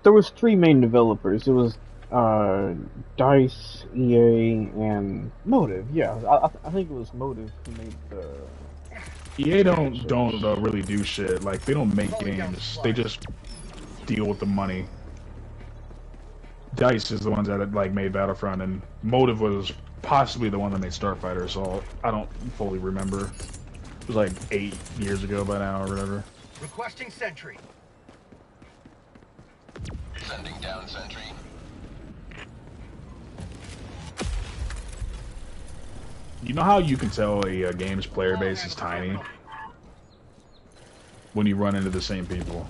was 3 main developers. It was DICE, EA, and Motive. Yeah, I think it was Motive who made the. EA don't really do shit. Like they don't make games. They just deal with the money. DICE is the ones that like made Battlefront, and Motive was possibly the one that made Starfighter Assault. I don't fully remember. It was like 8 years ago by now or whatever. Requesting sentry. Sending down sentry. You know how you can tell a game's player base is tiny? When you run into the same people.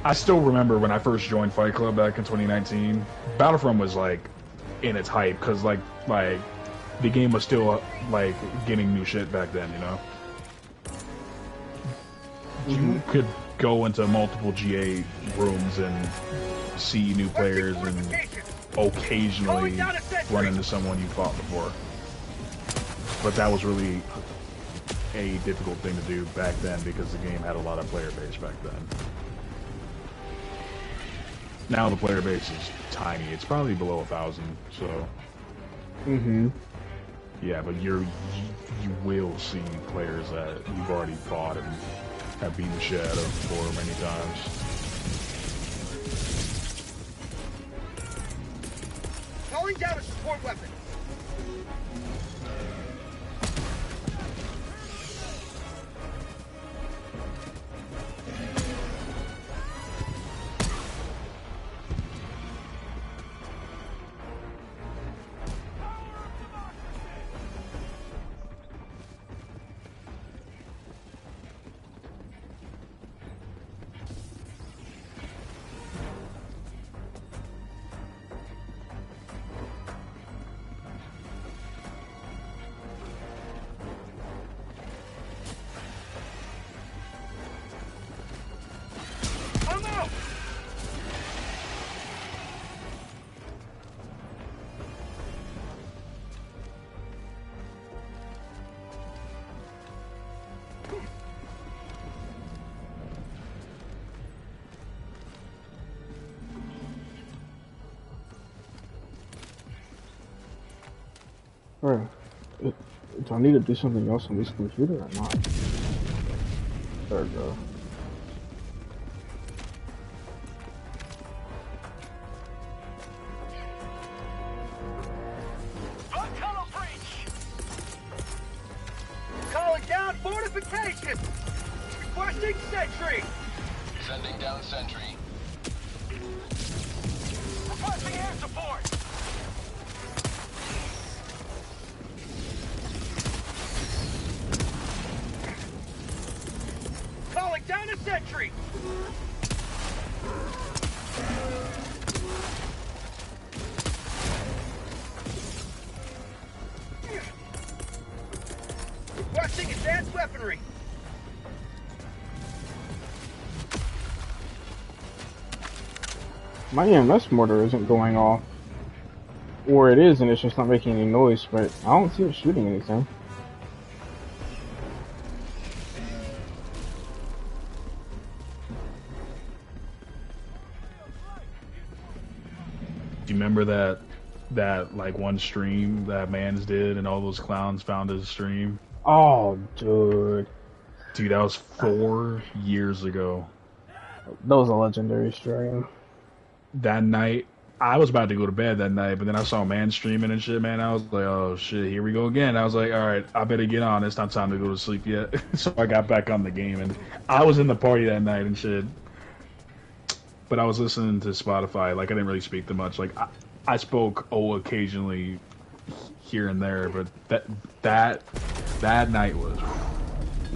I still remember when I first joined Fight Club back in 2019, Battlefront was like in its hype because like the game was still like getting new shit back then, you know? You could go into multiple GA rooms and see new players and occasionally run into someone you fought before. But that was really a difficult thing to do back then because the game had a lot of player base back then. Now the player base is tiny. It's probably below 1,000, so... Yeah, but you will see players that you've already fought and have beaten the shit out of for many times. Calling down a support weapon. Bro, do I need to do something else on this computer or not? There we go. Calling down fortification. Requesting sentry. Sending down sentry. Requesting air support. Calling down a sentry. Requesting advanced weaponry. My EMS mortar isn't going off. Or it is and it's just not making any noise, but I don't see it shooting anything. Do you remember that like one stream that Mans did and all those clowns found his stream? Oh, dude. Dude, that was 4 years ago. That was a legendary stream. That night, I was about to go to bed that night, but then I saw Man streaming and shit, man. I was like, oh shit, here we go again. I was like, alright, I better get on. It's not time to go to sleep yet. So I got back on the game, and I was in the party that night and shit. But I was listening to Spotify. Like, I didn't really speak too much. Like, I spoke occasionally here and there, but that night was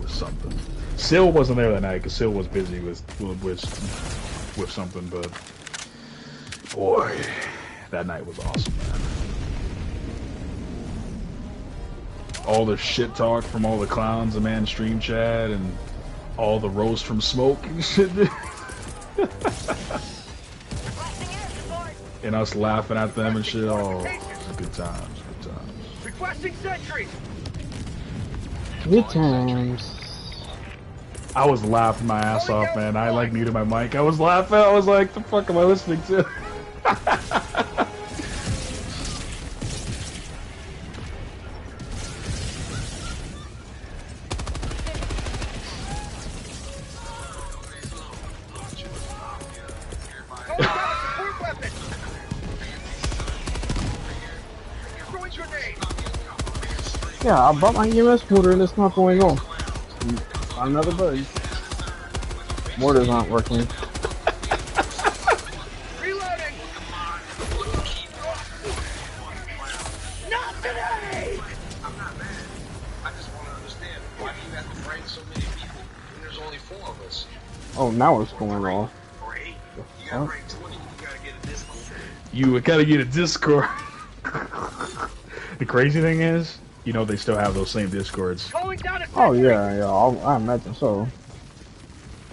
something. Sil wasn't there that night because Sil was busy with something, but boy, that night was awesome, man. All the shit talk from all the clowns in Man stream chat and all the roast from Smoke and shit. And us laughing at them and shit. Oh, good times, good times. Requesting sentry. Good times. I was laughing my ass off, man. I like muted my mic. I was laughing. I was like, the fuck am I listening to? Yeah, I bought my EMS motor and it's not going on. Find another bug. Mortars aren't working. Reloading. Not today. I'm not mad. I just want to understand why do you have to fight so many people when there's only 4 of us? Oh, now it's going off. Or 8. You got rank 20. You gotta get a Discord. You gotta get a Discord. The crazy thing is, you know they still have those same Discords. Going down a Oh yeah, I imagine so.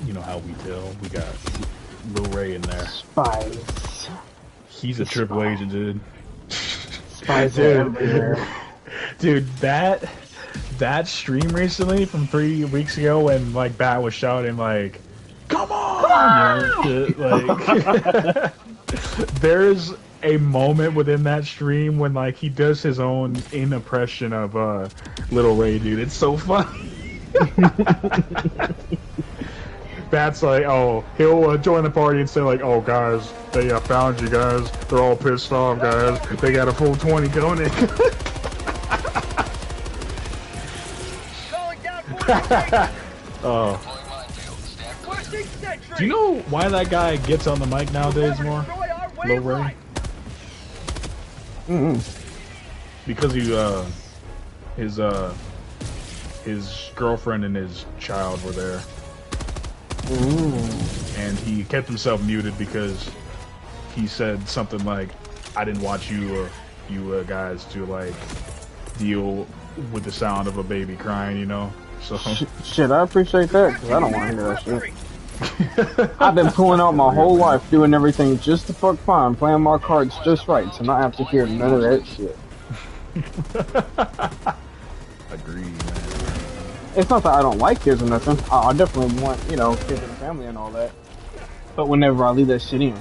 You know how we tell. We got Lil Ray in there. Spies. He's a triple agent, dude. Spies are everywhere. Dude, that stream recently from 3 weeks ago when like Bat was shouting like, "Come on!" You know, like, there's a moment within that stream when like he does his own impression of Lil Ray, dude. It's so funny. Bat's like, oh, he'll join the party and say like, oh guys, they found you guys. They're all pissed off, guys. They got a full 20 going in. Oh. Do you know why that guy gets on the mic nowadays more? Lil Ray? Because he his girlfriend and his child were there. And he kept himself muted because he said something like, I didn't want you guys to like deal with the sound of a baby crying, you know? So shit, I appreciate that because I don't want to hear that shit. I've been pulling out my whole life, doing everything just to fuck fine, playing my cards just right, to not have to hear none of that shit. Agreed, man. It's not that I don't like kids or nothing. I definitely want, you know, kids and family and all that. But whenever I leave that shit in.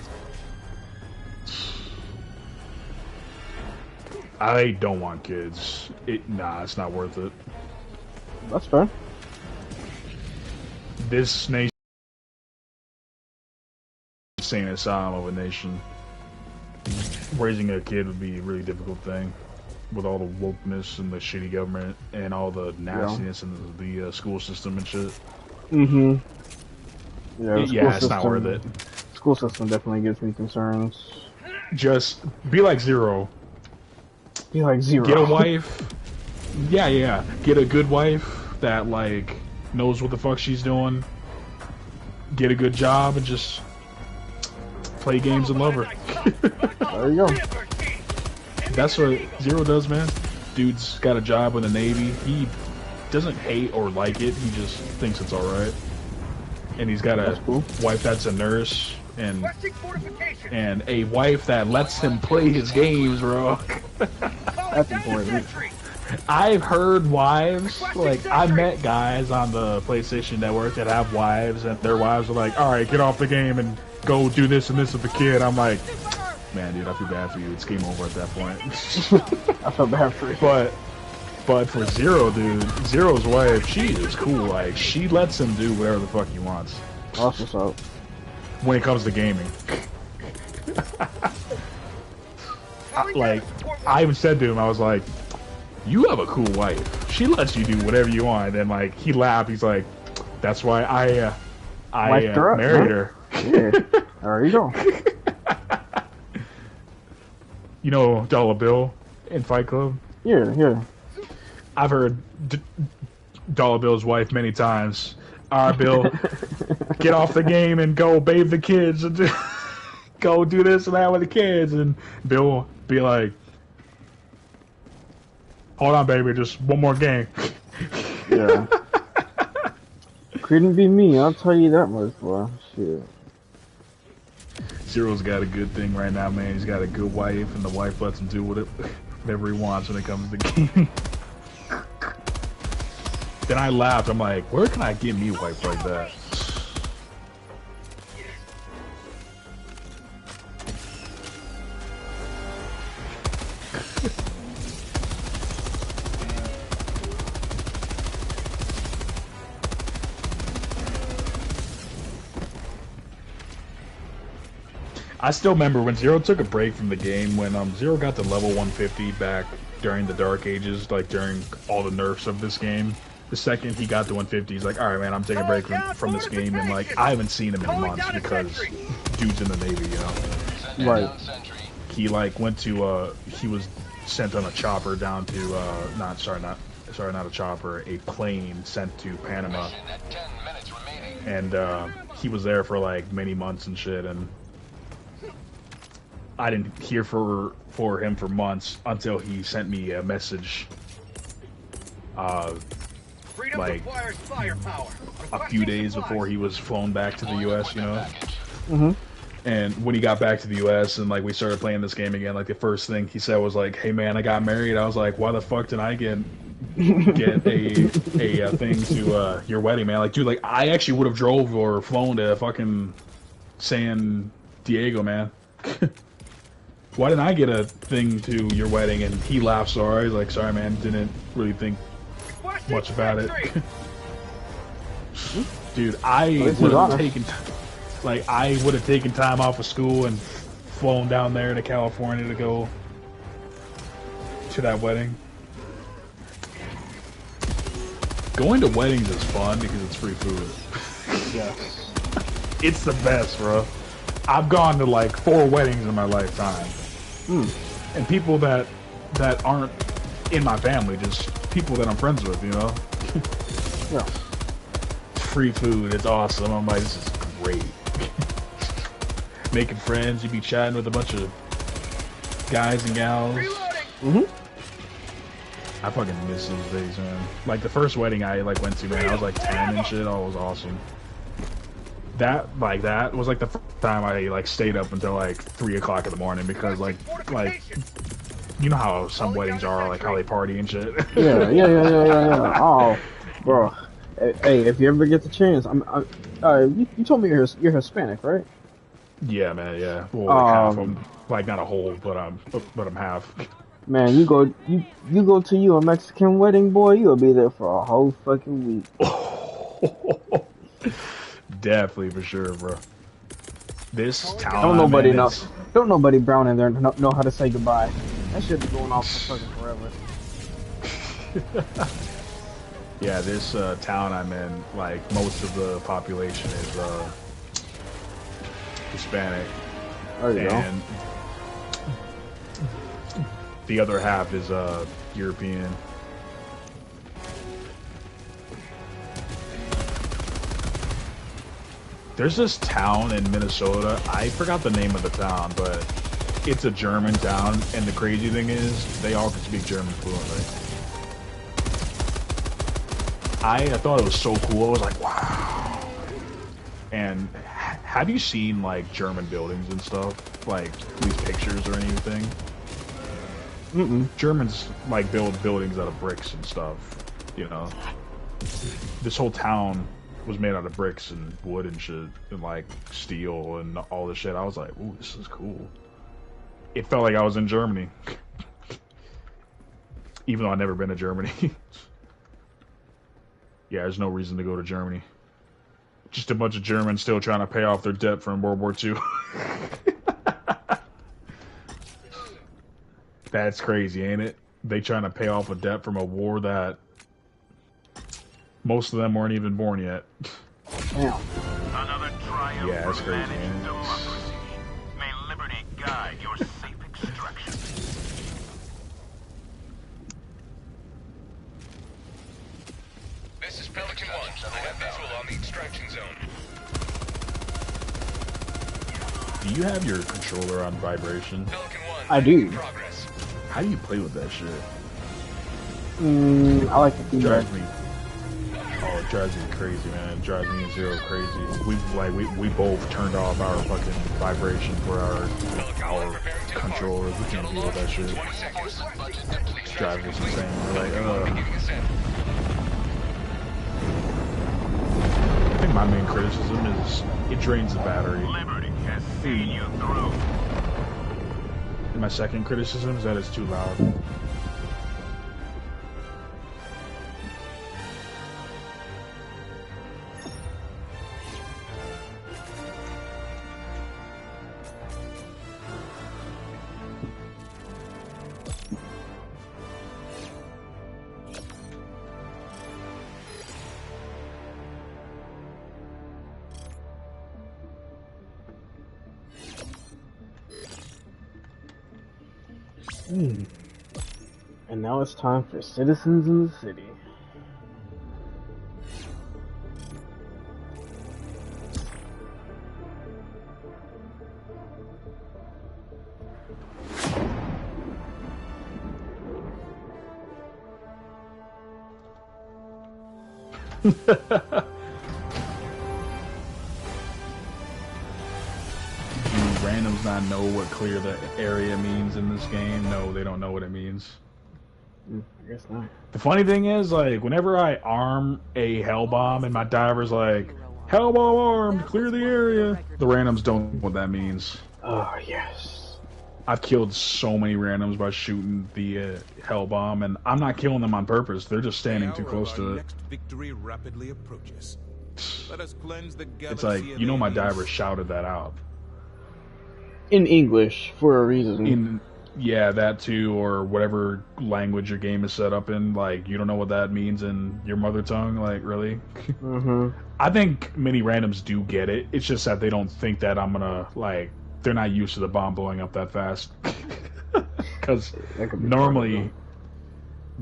I don't want kids. Nah, it's not worth it. That's fair. This nation is insane asylum of a nation. Raising a kid would be a really difficult thing. With all the wokeness and the shitty government and all the nastiness in the school system and shit. Yeah, it's not worth it. School system definitely gives me concerns. Just be like Zero. Be like Zero. Get a wife. Yeah. Get a good wife that like knows what the fuck she's doing. Get a good job and just play games and love her. There you go. That's what Zero does, man. Dude's got a job in the Navy. He doesn't hate or like it. He just thinks it's alright. And he's got a wife that's a nurse and a wife that lets him play his games, bro. That's important. I've heard wives, like, I met guys on the PlayStation Network that have wives, and their wives are like, alright, get off the game and go do this and this with the kid. I'm like, man, dude, I feel bad for you. It's game over at that point. I feel bad for you. But for Zero, dude, Zero's wife, she is cool. Like, she lets him do whatever the fuck he wants. That's what's up. When it comes to gaming. I even said to him, I was like, you have a cool wife. She lets you do whatever you want. And, like, he laughed. He's like, that's why I married her. Yeah, there you go. You know Dollar Bill in Fight Club? Yeah. I've heard Dollar Bill's wife many times. Alright, Bill, get off the game and go bathe the kids and go do this and that with the kids. And Bill be like, hold on, baby, just one more game. Yeah. Couldn't be me, I'll tell you that much, boy. Shit. Zero's got a good thing right now, man. He's got a good wife, and the wife lets him do whatever he wants when it comes to gaming. Then I laughed. I'm like, where can I get me wiped like that? I still remember when Zero took a break from the game, when Zero got to level 150 back during the Dark Ages, like during all the nerfs of this game. The second he got to 150, he's like, alright man, I'm taking a break from this game, and like, I haven't seen him in months because dude's in the Navy, you know? Right. He like went to, he was sent on a chopper down to, not a chopper, a plane sent to Panama. And he was there for like many months and shit, and I didn't hear for him for months until he sent me a message like a few days before he was flown back to the US, you know? Mm-hmm. And when he got back to the US and like we started playing this game again, like the first thing he said was like, hey man, I got married. I was like, why the fuck did I get a thing to your wedding, man? Like, dude, like I actually would have drove or flown to fucking San Diego, man. Why didn't I get a thing to your wedding? And he laughed so hard. He's like, sorry man, didn't really think much about it. Dude, I would have taken time off of school and flown down there to California to go to that wedding. Going to weddings is fun because it's free food. Yeah. It's the best, bro. I've gone to like 4 weddings in my lifetime. And people that aren't in my family, just people that I'm friends with, you know? Yeah. Free food, it's awesome. I'm like, this is great. Making friends, you be chatting with a bunch of guys and gals. Mm-hmm. I fucking miss those days, man. Like the first wedding I like went to, man, I was like 10 and shit. Oh, it was awesome. That was like the first time I like stayed up until like 3 o'clock in the morning because like you know how some weddings are, like how they party and shit. Yeah. Oh, bro. Hey, if you ever get the chance, you told me you're Hispanic, right? Yeah, man. Yeah. Well, like half. Like not a whole, but I'm half. Man, you go to a Mexican wedding, boy, you'll be there for a whole fucking week. Definitely, for sure, bro. This town. Don't nobody brown in there know how to say goodbye. That shit be going off for fucking forever. Yeah, this town I'm in, like most of the population is Hispanic. There you go. The other half is European. There's this town in Minnesota. I forgot the name of the town, but it's a German town, and the crazy thing is they all can speak German fluently. I thought it was so cool. I was like, wow. And have you seen like German buildings and stuff, like these pictures or anything? Germans like build buildings out of bricks and stuff, you know. This whole town was made out of bricks and wood and shit, and like steel and all this shit. I was like, ooh, this is cool. It felt like I was in Germany. Even though I've never been to Germany. Yeah, there's no reason to go to Germany. Just a bunch of Germans still trying to pay off their debt from World War II. That's crazy, ain't it? They trying to pay off a debt from a war that most of them weren't even born yet. Damn. Yeah, that's crazy, man. May liberty guide your safe extraction. This is Pelican 1. I have visual on the extraction zone. Do you have your controller on vibration? Pelican 1. I do. Progress. How do you play with that shit? I like the feedback. Oh, it drives me crazy, man. It drives me and Zero crazy. We both turned off our fucking vibration for our controllers. We can't deal with that shit. It drives us insane. We're like, my main criticism is it drains the battery. Liberty has seen you through. And my second criticism is that it's too loud. And now it's time for Citizens in the City. Randoms not know what clear the area means in this game? No, they don't know what it means. I guess not. The funny thing is, like, whenever I arm a hell bomb and my diver's like, hell bomb armed, clear the area, the randoms don't know what that means. Oh, yes. I've killed so many randoms by shooting the hell bomb, and I'm not killing them on purpose. They're just standing too close to it. Next victory rapidly approaches. Let us cleanse the galaxy. It's like, you know, my diver shouted that out. In English, for a reason. Yeah, that too, or whatever language your game is set up in. Like, you don't know what that means in your mother tongue? Like, really? Mm-hmm. I think many randoms do get it. It's just that they don't think that I'm gonna, like, they're not used to the bomb blowing up that fast. Because normally,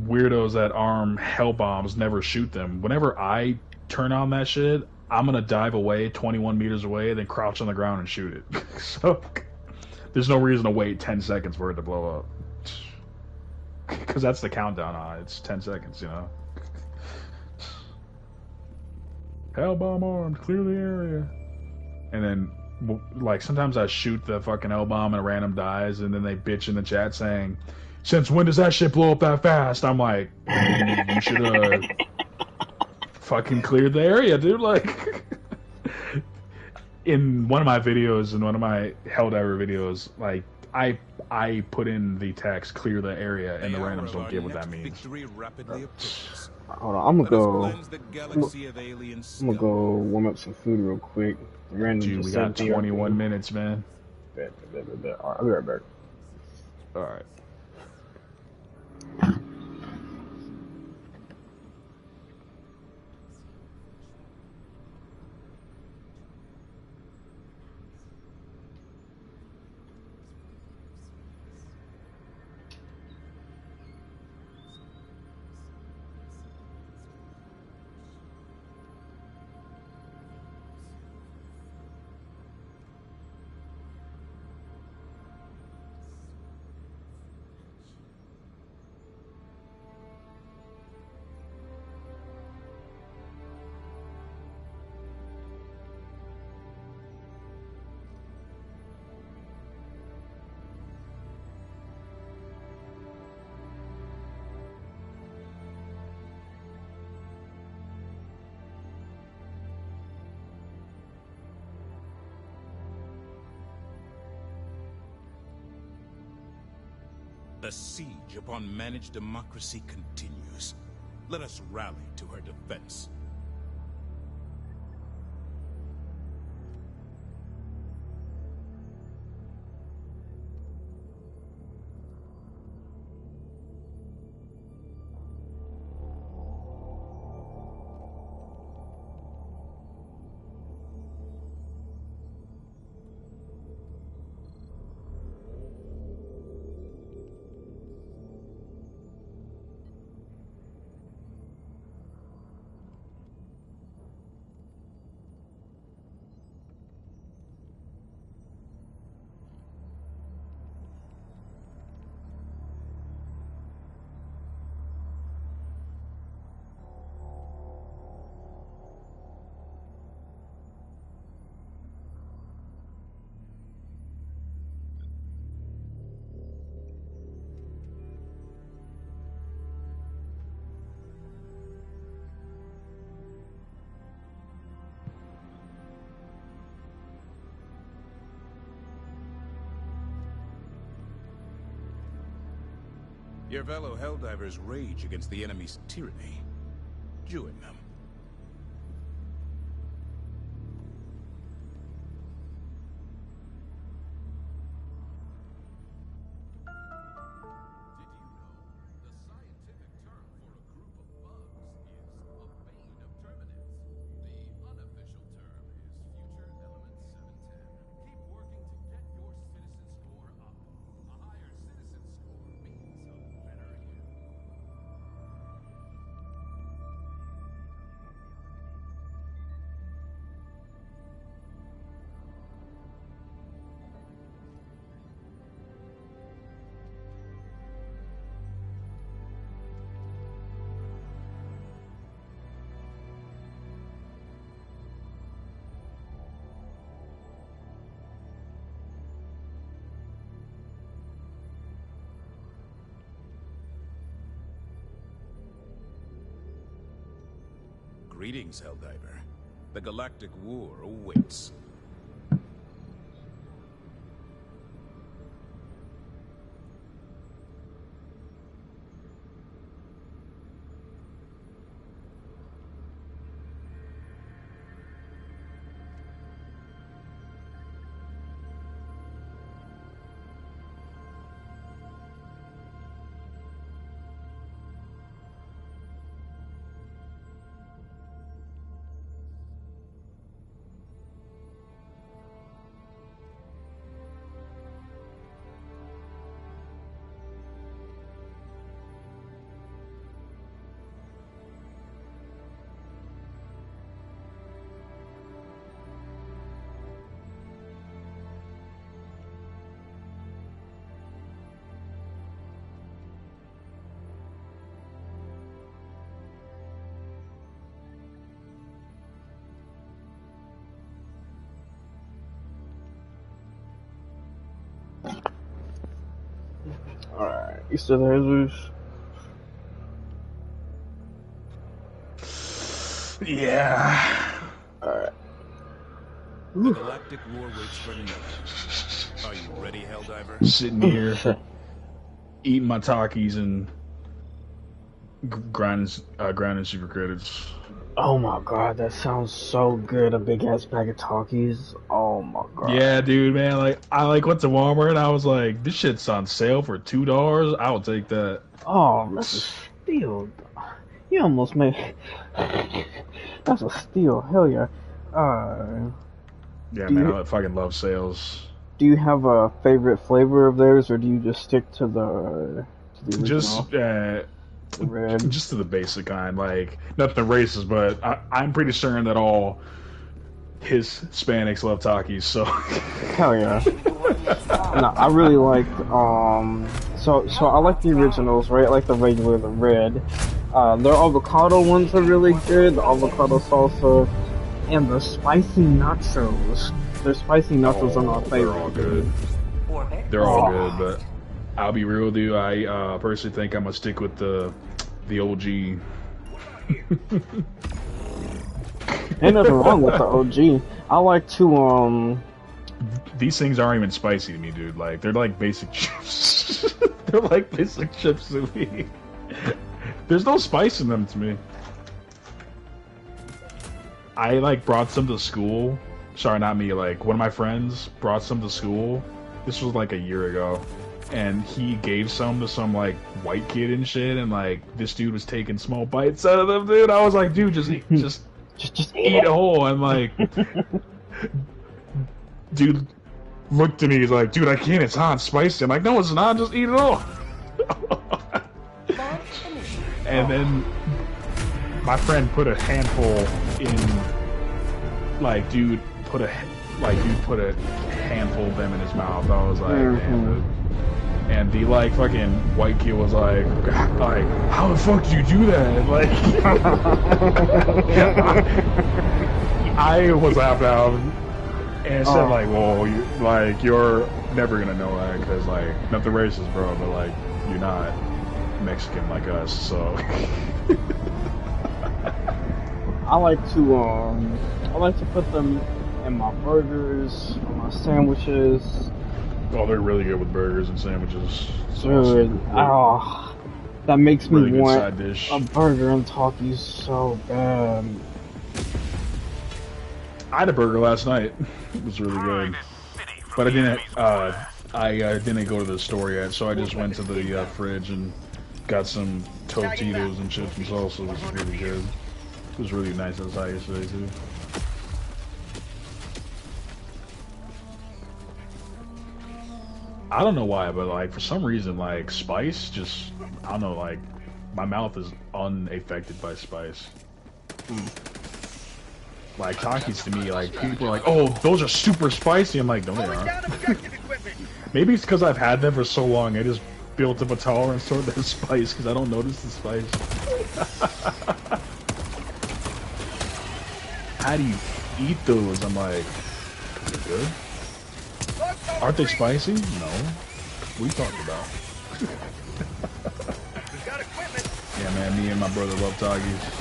weirdos that arm hell bombs never shoot them. Whenever I turn on that shit, I'm gonna dive away 21 meters away, then crouch on the ground and shoot it. So there's no reason to wait 10 seconds for it to blow up. Because that's the countdown on it. It's 10 seconds, you know. Hell bomb armed, clear the area. And then, like, sometimes I shoot the fucking hell bomb and a random dies, and then they bitch in the chat saying, since when does that shit blow up that fast? I'm like, you should have fucking cleared the area, dude. Like, in one of my videos, in one of my Helldiver videos, like, I put in the text, clear the area, and the randoms don't get what that means. Hold on, I'm gonna go warm up some food real quick. Dude, we got 21 minutes, man. Alright, I'll be right back. Alright. The siege upon managed democracy continues. Let us rally to her defense. Your fellow Helldivers rage against the enemy's tyranny. Join them. Greetings, Helldiver. The Galactic War awaits. Alright, you still there, Zeus? Yeah. Alright. The Galactic War waits for none. Are you ready, Helldiver? Sitting here, eating my Takis and grinding super credits. Oh my god, that sounds so good. A big ass bag of Takis. Oh my god. Yeah, dude, man. Like, I went to Walmart and I was like, this shit's on sale for $2. I will take that. Oh, that's a steal. You almost made. That's a steal. Hell yeah. Yeah, man, I fucking love sales. Do you have a favorite flavor of theirs, or do you just stick to the original? Just to the basic kind, like nothing racist, but I'm pretty certain that all Hispanics love Takis, so. Hell yeah. No, I really like so I like the originals, right? I like the regular, the red. Their avocado ones are really good, the avocado salsa, and the spicy nachos. Their spicy nachos are my favorite. They're all good. They're all good, but I'll be real with you. I personally think I'm gonna stick with the OG. Ain't nothing wrong with the OG. I like to These things aren't even spicy to me, dude. Like, they're like basic chips. They're like basic chips to me. There's no spice in them to me. I brought some to school. Sorry, not me. Like, one of my friends brought some to school. This was like a year ago. And he gave some to some white kid and shit, and this dude was taking small bites out of them, dude. I was like, dude, just eat it whole. And dude looked at me, he's like, dude, I can't, it's hot and spicy. I'm like, no, it's not, just eat it all. And then my friend put a handful in, dude put a handful of them in his mouth. I was like, man. And the fucking white kid was like, how the fuck did you do that? I was laughing out and said well, you're never gonna know that because nothing racist, bro, but you're not Mexican like us, so. I like to put them in my burgers, on my sandwiches. Oh, they're really good with burgers and sandwiches. Dude, That makes me Really good want side dish. a burger and Takis so bad. I had a burger last night. It was really good, but I didn't. I didn't go to the store yet, so I just went to the fridge and got some Tostitos and chips and salsa. It was really good. It was really nice outside yesterday too. I don't know why, but like for some reason, like spice just, I don't know, like my mouth is unaffected by spice. Like Takis to me, like people are like, oh, those are super spicy. I'm like, no, they aren't. Maybe it's because I've had them for so long, I just built up a tolerance toward their spice because I don't notice the spice. How do you eat those? I'm like, they're good. Aren't they spicy? No. What are you talking about? Yeah, man, me and my brother love Takis.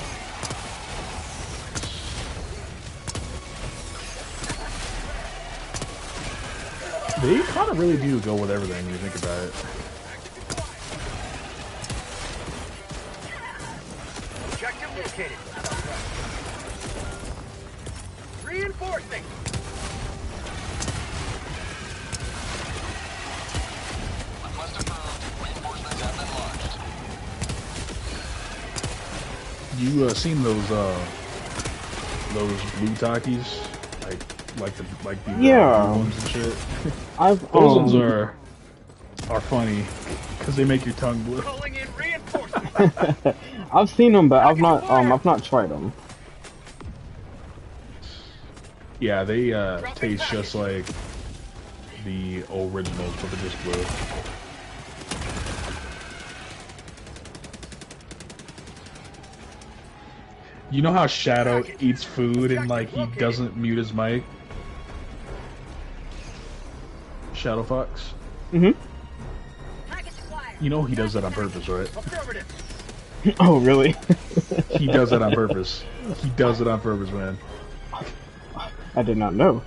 They kind of really do go with everything when you think about it. Objective located. Reinforcing. You seen those blue Takis? Like the Yeah. blue ones and shit. Those ones are funny because they make your tongue blue. Calling in reinforcements. I've seen them, but I've not tried them. Yeah, they taste just like the originals, but they're just blue. You know how Shadow eats food and like he doesn't mute his mic? Shadow Fox? Mm-hmm. You know he does that on purpose, right? Oh, really? He does that on purpose. He does it on purpose, man. I did not know.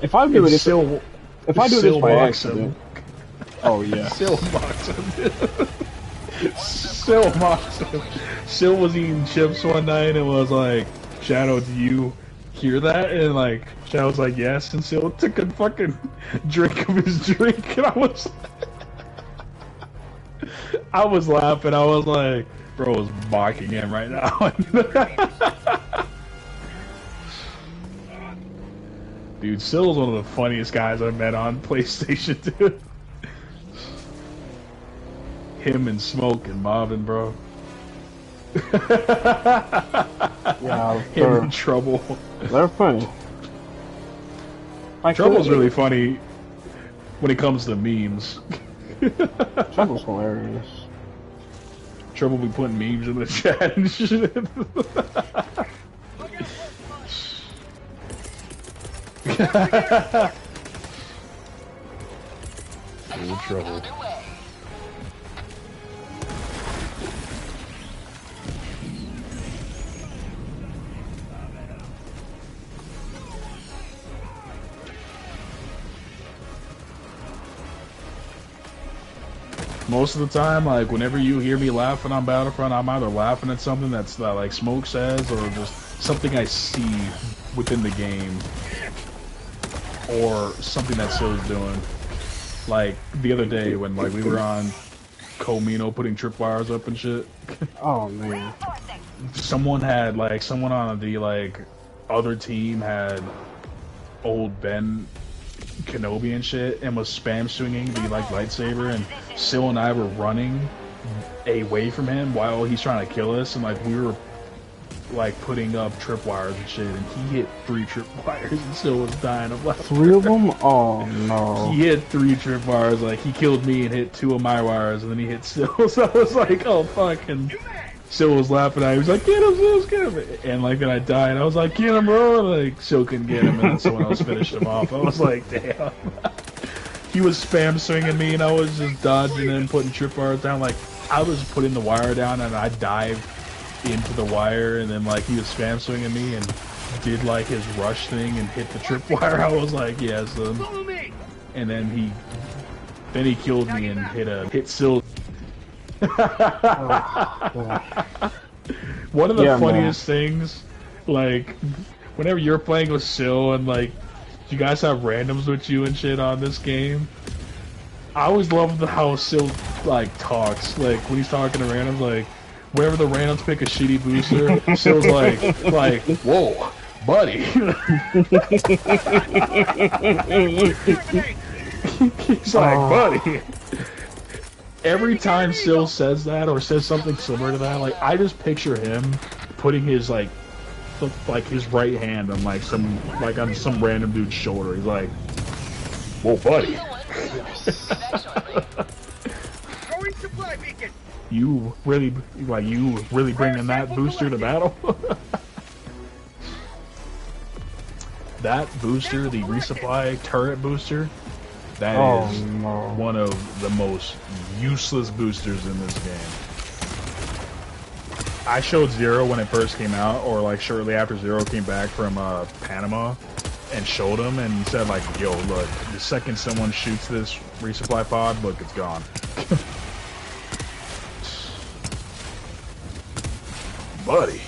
If I do it, if I do this by accident. Oh yeah. Sil mocks him. Sil mocks him. Sil was eating chips one night and was like, Shadow, do you hear that? And like, Shadow's like, yes. And Sil took a fucking drink of his drink, and I was laughing. I was like, bro is mocking him right now. Dude, Sil's one of the funniest guys I've met on PlayStation, dude. Him and Smoke and Marvin, bro. Yeah, him and Trouble. They're funny. Trouble's really funny when it comes to memes. Trouble's hilarious. Trouble be putting memes in the chat and shit. Ooh, Trouble. Most of the time, like, whenever you hear me laughing on Battlefront, I'm either laughing at something that's like Smoke says, or just something I see within the game, or something that Sil's doing. Like, the other day when, like, we were on Comino putting tripwires up and shit. Oh, man. Someone on the, like, other team had old Ben Kenobi and shit, and was spam swinging the like lightsaber, and Sil and I were running away from him while he's trying to kill us, and like we were like putting up tripwires and shit, and he hit 3 tripwires and Sil was dying of laughter. 3 of them? Oh no. He hit 3 tripwires, like he killed me and hit 2 of my wires, and then he hit Sil, so I was like, oh fuck, and Sil was laughing at him. He was like, get him, Sil, get him. And like, then I died. I was like, get him, bro. And like, Sil couldn't get him, and then someone else finished him off. I was like, damn. He was spam swinging me, and I was just dodging and putting tripwires down. Like, I was putting the wire down, and I dived into the wire, and then like, he was spam swinging me and did like his rush thing and hit the tripwire. I was like, yeah, son. And then he killed me and hit Sil. One of the funniest things, like, whenever you're playing with Sil and, like, you guys have randoms with you and shit on this game, I always love how Sil, like, talks. Like, when he's talking to randoms, like, whenever the randoms pick a shitty booster, Sil's like, whoa, buddy. He's like, buddy. Every time Sil says that or says something similar to that, like, I just picture him putting his, like his right hand on, like, on some random dude's shoulder. He's like, whoa, buddy. You really bringing that booster to battle? That booster, the resupply turret booster, that is one of the most useless boosters in this game. I showed Zero when it first came out, or like shortly after Zero came back from Panama, and showed him, and he said, like, yo, look, the second someone shoots this resupply pod, look, it's gone. Buddy.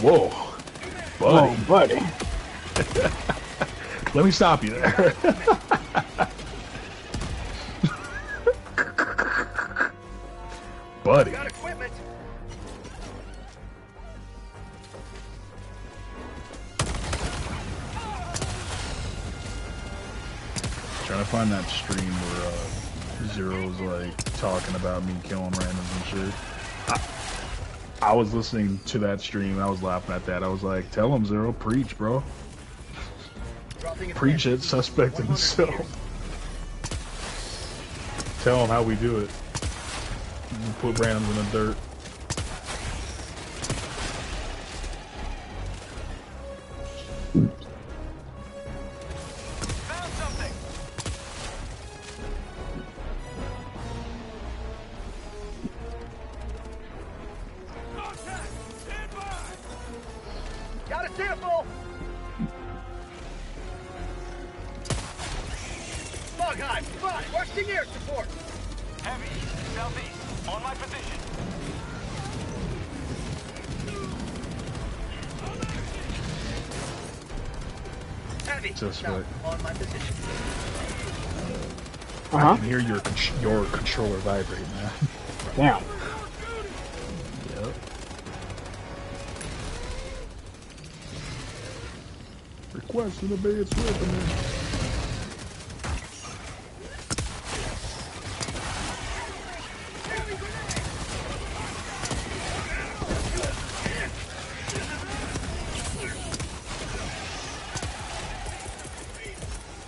Whoa, buddy. Whoa, buddy. Let me stop you there. Buddy. Got equipment. Trying to find that stream where Zero's like talking about me killing randoms and shit. I was listening to that stream and I was laughing at that. I was like, tell him, Zero, preach, bro. Preach it, suspect himself. Tell him how we do it. Put randoms in the dirt. Found something. Got a sample. Bug hive, spot. Rushing air support. Heavy, southeast, on my position. Heavy, Suspect. south, on my position. I can hear your controller vibrate, man. Damn. Yep. Requesting a bad weapon.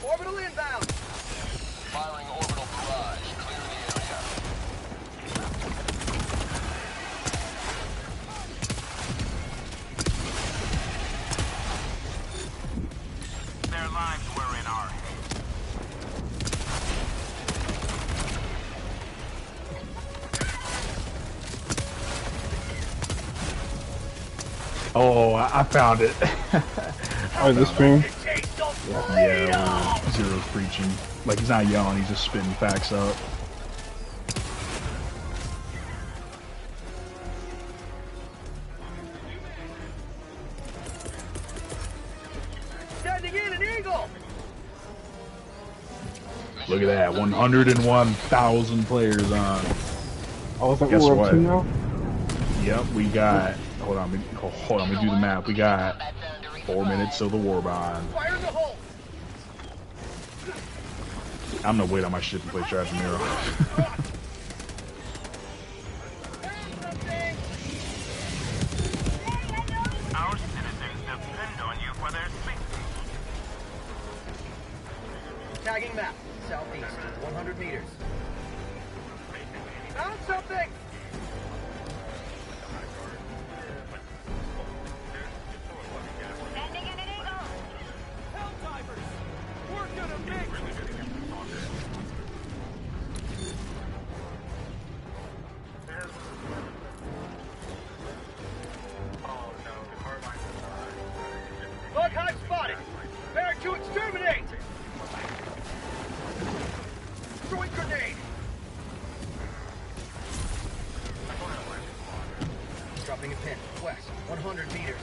Orbital inbound. Firing orbital barrage. Clear the area. Their lives were in our hands. Oh, I found it. Oh, this stream? Yeah, Zero's preaching. Like, he's not yelling, he's just spitting facts out. Sending in an eagle. Look at that, 101,000 players on. Oh, is that Guess what we're up what? to now? Yep, we got. Hold on, let me do the math. We got 4 minutes till the war bond. Fire in the hole! I'm gonna wait on my shit to play Trajimiro. Our citizens depend on you for their safety. Tagging map, southeast, 100 meters. Found something! Sending in an eagle. Helldivers! We're gonna make it! Bug hive spotted! Bear to exterminate! Throwing grenade! Dropping a pin, west, 100 meters.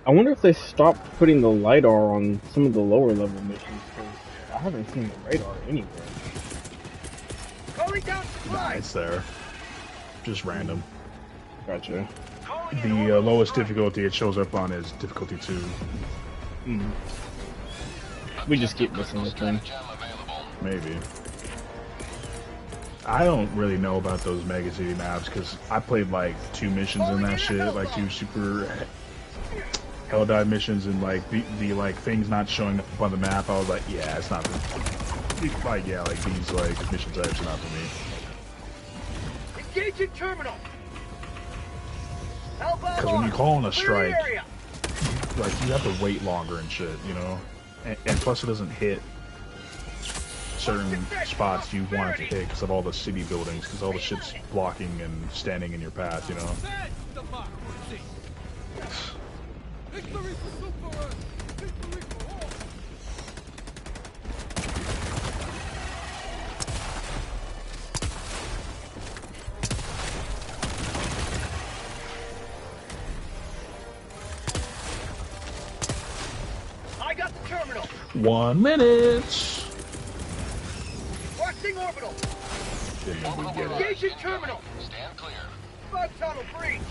I wonder if they stopped putting the LiDAR on some of the lower level missions, because I haven't seen the radar anywhere. Calling down Nah, supplies! it's there. Just random. Gotcha. The lowest difficulty it shows up on is difficulty 2. We just keep missing this thing. Maybe. I don't really know about those Mega City maps because I played like 2 missions in that shit, like 2 super Hell Dive missions, and like the like things not showing up on the map. I was like, yeah, it's not for me. Like, yeah, like these like mission types are not for me. Engaging terminal! Because when you call on a strike, like you have to wait longer and shit, you know, and plus it doesn't hit certain spots you want it to hit because of all the city buildings, because all the shit's blocking and standing in your path, you know. I got the terminal! 1 minute. Watching orbital! Didn't we get it? Engaging terminal! Stand clear. Bug tunnel breach!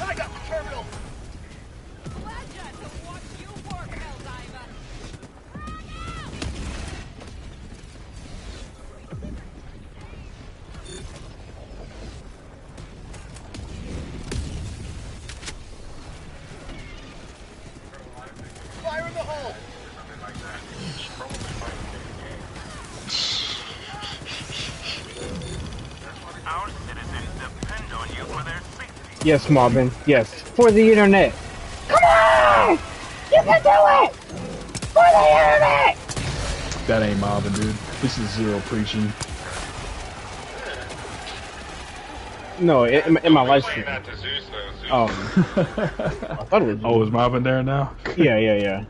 I got the terminal! Pleasure to watch you work, Helldiver. Fire in the hole! Our citizens depend on you for their safety. Yes, Marvin. Yes, for the internet. Come on! You can do it! For the internet! That ain't Marvin, dude. This is Zero preaching. No, in my live stream. That to Zeus, though. Zeus. I thought it was. Oh, is Marvin there now? Yeah.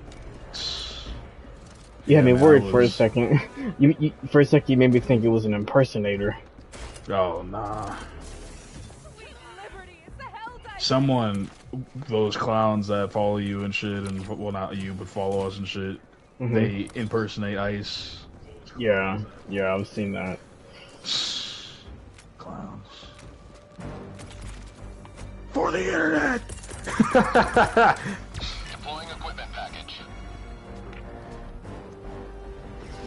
You had me man, worried for a second. You for a second you made me think it was an impersonator. Oh, nah. Sweet liberty, it's the Helldiver. Someone, those clowns that follow you and shit, and well, not you, but follow us and shit, they impersonate ICE. Yeah, I've seen that. Clowns. For the internet! Deploying equipment package.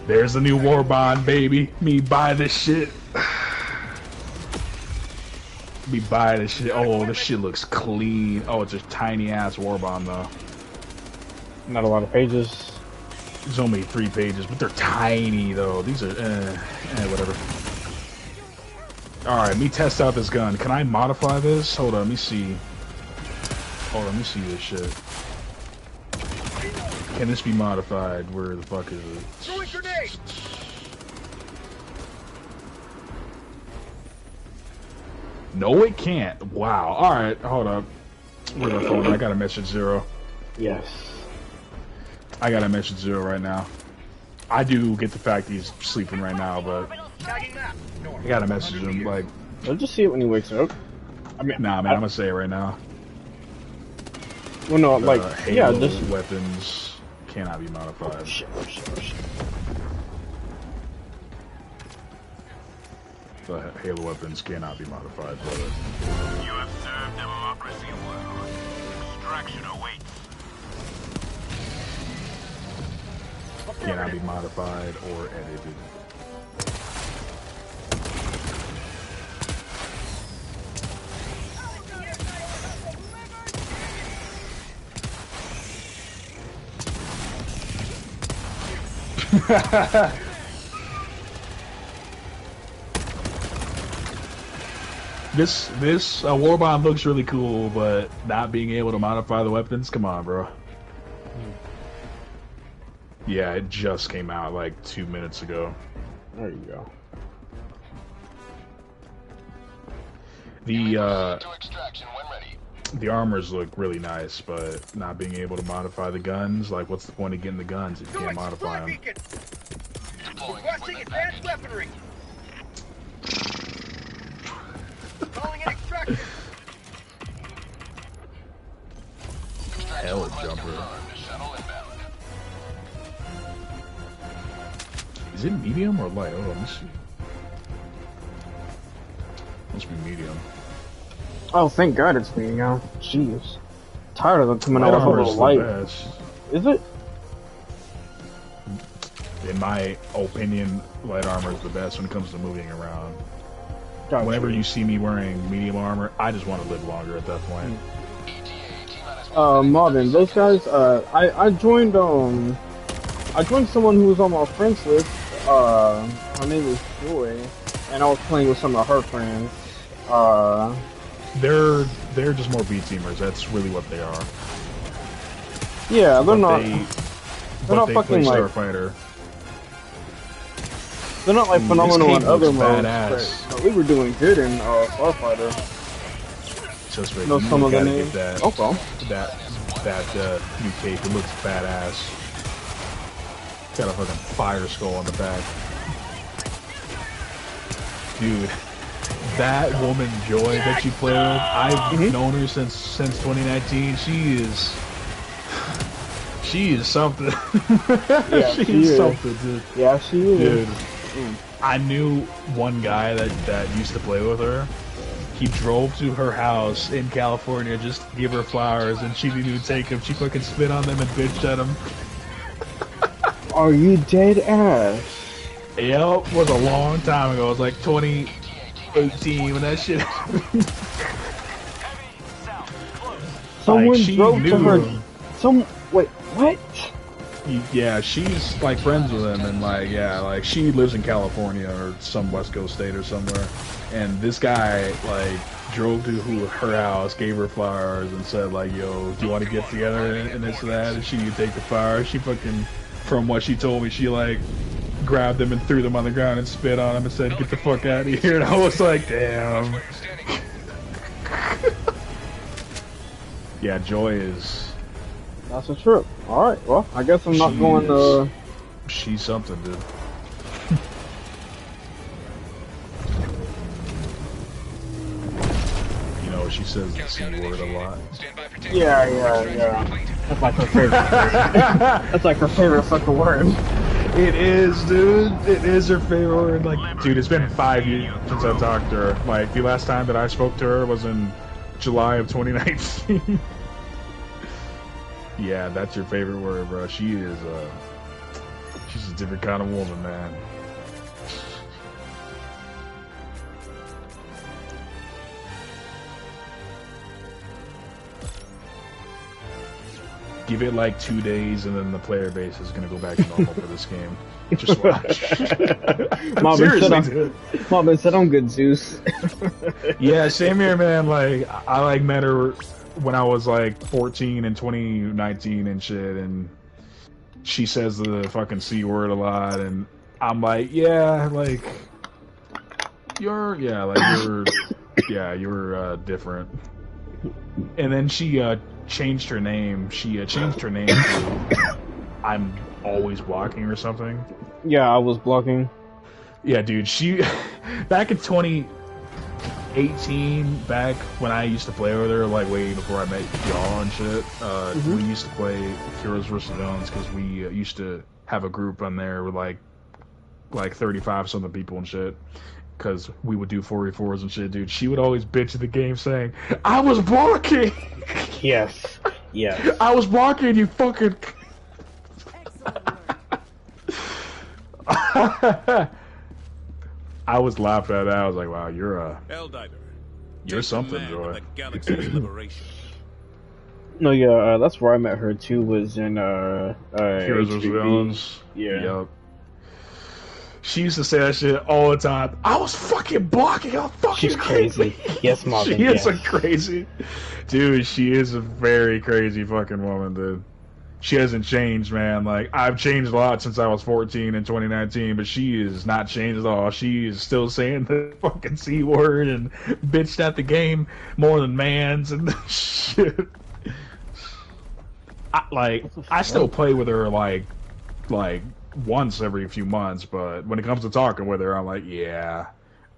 There's the new war bond, baby. Me buy this shit. Me buy this shit. Oh, this shit looks clean. Oh, it's a tiny ass war bond though. Not a lot of pages. There's only 3 pages, but they're tiny though. These are whatever. Alright, me test out this gun. Can I modify this? Hold on, let me see. Hold on, let me see this shit. Can this be modified? Where the fuck is it? Throwing grenade! No, it can't. Wow. Alright, hold up. Where's my phone? I got a message 0. Yes. I got a message 0 right now. I do get the fact he's sleeping right now, but Tagging map. North. I gotta message him. Like, I'll just see it when he wakes up. I mean, nah, man, I'm gonna say it right now. Well, no, like, yeah, Halo just. weapons cannot be modified. Oh shit! The Halo weapons cannot be modified, brother. You have served democracy well. Extraction awaits. Cannot be modified or edited. This Warbond looks really cool, but not being able to modify the weapons, come on, bro. Yeah, it just came out like 2 minutes ago. There you go. The armors look really nice, but not being able to modify the guns, like what's the point of getting the guns if you can't modify them? Requesting advanced weaponry. Calling in extraction. Hell jumper. Is it medium or light? Oh, let me see. Must be medium. Oh, thank God it's me now. Jeez. Tired of them coming out Light with a armor's little the light. best. Is it? In my opinion, light armor is the best when it comes to moving around. Gotcha. Whenever you see me wearing medium armor, I just want to live longer at that point. Marvin, those guys, I joined someone who was on my friends list, her name was Joy, and I was playing with some of her friends, They're just more B teamers. That's really what they are. yeah, they're not, But not they fucking play like, Starfighter. they're not like phenomenal game in other looks modes, badass. but we were doing good in, Starfighter. Just wait, Know you some of the gotta names? get Okay. that new cape. It looks badass. Got a fucking fire skull on the back. Dude, that woman Joy that you play with, I've known her since 2019. She is something. Yeah, she she is is. something, dude. Yeah, she is. Dude, I knew one guy that used to play with her. He drove to her house in California just to give her flowers, and she didn't even take them. She fucking spit on them and bitched at them. Are you dead ass? Yep, was a long time ago. It was like 2018 when that shit happened. Someone Like, she drove to her. knew. Wait, what? Yeah, she's like friends with him, and like, yeah, like she lives in California or some West Coast state or somewhere. And this guy like drove to her house, gave her flowers, and said like, "Yo, do you want to get together?" And this and that. And she didn't take the flowers. She fucking, from what she told me, she like grabbed them and threw them on the ground and spit on them and said, "Get the fuck out of here." And I was like, "Damn." Yeah, Joy is. That's a trip. Alright, well, I guess I'm not going to... She's something, dude. You know, she says the C word a lot. Yeah. That's like her favorite. That's like her favorite fucking word. It is, dude. It is her favorite word. Like, dude, it's been 5 years since I talked to her. Like, the last time that I spoke to her was in July of 2019. Yeah, that's your favorite word, bro. She is, she's a different kind of woman, man. Give it like 2 days, and then the player base is gonna go back to normal for this game. Just watch. Marvin said I'm good, Zeus. Yeah, same here, man. Like, I like met her when I was like 14 in 2019 and shit, and she says the fucking C word a lot, and I'm like, yeah, like, you're different. And then she changed her name. She changed her name to always blocking or something. Yeah, I was blocking. Yeah, dude, she back in 2018, back when I used to play with her, like way before I met y'all and shit. We used to play Heroes vs. Villains because we used to have a group on there with like 35 something people and shit. Because we would do 4v4s and shit, dude. She would always bitch at the game saying, "I was blocking." Yes. Yes. I was blocking, you fucking. I was laughing at that. I was like, "Wow, you're something, Joy." Galaxy's liberation. No, yeah, that's where I met her too. Was in Heroes vs. Villains. Yeah. Yep. She used to say that shit all the time. I was fucking blocking. I'm fucking She's crazy. Yes, Marvin. She is yes. a crazy dude. She is a very crazy fucking woman, dude. She hasn't changed, man. Like, I've changed a lot since I was 14 in 2019, but she is not changed at all. She is still saying the fucking C word and bitched at the game more than mans and shit. I still play with her like once every few months, but when it comes to talking with her, I'm like, yeah,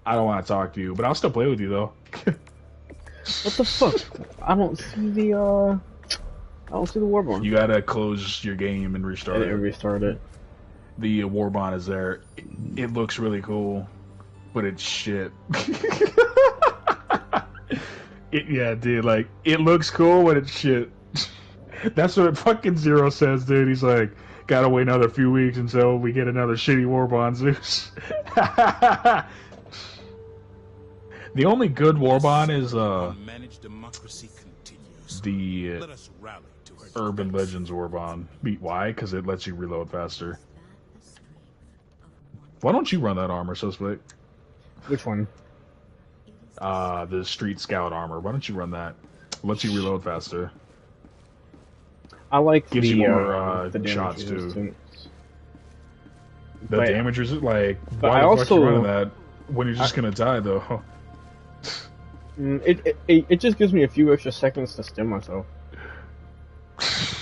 I don't want to talk to you, but I'll still play with you though. What the fuck? I don't see the Warbond. You gotta close your game and restart it. Restart it. The Warbond is there. It looks really cool, but it's shit. Yeah, dude, like, it looks cool, but it's shit. That's what fucking Zero says, dude. He's like, gotta wait another few weeks until we get another shitty Warbond Zeus. The only good Warbond is the Urban Legends Warbond. Why? Because it lets you reload faster. Why don't you run that armor, Suspect? Which one? The Street Scout armor. Why don't you run that? Lets you reload faster. I like gives the, you more the shots too. Resistance. The But- damage is like, but why I the fuck also- you running that when you're just gonna die though? It just gives me a few extra seconds to stim myself.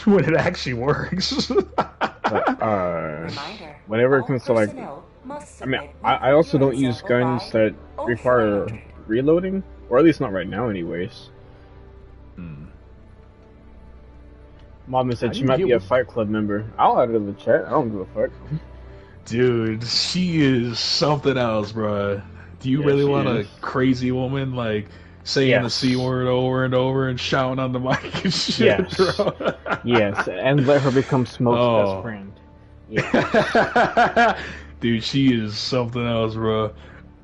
When it actually works. But, Reminder, whenever it all comes to like, personnel must I mean, submit I also don't weapon use sample guns by that require 0300. reloading, or at least not right now, anyways. Mom How said do she you might get be a with- Fight Club member. I'll add her to the chat. I don't give a fuck. Dude, she is something else, bruh. Do you Yeah, really she want a is. crazy woman like saying the Yes. C word over and over and shouting on the mic and shit, Yes. bro? Yes, and let her become Smoke's Oh. best friend. Yeah. Dude, she is something else, bro.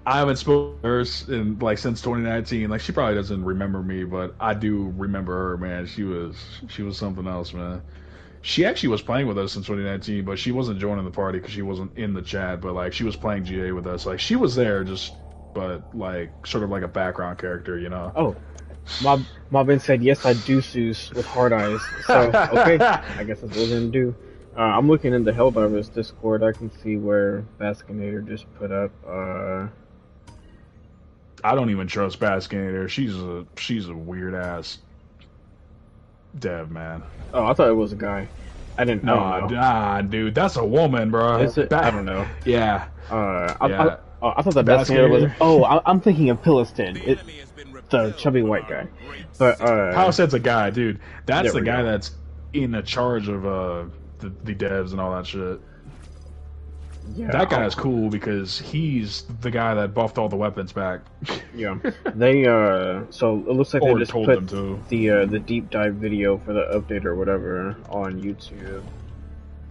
I haven't spoken to her since 2019. Like, she probably doesn't remember me, but I do remember her, man. She was something else, man. She actually was playing with us in 2019, but she wasn't joining the party because she wasn't in the chat. But like, she was playing GA with us. Like, she was there, but like sort of like a background character, you know. Oh, Mobbin said yes, I do Zeus with hard eyes. So okay, I guess that's what we're gonna do. I'm looking in the Helldivers Discord. I can see where Baskinator just put up. I don't even trust Baskinator. She's a weird ass dev, man. Oh, I thought it was a guy. I didn't know. Nah, dude, that's a woman, bro. Is it? I don't know. Yeah. I thought that Baskinator. Baskinator was. Oh, I'm thinking of Pilliston. The chubby white guy. But How said's a guy, dude? That's There the we guy go. that's in charge of the devs and all that shit. yeah, That guy is cool because he's the guy that buffed all the weapons back. Yeah, they so it looks like Or they just told put them to. the deep dive video for the update or whatever on YouTube.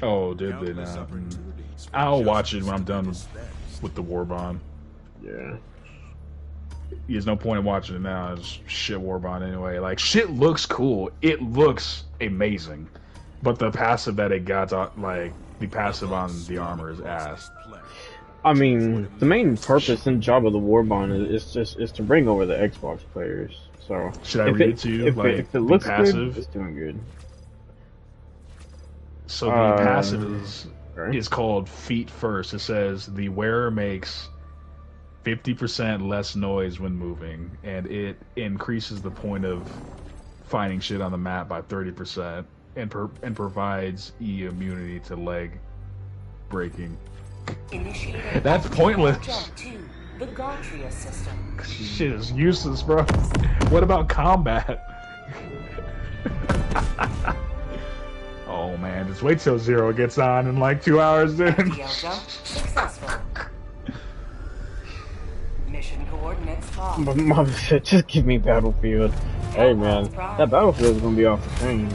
Oh, did they not? I'll watch it when I'm done with the Warbond. Yeah. There's no point in watching it now. It's shit Warbond anyway. Like, shit looks cool. It looks amazing. But the passive that it got, like, the passive on the armor is ass. I mean, the main purpose and job of the Warbond is to bring over the Xbox players. So Should I if read it to you? If, Like, if the it looks passive? good, it's doing good. So the passive okay. is called Feet First. It says the wearer makes 50% less noise when moving, and it increases the point of finding shit on the map by 30%. and provides E immunity to leg breaking. Initiating That's pointless. Jump to the Gautria system. Shit is useless, bro. What about combat? Oh man, just wait till Zero gets on in like 2 hours, dude. FTL jump successful. Mission coordinates locked. My mom said, just give me Battlefield. Hey man, that Battlefield is gonna be off the chain.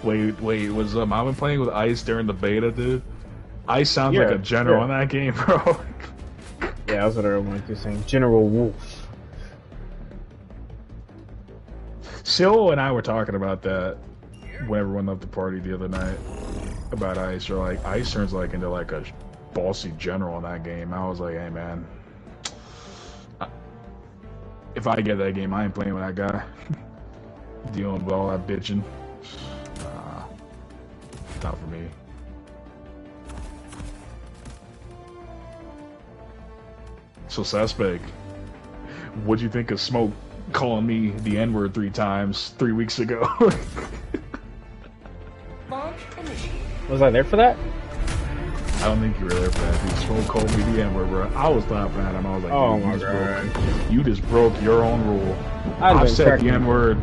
Wait, was I've been playing with Ice during the beta, dude? Ice sounds Yeah, like a general yeah. in that game, bro. Yeah, that's what everyone was saying. General Wolf. Sil and I were talking about that when everyone left the party the other night about Ice, or like Ice turns like into like a bossy general in that game. I was like, hey man, if I get that game, I ain't playing with that guy. Dealing with all that bitching, not for me. So Suspect, what'd you think of Smoke calling me the N-word 3 times 3 weeks ago? Launch initiated. Was I there for that? I don't think you were there for that, dude. Smoke called me the N-word, bro. I was laughing at him. I was like, Oh dude, my god, you just broke your own rule. I've I've been said the checking. N-word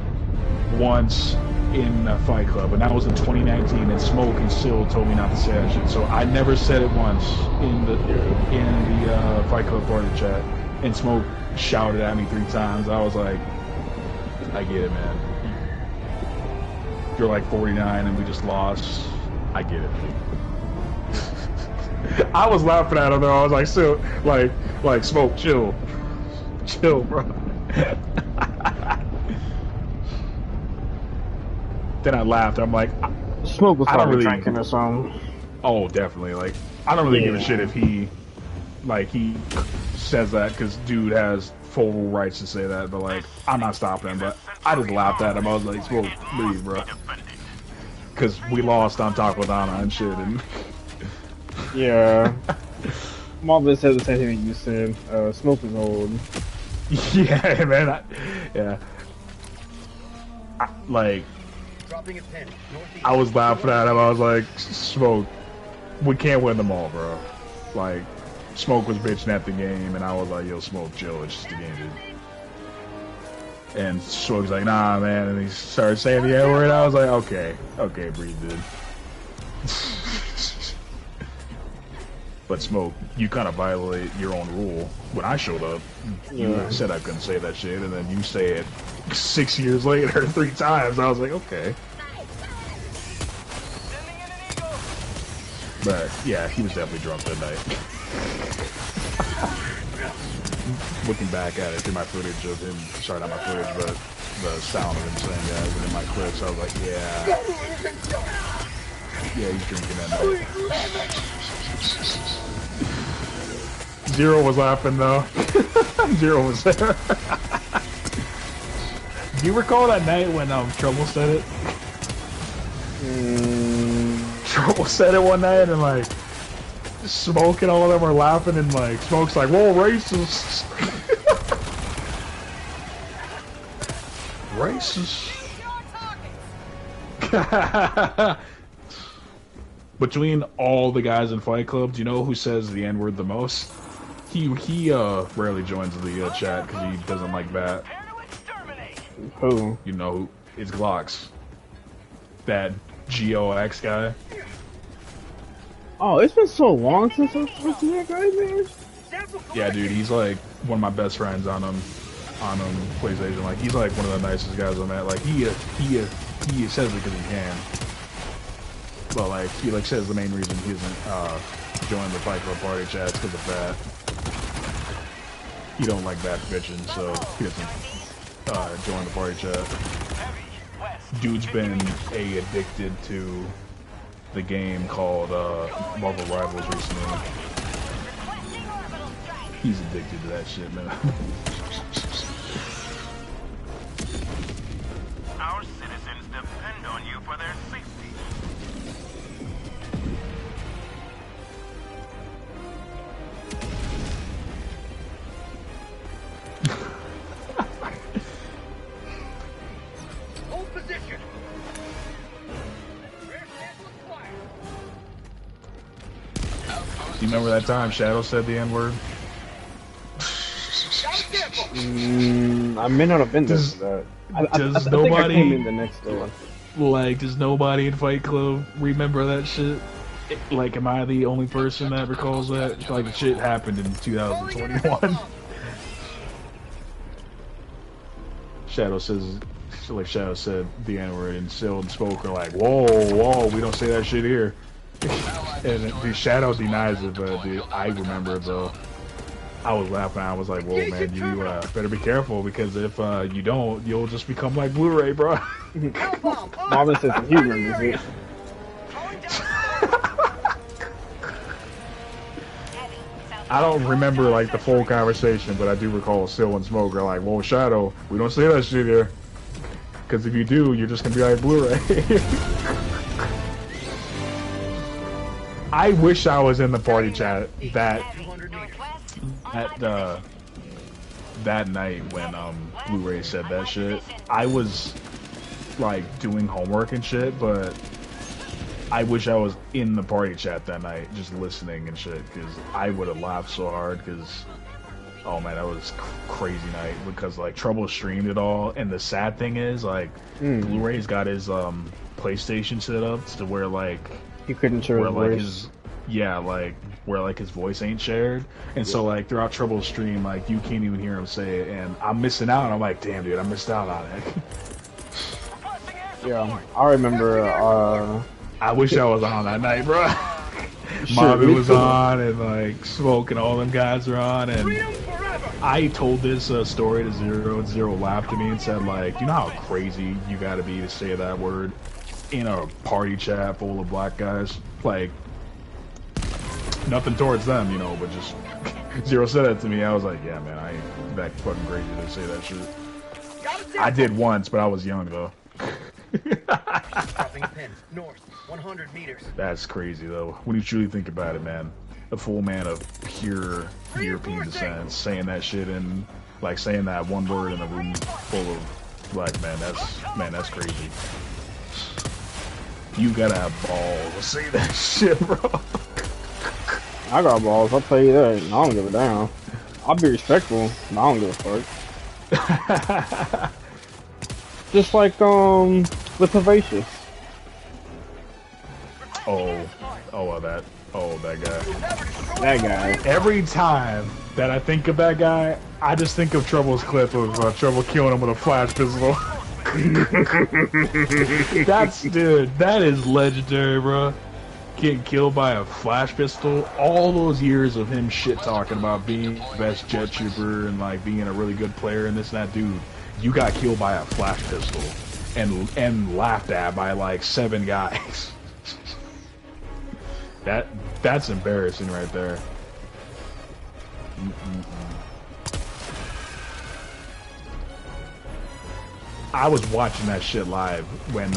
once in Fight Club, and that was in 2019. And Smoke and Sil told me not to say that shit, so I never said it once in the Fight Club party chat. And Smoke shouted at me 3 times. I was like, I get it, man. You're like 49 and we just lost. I get it. I was laughing at him though. I was like, so, like Smoke, chill, bro. Then I laughed. I'm like, Smoke was I don't probably really- drinking or something. oh, definitely. Like, I don't really give a Yeah. shit if he says that, because dude has full rights to say that. But like, I'm not stopping him. But I just laughed at him. I was like, Smoke, please, bro, because we lost on Takodana and shit. And Yeah. Marvin said the same thing that you said. Smoke is old. yeah, man. Like, Dropping a pin. Northeast. I was laughing at him. I was like, Smoke, we can't win them all, bro. Like, Smoke was bitching at the game, and I was like, yo, Smoke, chill, it's just a game, dude. And Smoke's like, nah, man, and he started saying the N-word, and I was like, okay, breathe, dude. But Smoke, you kind of violate your own rule. When I showed up, you Yeah. said I couldn't say that shit, and then you say it 6 years later 3 times. I was like, okay. But yeah, he was definitely drunk that night. Looking back at it through my footage of him, sorry, not my footage, but the sound of him saying that within my clips, I was like, yeah, he's drinking that night. Zero was laughing though. Zero was there. Do you recall that night when Trouble said it? Trouble said it one night, and like Smoke and all of them were laughing, and like Smoke's like, "Whoa, racist!" Racist. Between all the guys in Fight Club, do you know who says the N-word the most? He rarely joins the chat because he doesn't like that. Who? You know who? It's Glocks. That GOX guy. Oh, it's been so long since I've talked to that guy, man. Yeah, dude, he's like one of my best friends on PlayStation. Like, he's like one of the nicest guys I met. Like, he says it because he can. But like, he like says the main reason he doesn't join the Fight Club party chats because of that. He don't like that bitching, so he doesn't join the party chat. Dude's been addicted to the game called Marvel Rivals recently. He's addicted to that shit, man. Our citizens depend on you for their safety. Hold position. You remember that time Shadow said the N-word? I may not have been there for that. I think I came in the next one. Like, does nobody in Fight Club remember that shit? Like, am I the only person that recalls that? Like, the shit happened in 2021. Shadow says, like Shadow said the N-word, and Sil and Smoke are like, whoa, we don't say that shit here. And the Shadow denies it, but dude, I remember though. I was laughing. I was like, whoa, man, you better be careful, because if you don't, you'll just become like Blu-ray, bro. Marvin says he remembers it. I don't remember like the full conversation, but I do recall Sil and Smoke are like, whoa, Shadow, we don't say that shit here. Because if you do, you're just going to be like Blu-ray. I wish I was in the party chat that night when Blu-ray said that shit. I was like doing homework and shit, but I wish I was in the party chat that night just listening and shit, because I would have laughed so hard, because oh man, that was crazy night, because like Trouble streamed it all, and the sad thing is like Blu-ray's got his PlayStation set up to where like you couldn't share his voice. Where like his voice ain't shared, and so like throughout Trouble's stream, like you can't even hear him say it, and I'm missing out. I'm like, damn, dude, I missed out on it. Yeah, I remember. I wish I was on that night, bro. Marvin was on, and like Smoke and all them guys are on, and I told this story to Zero, and Zero laughed at me and said, like, you know how crazy you gotta be to say that word in a party chat full of black guys? Like, nothing towards them, you know, but just Zero said that to me. I was like, yeah, man, I ain't that fucking crazy to say that shit. I did once, but I was young though. Dropping a pin. North, 100 meters. That's crazy though. When you truly think about it, man. A full man of pure European descent saying that shit, and like saying that one word in a room full of black men. That's crazy. You gotta have balls to say that shit, bro. I got balls, I'll tell you that. I don't give a damn. I'll be respectful, but I don't give a fuck. Just like, with Vivacious. That guy. That guy. Every time that I think of that guy, I just think of Trouble's clip of Trouble killing him with a flash pistol. That is legendary, bro. Getting killed by a flash pistol. All those years of him shit talking about being the best jet trooper and like being a really good player and this and that, dude. You got killed by a flash pistol and laughed at by like 7 guys. That's embarrassing right there. I was watching that shit live when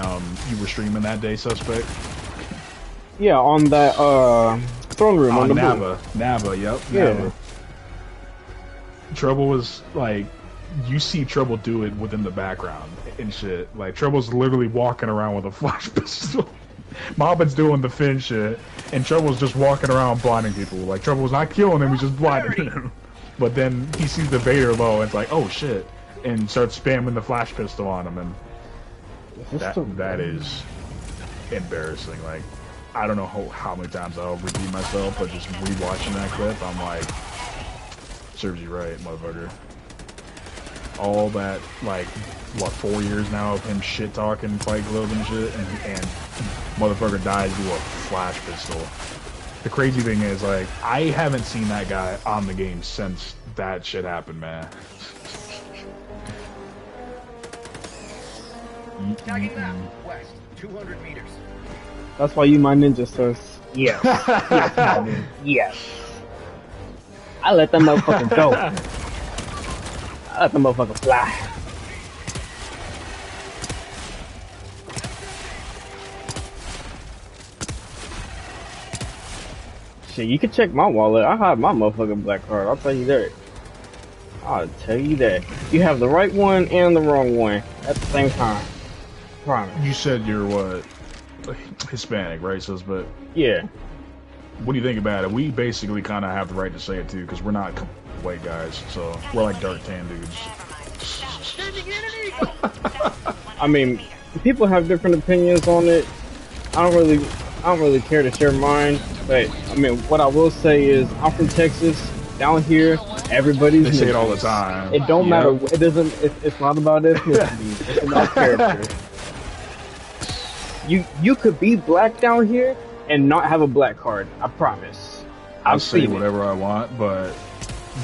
you were streaming that day, Suspect. Yeah, on that throne room on the Nava, yep. Yeah. Nava. Trouble was like, you see Trouble do it within the background and shit. Like Trouble's literally walking around with a flash pistol. Mobbin's doing the Finn shit, and Trouble's just walking around blinding people. Like Trouble's not killing him, he's just blinding him. But then he sees the Vader low, and it's like, oh shit, and starts spamming the flash pistol on him, and that is embarrassing. Like, I don't know how many times I'll repeat myself, but just rewatching that clip, I'm like, serves you right, motherfucker. All that, like, what, 4 years now of him shit talking Fight Club and shit, and motherfucker dies to a flash pistol. The crazy thing is, like, I haven't seen that guy on the game since that shit happened, man. Tagging map. West, 200 meters. That's why you my ninja, sis. Yes. Yes, my ninja. Yes. I let that motherfucker go. I let the motherfucker fly. Shit, you can check my wallet. I have my motherfucking black card. I'll tell you that. I'll tell you that. You have the right one and the wrong one at the same time. Promise. You said you're what? Hispanic, right, sis? But yeah. what do you think about it? We basically kind of have the right to say it too, because we're not white guys, so we're like dark tan dudes. I mean, people have different opinions on it. I don't really care to share mine. But I mean, what I will say is, I'm from Texas. Down here, everybody's. They say it all the time. It don't matter. It doesn't. It's not about ethnicity. It's about character. You could be black down here and not have a black card. I promise. I'll say whatever I want, but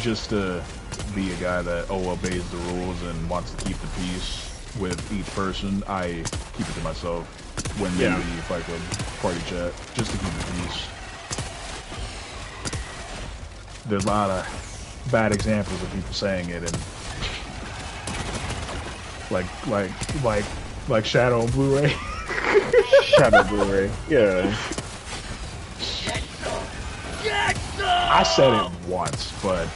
just to be a guy that obeys the rules and wants to keep the peace with each person, I keep it to myself when we fight with party chat, just to keep the peace. There's a lot of bad examples of people saying it, and like Shadow and Blu-ray. Shadow Blu-ray, yeah. I said it once, but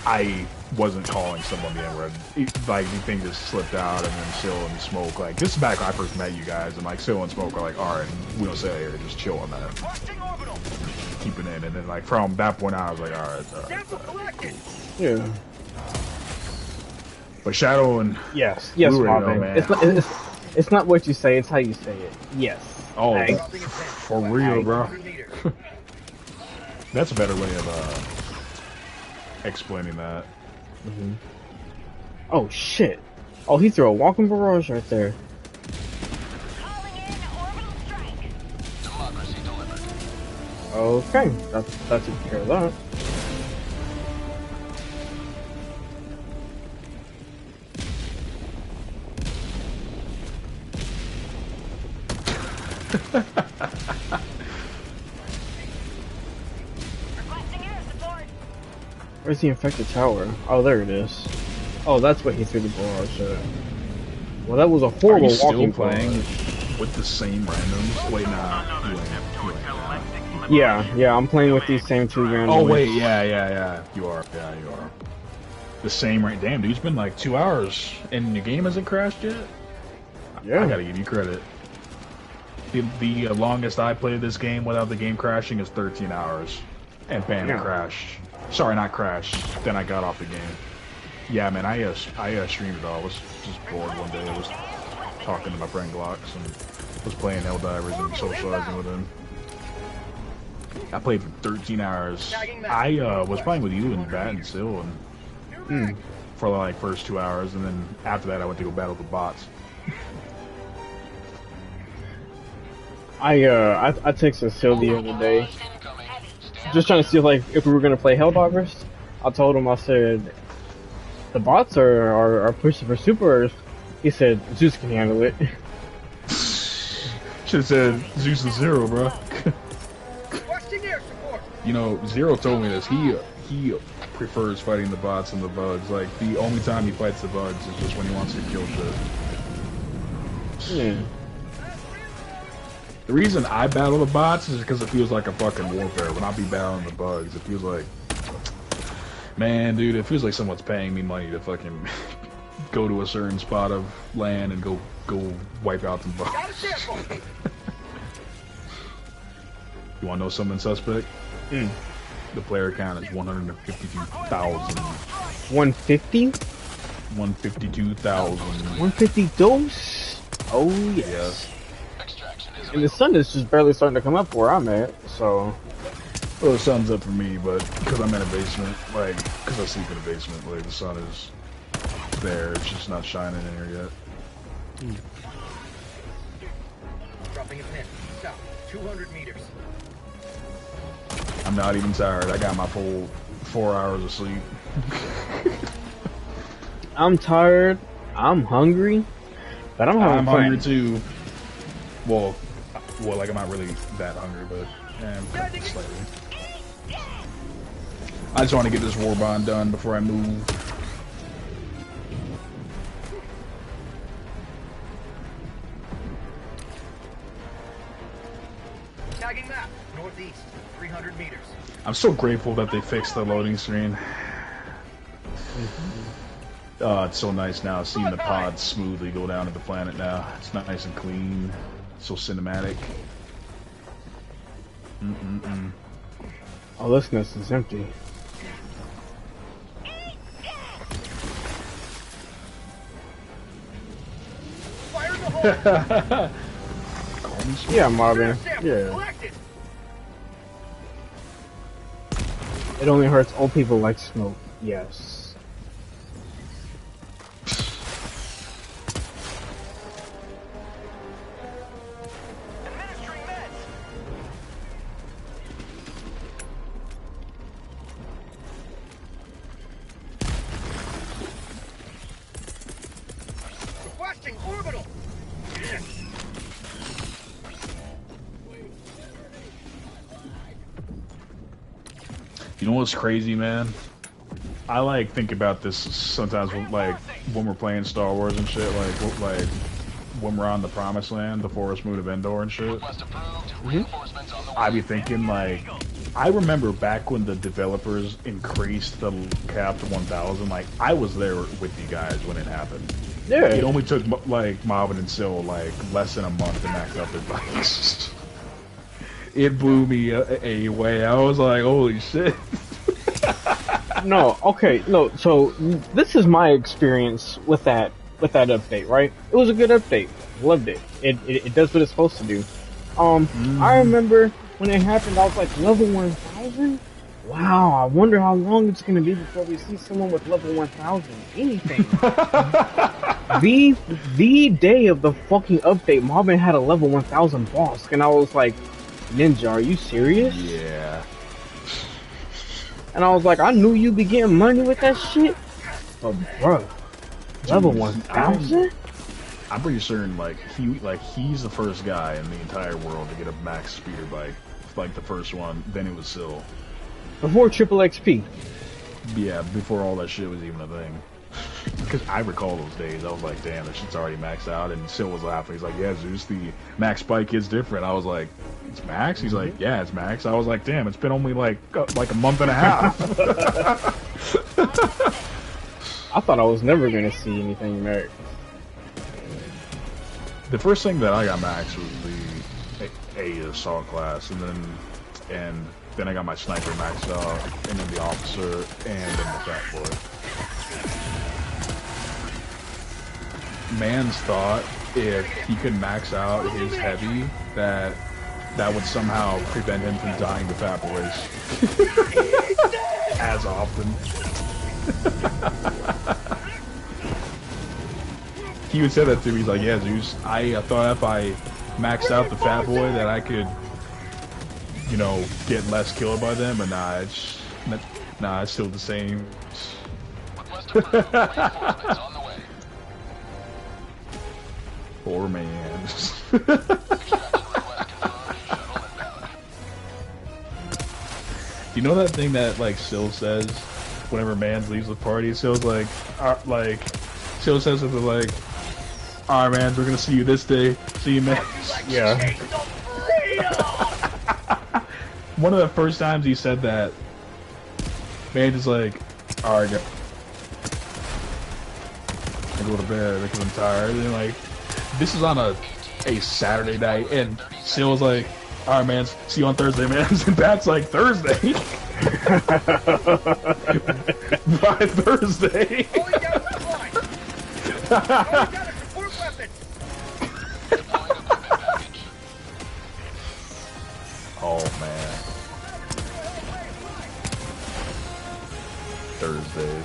I wasn't calling someone the N-word. Like, the thing just slipped out, and then Sil and Smoke, like, this is back when I first met you guys, and like Sil and Smoke are like, alright, we don't say it here, just chill on that. Keep it in, and then like from that point on, I was like, alright. Yeah. But Shadow and yes, Blu-ray, man. It's not what you say, it's how you say it. Yes. Oh, for real, bro. That's a better way of explaining that. Mm-hmm. Oh shit! Oh, he threw a walking barrage right there. Okay, that took care of that. Where's the infected tower? Oh, there it is. Oh, that's what he threw the barrage at. Well, that was a horrible walking playing with the same randoms. Wait, nah. Yeah, I'm playing with these same two randoms. Oh wait, yeah. You are. The same right. Damn, dude, it's been like 2 hours, and your game hasn't crashed yet. Yeah, I gotta give you credit. The longest I played this game without the game crashing is 13 hours, and bam, it crashed. Sorry, not crashed. Then I got off the game. Yeah, man, I streamed it all. I was just bored one day. I was talking to my friend Glocks and was playing Helldivers and socializing with him. I played for 13 hours. I was playing with you and Bat and Sil and for like first 2 hours, and then after that I went to go battle the bots. I texted Sil the other day, just trying to see if we were gonna play Helldivers. I told him, I said, the bots are pushing for super. He said Zeus can handle it. Should've said Zeus is Zero, bro. You know, Zero told me this. He prefers fighting the bots and the bugs. Like, the only time he fights the bugs is just when he wants to kill shit. Yeah. The reason I battle the bots is because it feels like a fucking warfare. When I be battling the bugs, it feels like, man, dude, it feels like someone's paying me money to fucking go to a certain spot of land and go wipe out the bugs. You wanna know something suspect? The player count is 152,000. 150? 152,000. 150 dose? Oh yes. And the sun is just barely starting to come up where I'm at, so. Well, the sun's up for me, but because I'm in a basement, like, because I sleep in a basement, like, the sun is there, it's just not shining in here yet. Dropping a pin. South, 200 meters. I'm not even tired. I got my full 4 hours of sleep. I'm tired. I'm hungry. But I'm hungry too. Well, like I'm not really that hungry, but slightly. I just want to get this war bond done before I move. Tagging map, northeast, 300 meters. I'm so grateful that they fixed the loading screen. It's so nice now seeing the pods smoothly go down to the planet now. It's nice and clean, so cinematic. Oh, this nest is empty. Fire in the hole! Yeah, Marvin. Sample Yeah. collected. It only hurts old people like smoke. Yes. Administering meds. Requesting orbital. You know what's crazy, man? I like think about this sometimes when we're playing Star Wars and shit, like when we're on the Promised Land, the Forest Moon of Endor and shit. I be thinking like, I remember back when the developers increased the cap to 1,000. Like I was there with you guys when it happened. Yeah. It only took like Marvin and Sil like less than a month to max out their bikes. It blew me away. I was like, holy shit. No, okay, no, so this is my experience with that update, right? It was a good update. Loved it. It does what it's supposed to do. I remember when it happened, I was like, level 1,000? Wow, I wonder how long it's gonna be before we see someone with level 1,000 anything. The day of the fucking update, Marvin had a level 1,000 boss, and I was like, Ninja, are you serious? Yeah. And I was like, I knew you be getting money with that shit. But bro, level 1,000? I'm pretty certain he's the first guy in the entire world to get a max speeder bike, like the first one. Then it was Sil. Before Triple XP. Yeah, before all that shit was even a thing. Because I recall those days. I was like, damn, that shit's already maxed out. And Sil was laughing. He's like, yeah, Zeus, the max bike is different. I was like, it's max? He's like, yeah, it's max. I was like, damn, it's been only like a month and a half. I thought I was never gonna see anything max. The first thing that I got max was the A assault class, and then I got my sniper maxed out, and then the officer, and then the fat boy. Mans thought if he could max out his heavy, that would somehow prevent him from dying to fat boys as often. He would say that to me. He's like, "Yeah, Zeus, I thought if I maxed out the fat boy that I could, you know, get less killed by them, but nah, it's still the same." Poor man. You know that thing that like Sil says whenever Mans leaves the party? Sil's like Sil says something like, "Alright, Mans, we're gonna see you this day. See you, Mans." Yeah. One of the first times he said that, Mans is like, "Alright, I go to bed because I'm tired." And like, this is on a Saturday night, and Sil was like, "Alright, man, see you on Thursday, man." And Pat's like, "Thursday?" By Thursday. Oh, you got a supply. Oh, you got a support weapon. Oh man. Thursday.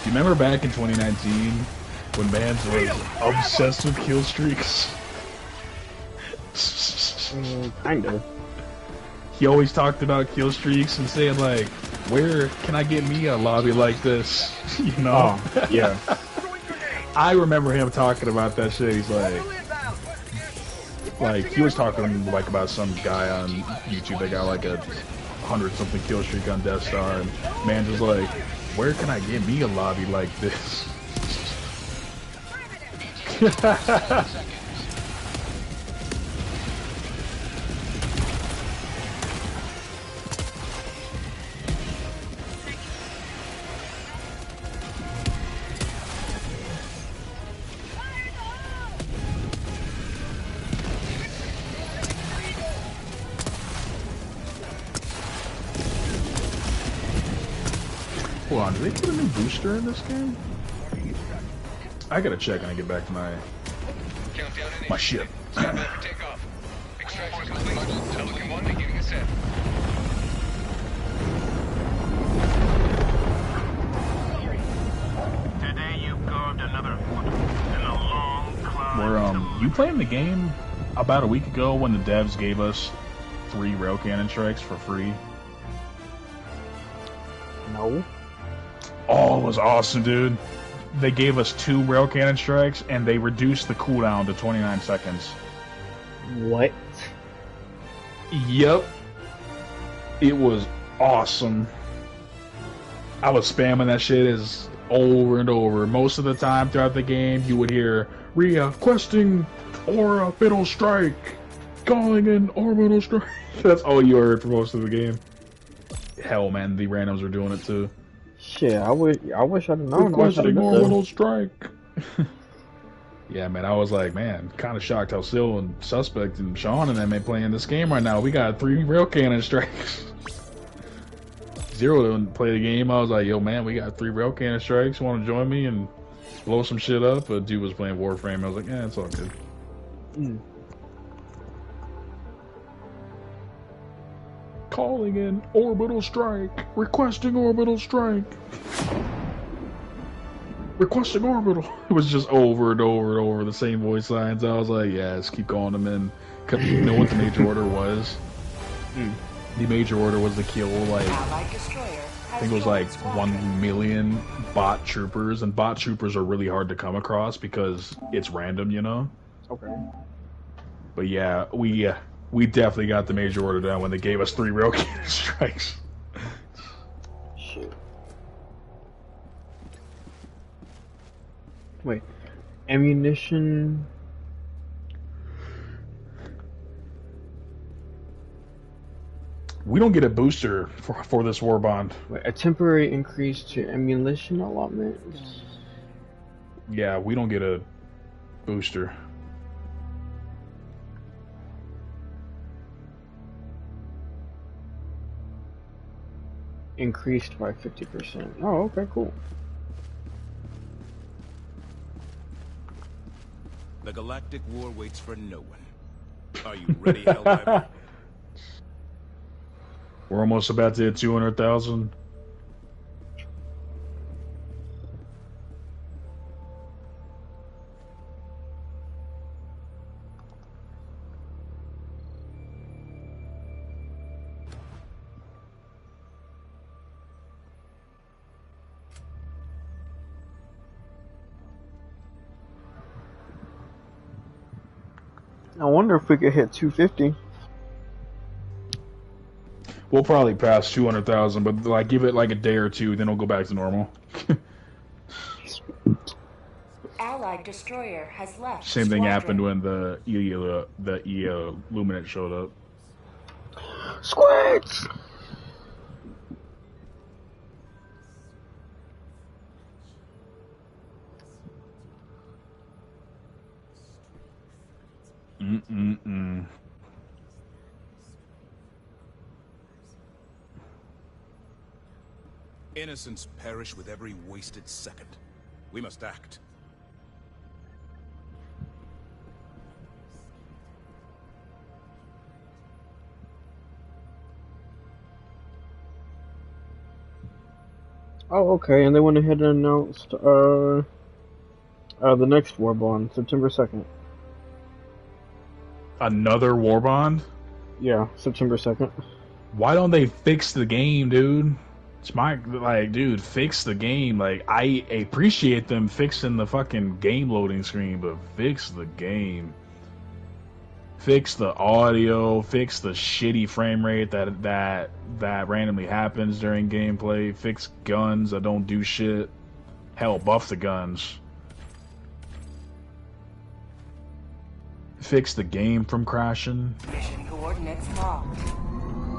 Do you remember back in 2019 when Mans was obsessed with kill streaks? Kind of. He always talked about kill streaks and saying like, "Where can I get me a lobby like this?" You know? Oh, yeah. I remember him talking about that shit. He's like he was talking like about some guy on YouTube that got like a 100-something kill streak on Death Star, and Mans was like, "Where can I get me a lobby like this?" Hold on, did they put a new booster in this game? I gotta check when I get back to my ship. Stand by for takeoff. Extraction complete. Pelican 1 beginning ascent. Today you carved another foot in a long climb. You playing the game about a week ago when the devs gave us 3 rail cannon strikes for free? No. Oh, it was awesome, dude. They gave us 2 rail cannon strikes and they reduced the cooldown to 29 seconds. What? Yep. It was awesome. I was spamming that shit as over and over. Most of the time throughout the game, you would hear requesting orbital strike, calling in orbital strike. That's all you heard for most of the game. Hell, man, the randoms were doing it too. Shit, I wish I'd known. Requesting orbital strike. Yeah, man, I was like, man, kind of shocked how Sil and Suspect and Sean and them ain't playing this game right now. We got 3 rail cannon strikes. Zero didn't play the game. I was like, yo, man, we got 3 rail cannon strikes. Want to join me and blow some shit up? But dude was playing Warframe. I was like, yeah, it's all good. Calling in orbital strike. Requesting orbital strike. Requesting orbital. It was just over and over and over the same voice lines. I was like, yeah, just keep calling them in. You know what the major order was? The major order was to kill, like, I think it was like 1 million bot troopers, and bot troopers are really hard to come across because it's random, you know? Okay. But yeah, we definitely got the major order done when they gave us 3 rail cannon strikes. Shit. Wait, ammunition. We don't get a booster for this war bond. Wait, a temporary increase to ammunition allotment. Yeah, we don't get a booster. Increased by 50%. Oh, okay, cool. The galactic war waits for no one. Are you ready, Helldiver? We're almost about to hit 200,000. I wonder if we could hit 250. We'll probably pass 200,000, but like give it like a day or two, then it'll go back to normal. Allied destroyer has left. Same thing squadron. happened when the Luminate showed up. Squids! Innocents perish with every wasted second. We must act. Oh, okay, and they went ahead and announced the next war bond, September 2nd. Another war bond? Yeah, September 2nd. Why don't they fix the game, dude? It's my, like, dude, fix the game. Like, I appreciate them fixing the fucking game loading screen, but fix the game. Fix the audio, fix the shitty frame rate that randomly happens during gameplay, fix guns that don't do shit. Hell, buff the guns. fix the game from crashing. Mission coordinates locked.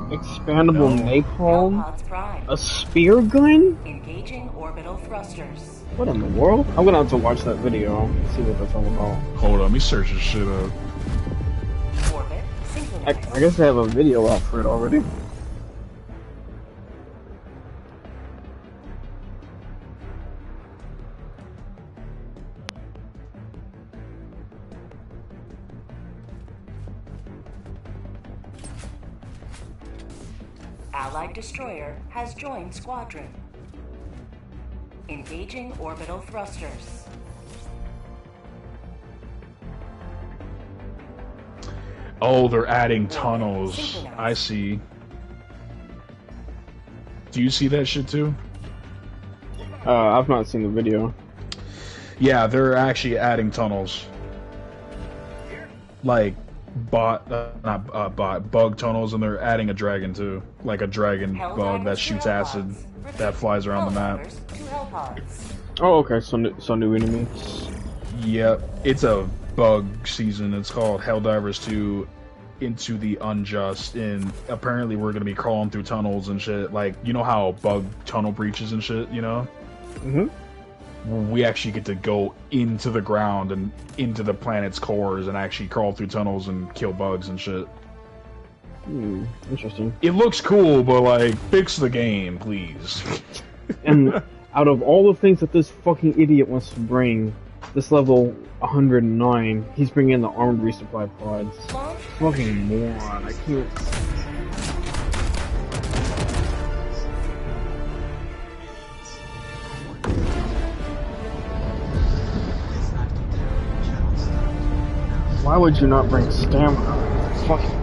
Expandable napalm? Hellpods prime. A spear gun? Engaging orbital thrusters. What in the world? I'm gonna have to watch that video, see what that's all about. Hold on, let me search this shit up. Orbit synchronized. I guess they have a video out for it already. Allied destroyer has joined squadron. Engaging orbital thrusters. Oh, they're adding tunnels. I see. Do you see that shit too? I've not seen the video. Yeah, they're actually adding tunnels. Like bug tunnels, and they're adding a dragon too, like a dragon bug that shoots acid that flies around the map. Oh, okay, so new enemies. Yep, it's a bug season. It's called Helldivers 2 Into the Unjust, and apparently we're gonna be crawling through tunnels and shit. Like, you know how bug tunnel breaches and shit, you know? Mm-hmm. We actually get to go into the ground and into the planet's cores and actually crawl through tunnels and kill bugs and shit. Interesting. It looks cool, but like, fix the game, please. And out of all the things that this fucking idiot wants to bring, this level 109, he's bringing in the armed resupply pods. Fucking moron, I can't... Why would you not bring stamina? Fucking...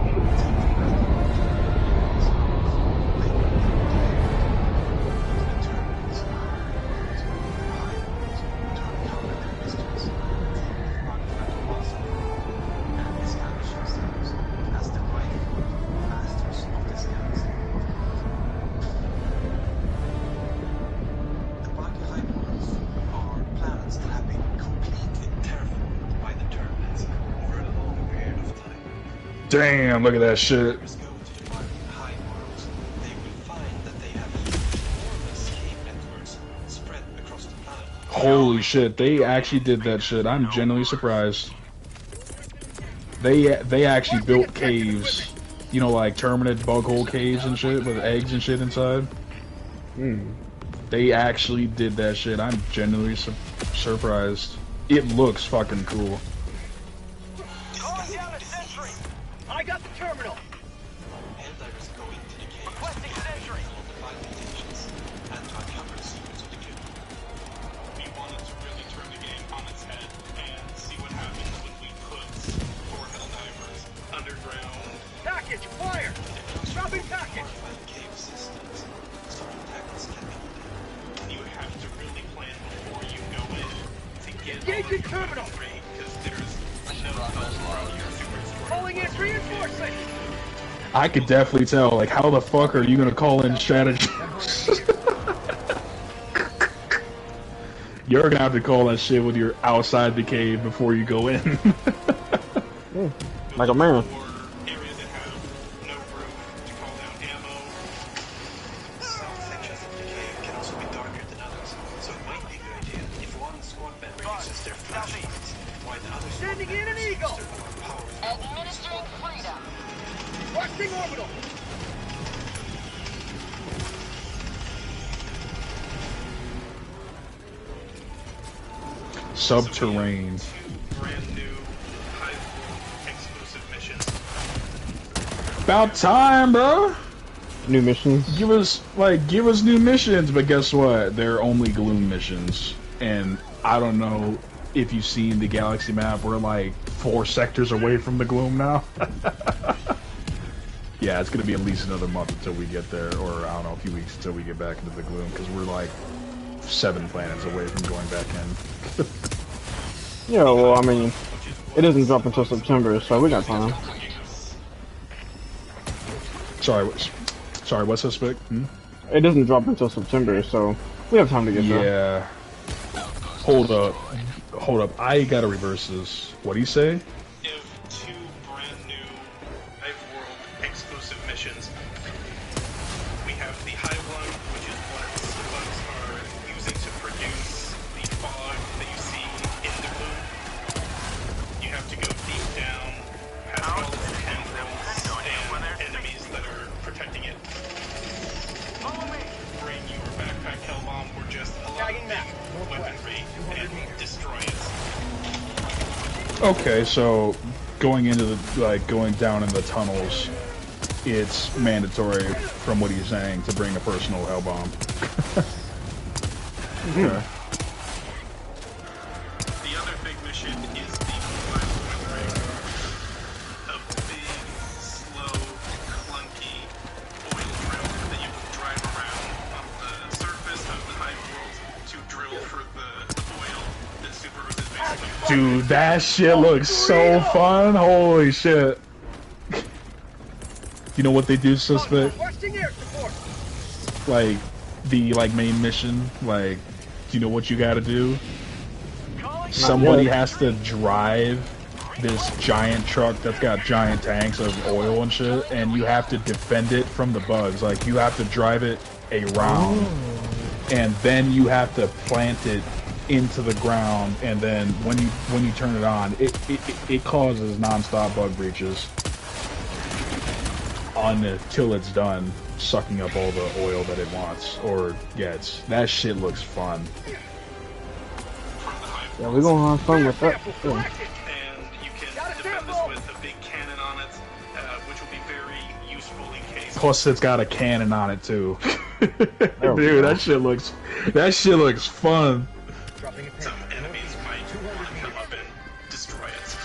Damn, look at that shit. Holy shit, they actually did that shit. I'm genuinely surprised. They actually built caves. You know, like terminate bug hole caves and shit with eggs and shit inside. They actually did that shit. I'm genuinely surprised. It looks fucking cool. I got the terminal. Requesting sentry. We wanted to really turn the game on its head and see what happens when we put four Helldivers underground. Package, fire! Dropping package! You have to really plan before you go in to get Engaging terminal! because there's no cover. Calling in reinforcements! I could definitely tell, like, how the fuck are you gonna call in strategy? You're gonna have to call that shit when you're outside the cave before you go in. Like a man. Areas that have no roof to call down ammo. Some sections of the cave can also be darker than others, so it might be a good idea if one squad member uses their flashlights, while the other squad Sending in an members eagle! use their more powerful. Administering freedom. Requesting orbital! Subterranean. Brand new Hive exclusive missions. About time, bro. New missions. Give us new missions, but guess what? They're only Gloom missions, and I don't know if you've seen the galaxy map. We're like 4 sectors away from the Gloom now. Yeah, it's gonna be at least another month until we get there, or I don't know, a few weeks until we get back into the Gloom, because we're like 7 planets away from going back in. Yeah, well, I mean, it doesn't drop until September, so we got time. Sorry, what's that, Spick? It doesn't drop until September, so we have time to get there. Yeah. Hold up. I gotta reverse this. What do you say? If Okay, so going into going down in the tunnels, it's mandatory, from what he's saying, to bring a personal hell bomb. Okay. The other big mission is the Flash Ring. A big, slow, clunky oil drill that you can drive around on the surface of the hive world to drill for the oil that Subaru is basically. Dude, that shit looks so fun. Holy shit. You know what they do, Suspect? Like, the main mission, do you know what you gotta do? Somebody has to drive this giant truck that's got giant tanks of oil and shit, and you have to defend it from the bugs. Like, you have to drive it around, and then you have to plant it into the ground, and then when you turn it on, it causes non-stop bug breaches until it's done sucking up all the oil that it wants or gets. That shit looks fun. Yeah, we're gonna have fun with that. Sure. And you can defend this with a big cannon on it, which will be very useful in case. Plus, it's got a cannon on it too. Dude, that shit looks fun. Some enemies might come up and destroy it.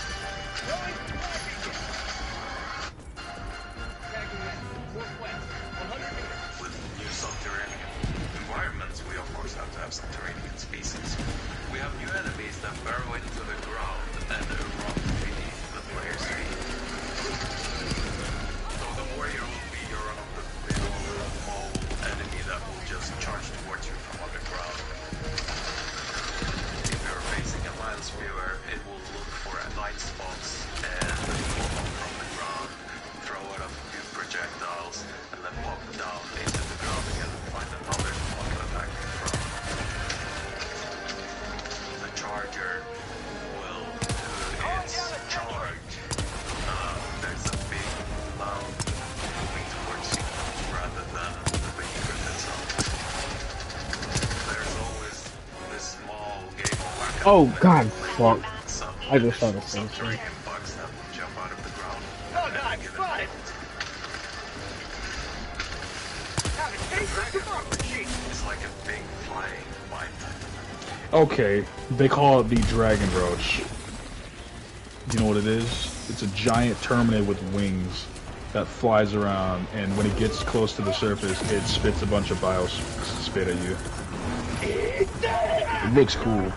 With new subterranean environments, we of course have to have subterranean species. We have new enemies that burrow into the ground and erupt beneath the player's feet. So the warrior will be your run-of-the-mill mole enemy that will just charge towards you from underground. If you're facing a land spewer, it will look for night spots and pull up from the ground, throw out a few projectiles, and then pop down into the ground again and find another spot to attack you from. The charger will do its charge. There's a big cloud moving towards you rather than the behemoth itself. There's always this small game of whack. Oh god, fuck. I just saw the same thing. Subterranean bugs that will jump out of the ground. Oh god, spotted! It's like a big flying mine. Okay, they call it the Dragon Roach. You know what it is? It's a giant terminid with wings that flies around, and when it gets close to the surface, it spits a bunch of bile spit at you. It looks cool. If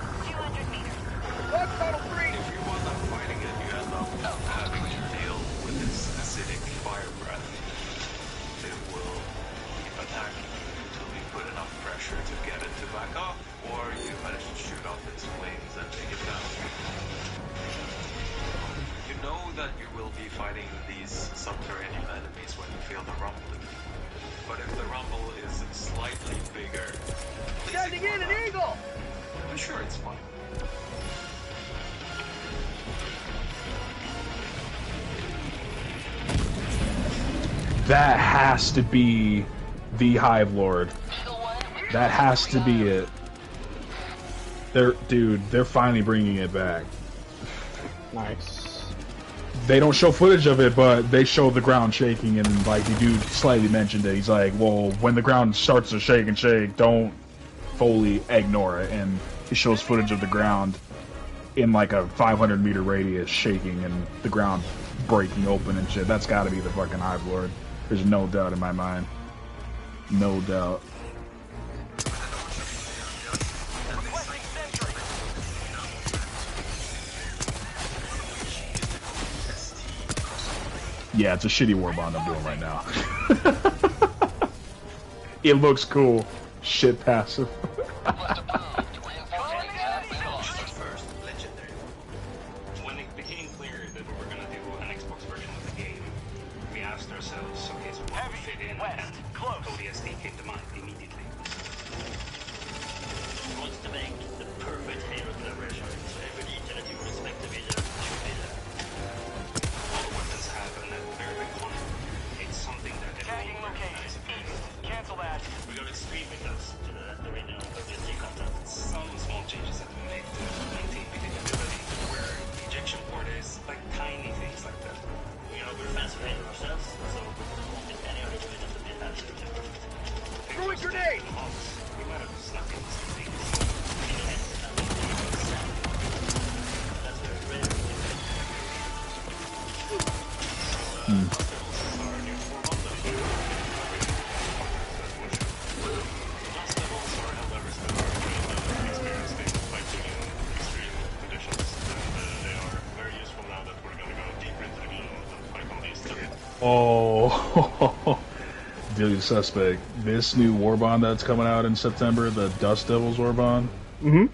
you wind up fighting it, you end up having to deal with its acidic fire breath. It will keep attacking until you put enough pressure to get it to back off, or you manage to shoot off its flames and take it down. You know that you will be fighting these subterranean enemies when you feel the rumbling. But if the rumble is slightly bigger, please Sending in an eagle! I'm sure it's fine. That has to be the Hive Lord. That has to be it. They're finally bringing it back. Nice. They don't show footage of it, but they show the ground shaking, and the dude slightly mentioned it. He's like, well, when the ground starts to shake and shake, don't fully ignore it. And he shows footage of the ground in a 500-meter radius shaking and the ground breaking open and shit. That's gotta be the fucking Hive Lord. There's no doubt in my mind. No doubt. Yeah, it's a shitty warbond I'm doing right now. It looks cool. Shit passive. First, legendary. When it became clear that we were going to do an Xbox version of the game, we asked ourselves, okay, so what would fit in, and ODST came to mind immediately. He wants to make the perfect Halo collaboration, so every detail that you respect the video should be there. All the weapons have a very big content. It's something that everyone will recognize. Cancel that. We're going to stream it. To the original ODST content. Throwing grenade! We might have snuck in some things. That's very rare. Oh, dude, suspect. This new Warbond that's coming out in September, the Dust Devils Warbond. Mm-hmm.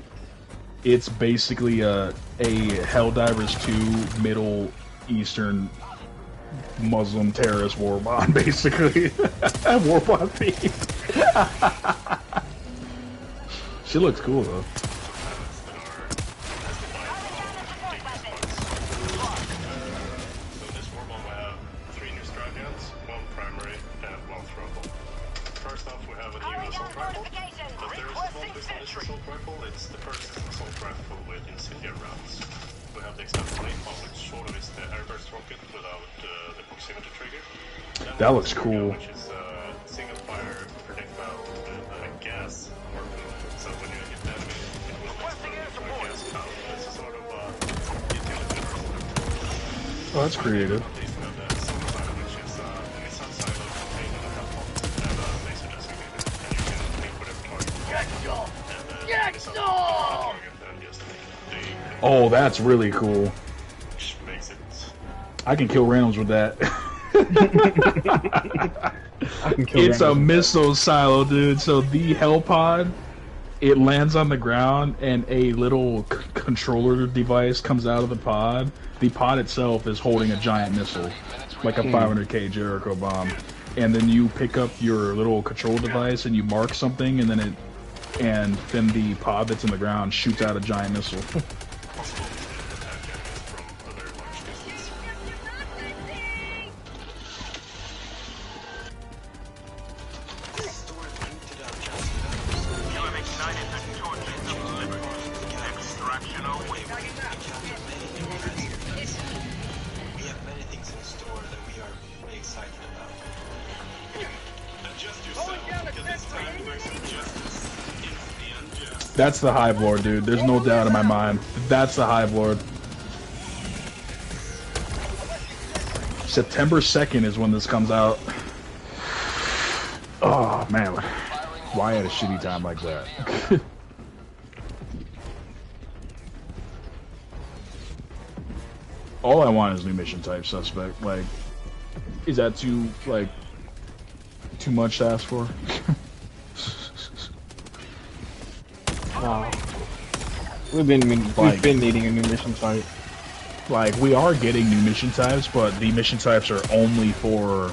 It's basically a Helldivers 2 Middle Eastern Muslim terrorist Warbond, basically. Warbond theme. She looks cool though. It's the first assault rifle with incendiary rounds. We have the extended blade bomb, which sort of is the airburst rocket without the proximity trigger. That looks cool. Which is single fire projectile with gas harpoon. So when you hit the enemy, it will explode gas cloud. It's a sort of utility. Oh, that's creative. Oh, that's really cool. I can kill randoms with that. It's a missile silo, dude. So the Hellpod, it lands on the ground and a little controller device comes out of the pod. The pod itself is holding a giant missile, like a 500k Jericho bomb. And then you pick up your little control device and you mark something, and then the pod that's in the ground shoots out a giant missile. That's the Hive Lord, dude. There's no doubt in my mind. That's the Hive Lord. September 2nd is when this comes out. Oh, man. Why at a shitty time like that? All I want is new mission type suspect. Like, is that too much to ask for? Wow. We've been needing a new mission type. Like, we are getting new mission types, but the mission types are only for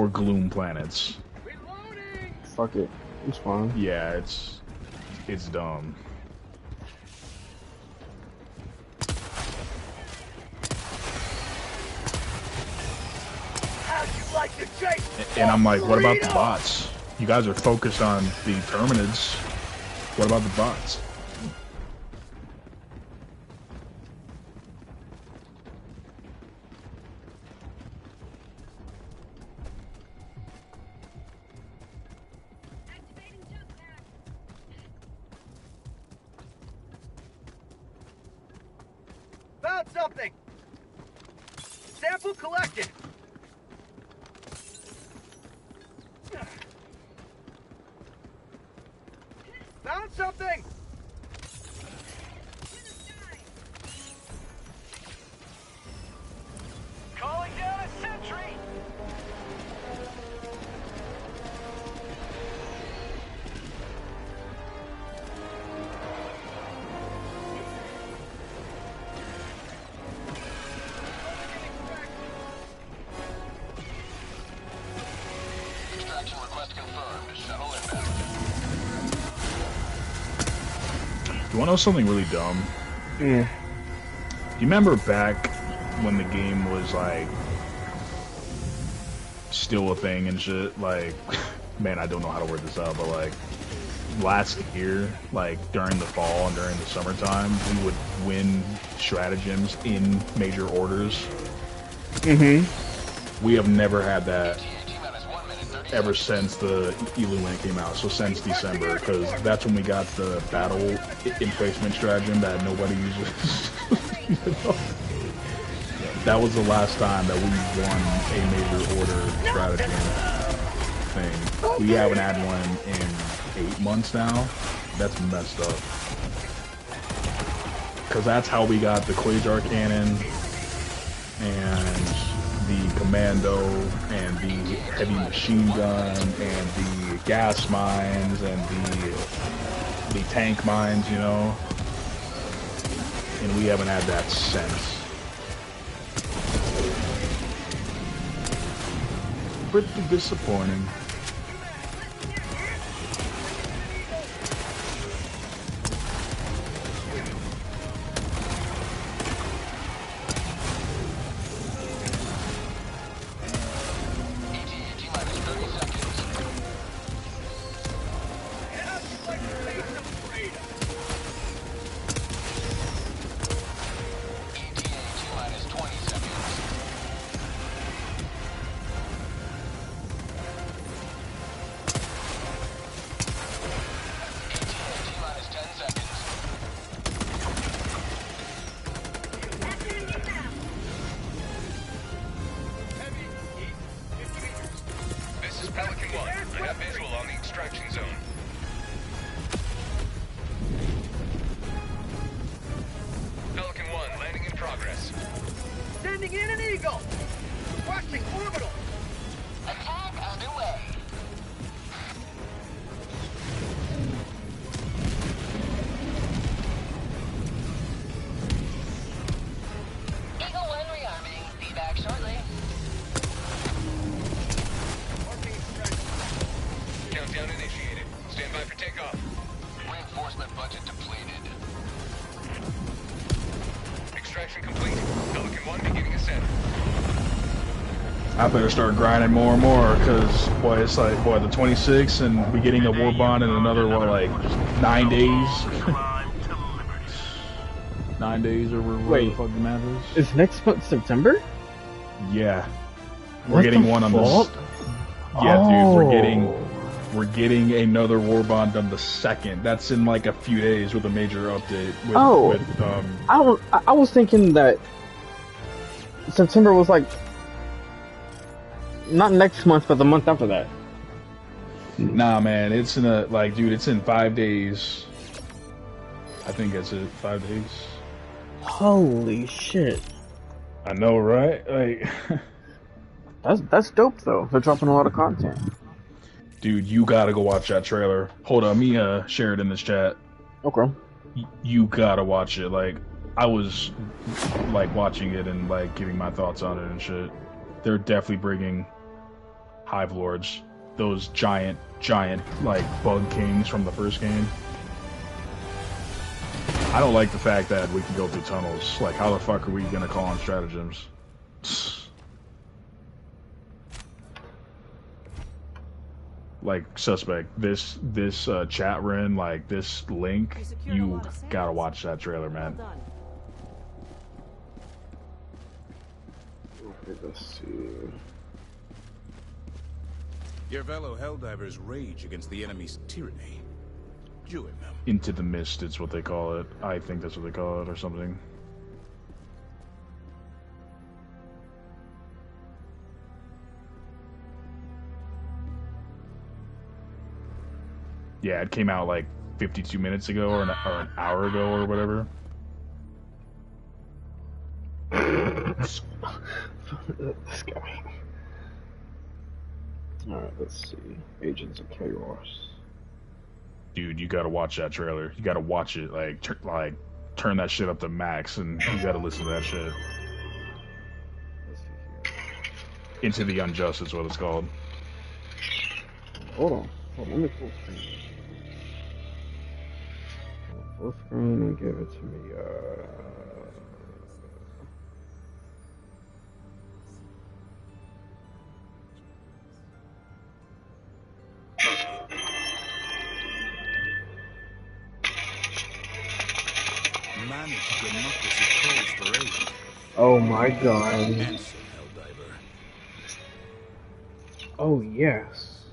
Gloom planets. Fuck it. It's fine. Yeah, it's dumb. And I'm like, what about the bots? You guys are focused on the Terminids. What about the bots? Found something! Sample collected! Found something! Calling down a sentry! Extraction request confirmed. Shuttle inbound. You wanna know something really dumb? Yeah. Do you remember back when the game was like still a thing and shit? Like, man, I don't know how to word this out, but like last year, like during the fall and during the summertime, we would win stratagems in major orders. Mm-hmm. We have never had that ever since the Eluland came out, so since December, because that's when we got the battle emplacement stratagem that nobody uses. You know? That was the last time that we won a major order stratagem thing. We haven't had one in 8 months now. That's messed up. Because that's how we got the Quasar Cannon and the Commando and the heavy machine gun and the gas mines and the tank mines, you know? And we haven't had that since. Pretty disappointing. I better start grinding more and more, because, boy, it's like, boy, the 26th, and we getting a war bond in another, what, like, 9 days? 9 days or whatever the fuck the math is. Is next month September? Yeah. We're getting one on this. Yeah, dude, we're getting another war bond on the 2nd. That's in, like, a few days with a major update. I was thinking that September was, like, not next month, but the month after that. Nah, man, it's in it's in 5 days. I think that's it, 5 days. Holy shit. I know, right? Like, that's dope, though. They're dropping a lot of content. Dude, you gotta go watch that trailer. Hold on, let me share it in this chat. Okay. You gotta watch it. Like, I was, like, watching it and, like, giving my thoughts on it and shit. They're definitely bringing Hive Lords, those giant, like, bug kings from the first game. I don't like the fact that we can go through tunnels. Like, how the fuck are we gonna call on stratagems? Like, suspect, this chat we're in, like, this link, you gotta watch that trailer, man. Okay, let's see. Your fellow Helldivers rage against the enemy's tyranny. Join them. Into the Mist, it's what they call it. I think that's what they call it, or something. Yeah, it came out like 52 minutes ago, or an hour ago, or whatever. This guy. Alright, let's see. Agents of Chaos. Dude, you gotta watch that trailer. You gotta watch it. Like, turn that shit up to max, and you gotta listen to that shit. Into the Unjust is what it's called. Hold on, let me full screen. Full screen and give it to me. Oh my god. Oh yes.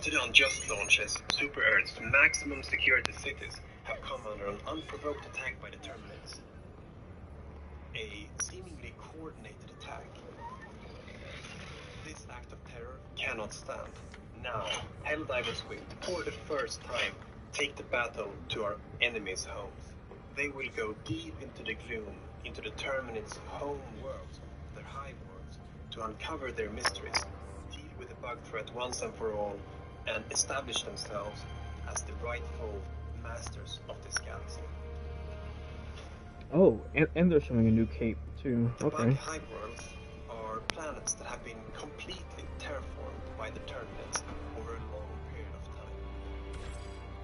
To the unjust launches, Super Earth's maximum security cities have come under an unprovoked attack by the Terminids. A seemingly coordinated attack. This act of terror cannot stand. Now, Helldivers will, for the first time, take the battle to our enemies' homes. They will go deep into the gloom, into the Terminids' home worlds, their hive worlds, to uncover their mysteries, deal with the bug threat once and for all, and establish themselves as the rightful masters of this galaxy. Oh, and they're showing a new cape too. The Okay. bug hive worlds are planets that have been completely terraformed by the Terminids over a long period of time.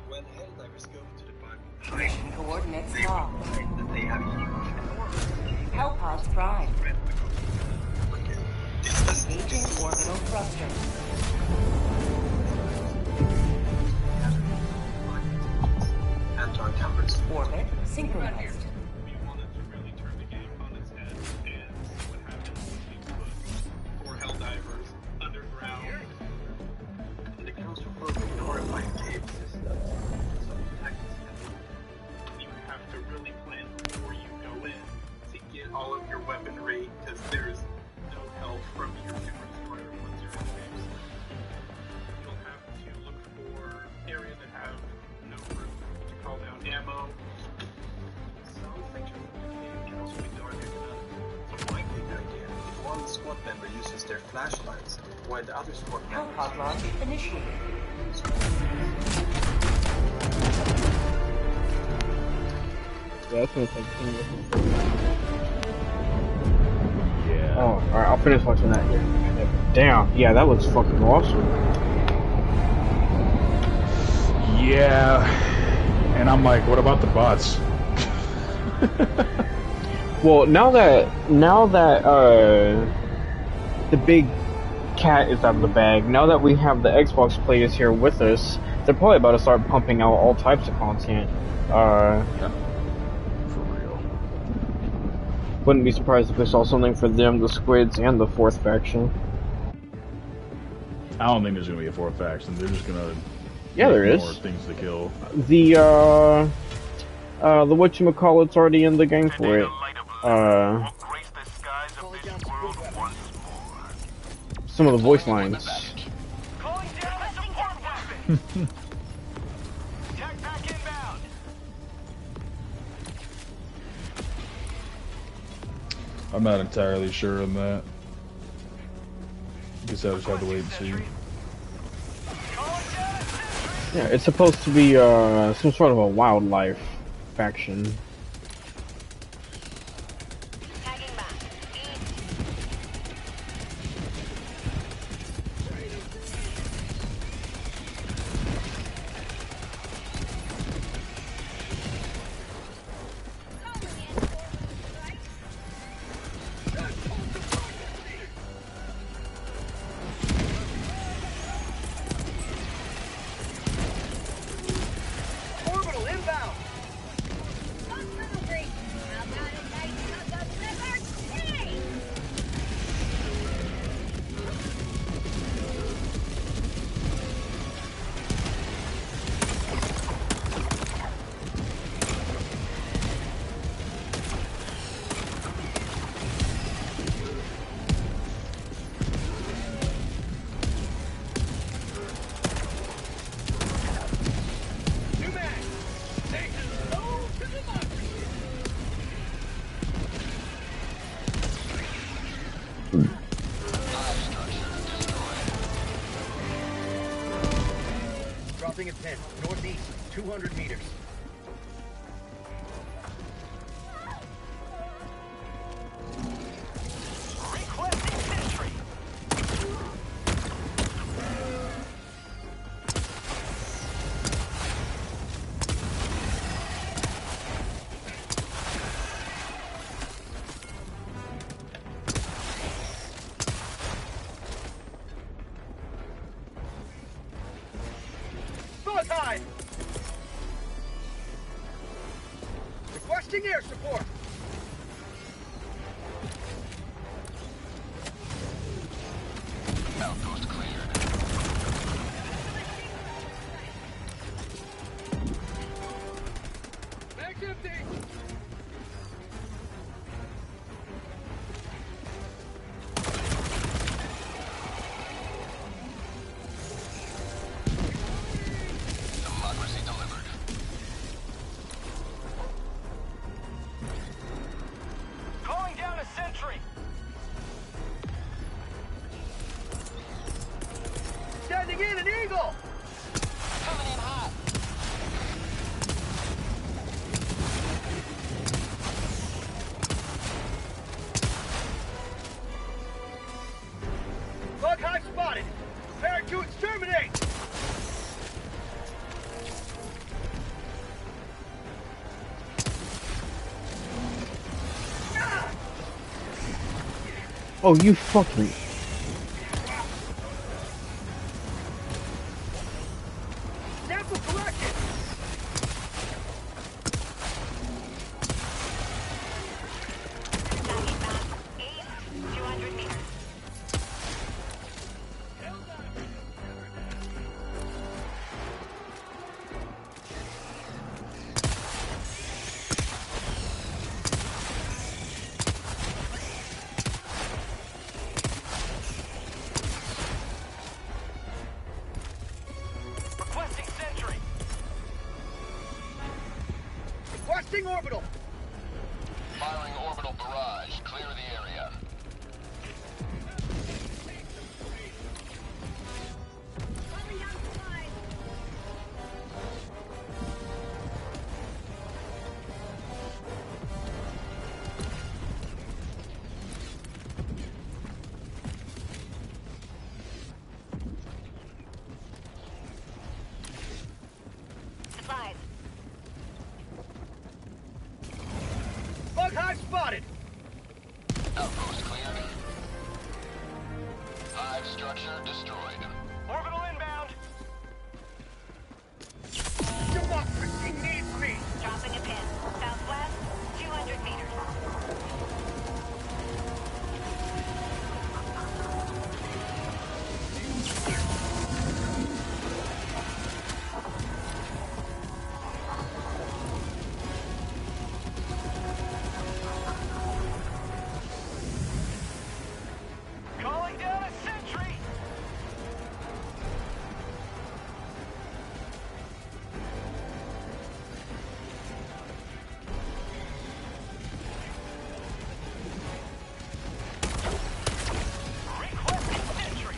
When Helldivers go to the bug hive Mission coordinates they locked. realize that they have huge, enormous Hellpods prime. Engaging This orbital thrusters. and to uncover its Orbit synchronized. We wanted to really turn the game on its head and see what happens when we put four Helldivers underground. in the claustrophobic horrifying cave system. So You have to really plan before you go in to get all of your weaponry, because there's no help from your super destroyer once you're in space. You'll have to look for areas that have no room to call down ammo. some sections of the cave can also be darker than others. So it might be a good idea if one squad member uses their flashlights while the other squad members Hellpod launch initiated. Yeah, that's gonna take 10 minutes. Yeah. Oh, alright, I'll finish watching that here. Damn, yeah, that looks fucking awesome. Yeah. And I'm like, what about the bots? Well, now that the big cat is out of the bag, now that we have the Xbox players here with us, they're probably about to start pumping out all types of content. Yeah. For real. Wouldn't be surprised if we saw something for them, the Squids, and the fourth faction. I don't think there's gonna be a fourth faction. They're just gonna Yeah, make there is. more things to kill. The whatchamacallit's already in the game for it. Grace the skies of this world once more. Some of the voice lines. Calling down a support weapon! Tag back inbound! I'm not entirely sure on that. Guess I just have to wait and see. Yeah, it's supposed to be some sort of a wildlife faction. Tagging map. Orbital inbound. New mag. Take it low to democracy. Dropping a pin, northeast, 200 meters. Requesting sentry! Bug hide. Requesting air support. Outpost cleared. Oh, you fucking. Sample collected. East, 200 meters. Requesting sentry. Requesting orbital. Firing orbital barrage. Clear the area. Supplies. Bug hive spotted. Outpost cleared. Hive structure destroyed. Orbital inbound. Democracy needs me. Dropping a pin. Southwest, 200 meters. Calling down a sentry. Requesting sentry.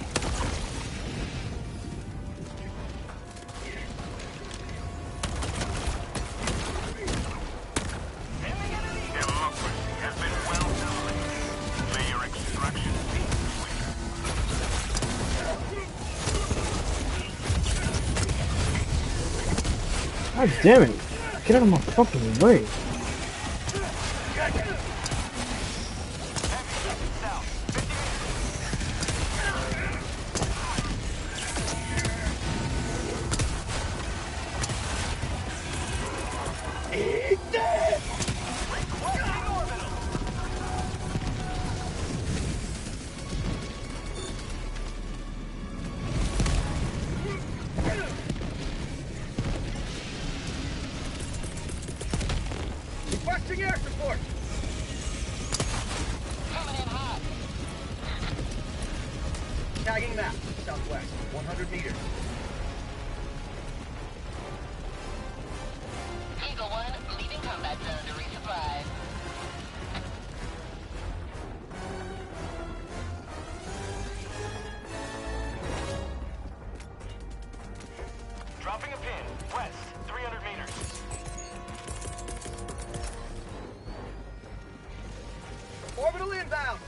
Democracy has been well done. May your extraction be swift. God damn it! Get out of my fucking way! Requesting air support. Coming in hot. Tagging map. Southwest, 100 meters. Eagle 1, leaving combat zone to resupply. Dropping a pin. West, 300 meters. Orbital inbound.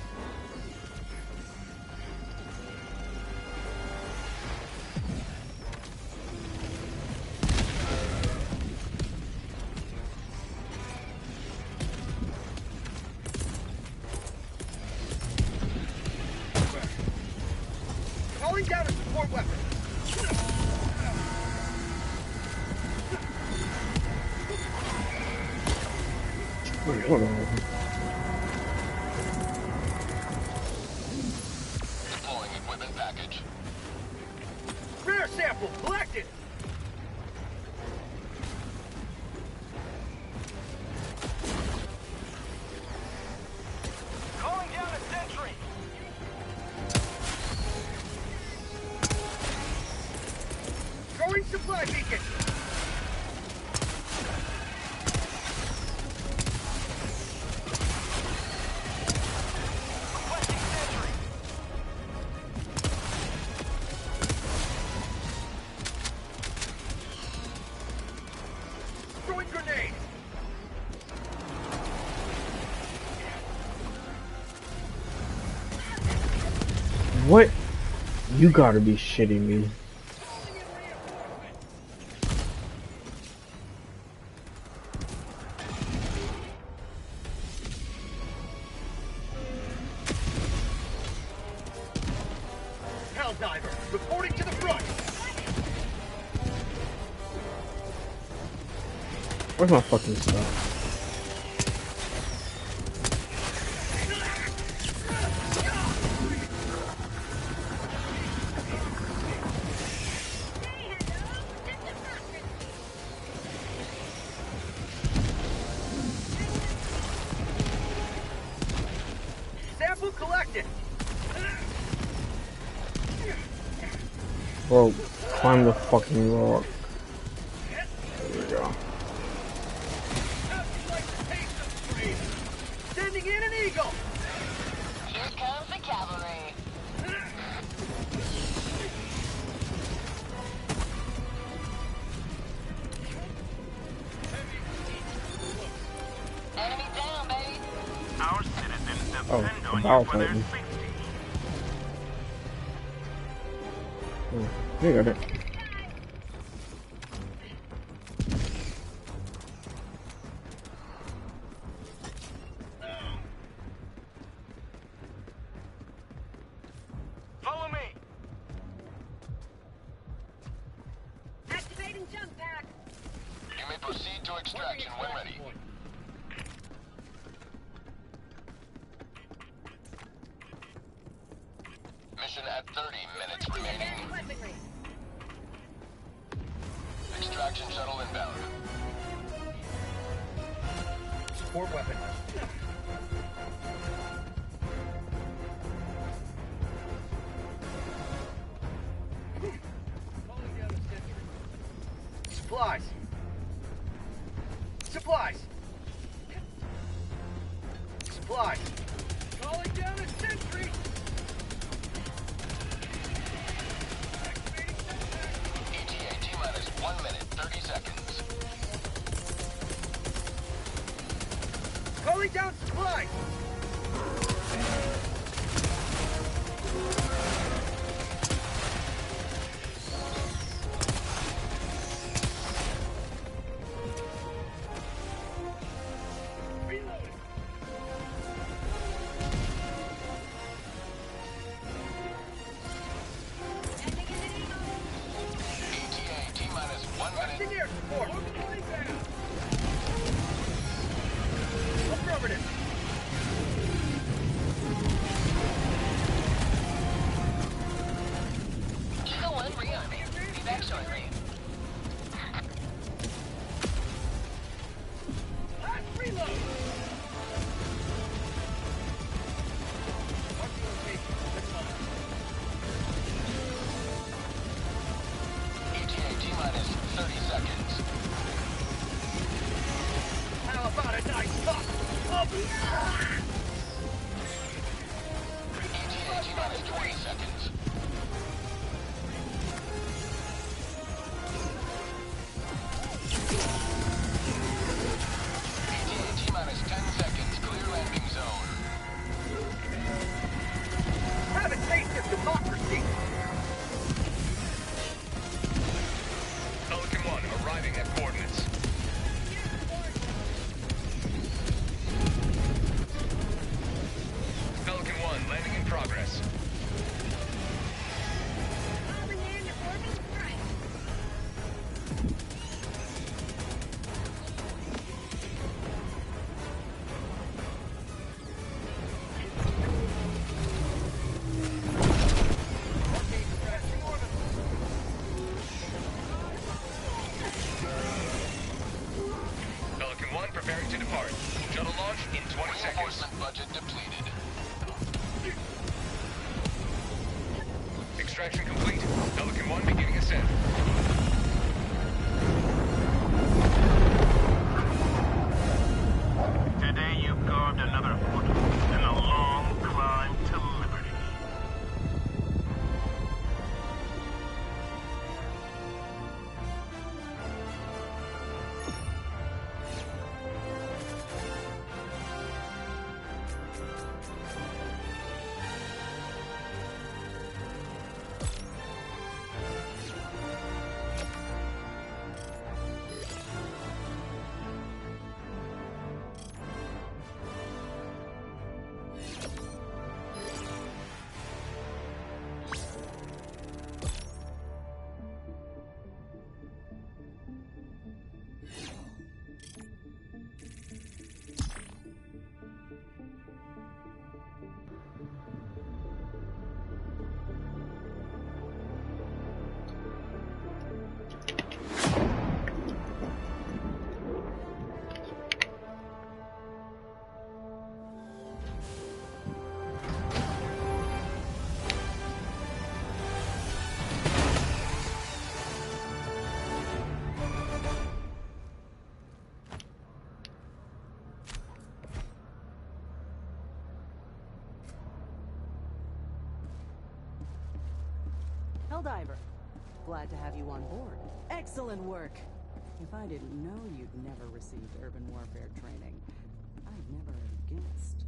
Calling down a support weapon. Wait, hold on. Deploying equipment package. Rare sample collected. Calling down a sentry. Throwing supply beacon. Requesting sentry. Throwing grenade. What? You gotta be shitting me. diver, reporting to the front. Where's my fucking stuff? Sample collected. Bro, climb the fucking rock. There we go. Sending in an eagle. Here comes the cavalry. Enemy down, baby. Our citizens depend Oh, on the you for their fighting. safety. You got it. Follow me. Activating jump pack. You may proceed to extraction when ready. Mission at 30 minutes remaining. Weaponry. Extraction shuttle inbound. Support weapon. Supplies. Supplies. Supplies. Calling down a sentry. ETA T-minus 1 minute, 30 seconds. Calling down supplies. Reloading. ETA T-minus 1 minute. Engineer support. Affirmative. Eagle 1 rearming. Be back shortly. Last reload. Marking location. Let's go. ETA T-minus 30 seconds. How about a nice puff of ETA T-minus 20 seconds. ETA T-minus 10 seconds. Clear landing zone. have a taste of democracy. Pelican 1 arriving at coordinates. Pelican 1 landing in progress. Pelican 1 preparing to depart. Shuttle launch in 20 seconds. Reinforcement budget depleted. Extraction complete. Pelican 1 beginning ascent. Today you carved another foot in a long climb to liberty. Helldiver, glad to have you on board. Excellent work. If I didn't know you'd never received urban warfare training, I'd never have guessed.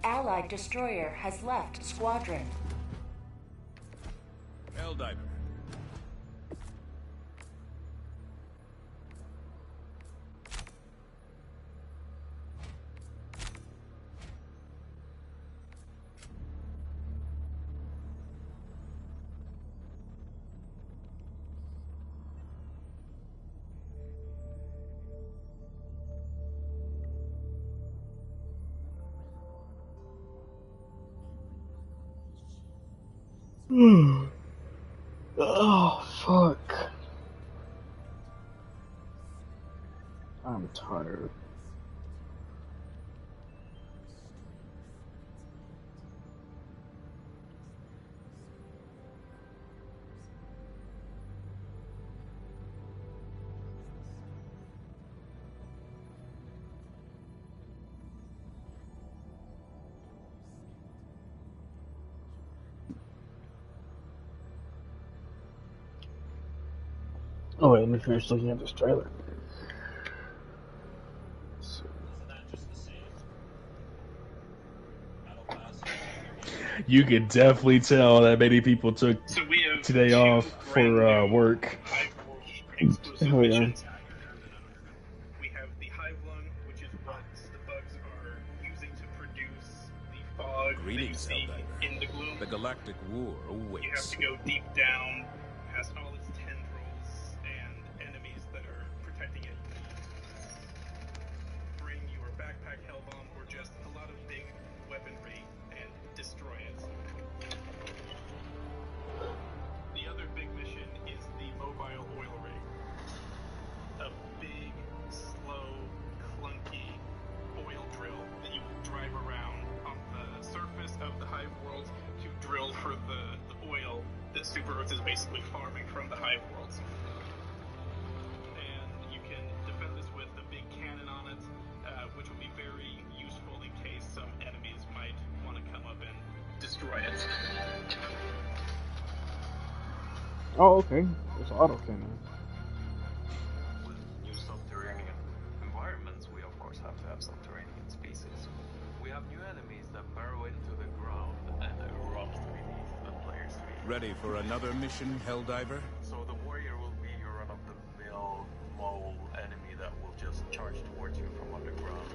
Allied destroyer has left squadron. Helldiver. Oh, fuck. I'm tired. Oh wait, let me finish looking at this trailer. You could definitely tell that many people took today off for work. Oh yeah. We have the Hive Lung, which is what the bugs are using to produce the fog Greetings, that you see Helldiver. in the gloom. The galactic war You have awaits. to go deep down past all its tendrils and enemies that are protecting it. Bring your backpack hellbomb or just a lot of big weaponry and destroy it. The other big mission is the mobile oil rig. A big, slow, clunky oil drill that you will drive around on the surface of the Hive world to drill for the oil that Super Earth is basically farming from the Hive worlds. And you can defend this with a big cannon on it, which will be very useful in case some enemies might want to come up and destroy it. Oh, okay. It's auto cannon. With new subterranean environments, we of course have to have subterranean species. We have new enemies that burrow into the ground and erupt beneath the player's feet. Ready for another mission, Helldiver? So the warrior will be your run-of-the-mill mole enemy that will just charge towards you from underground.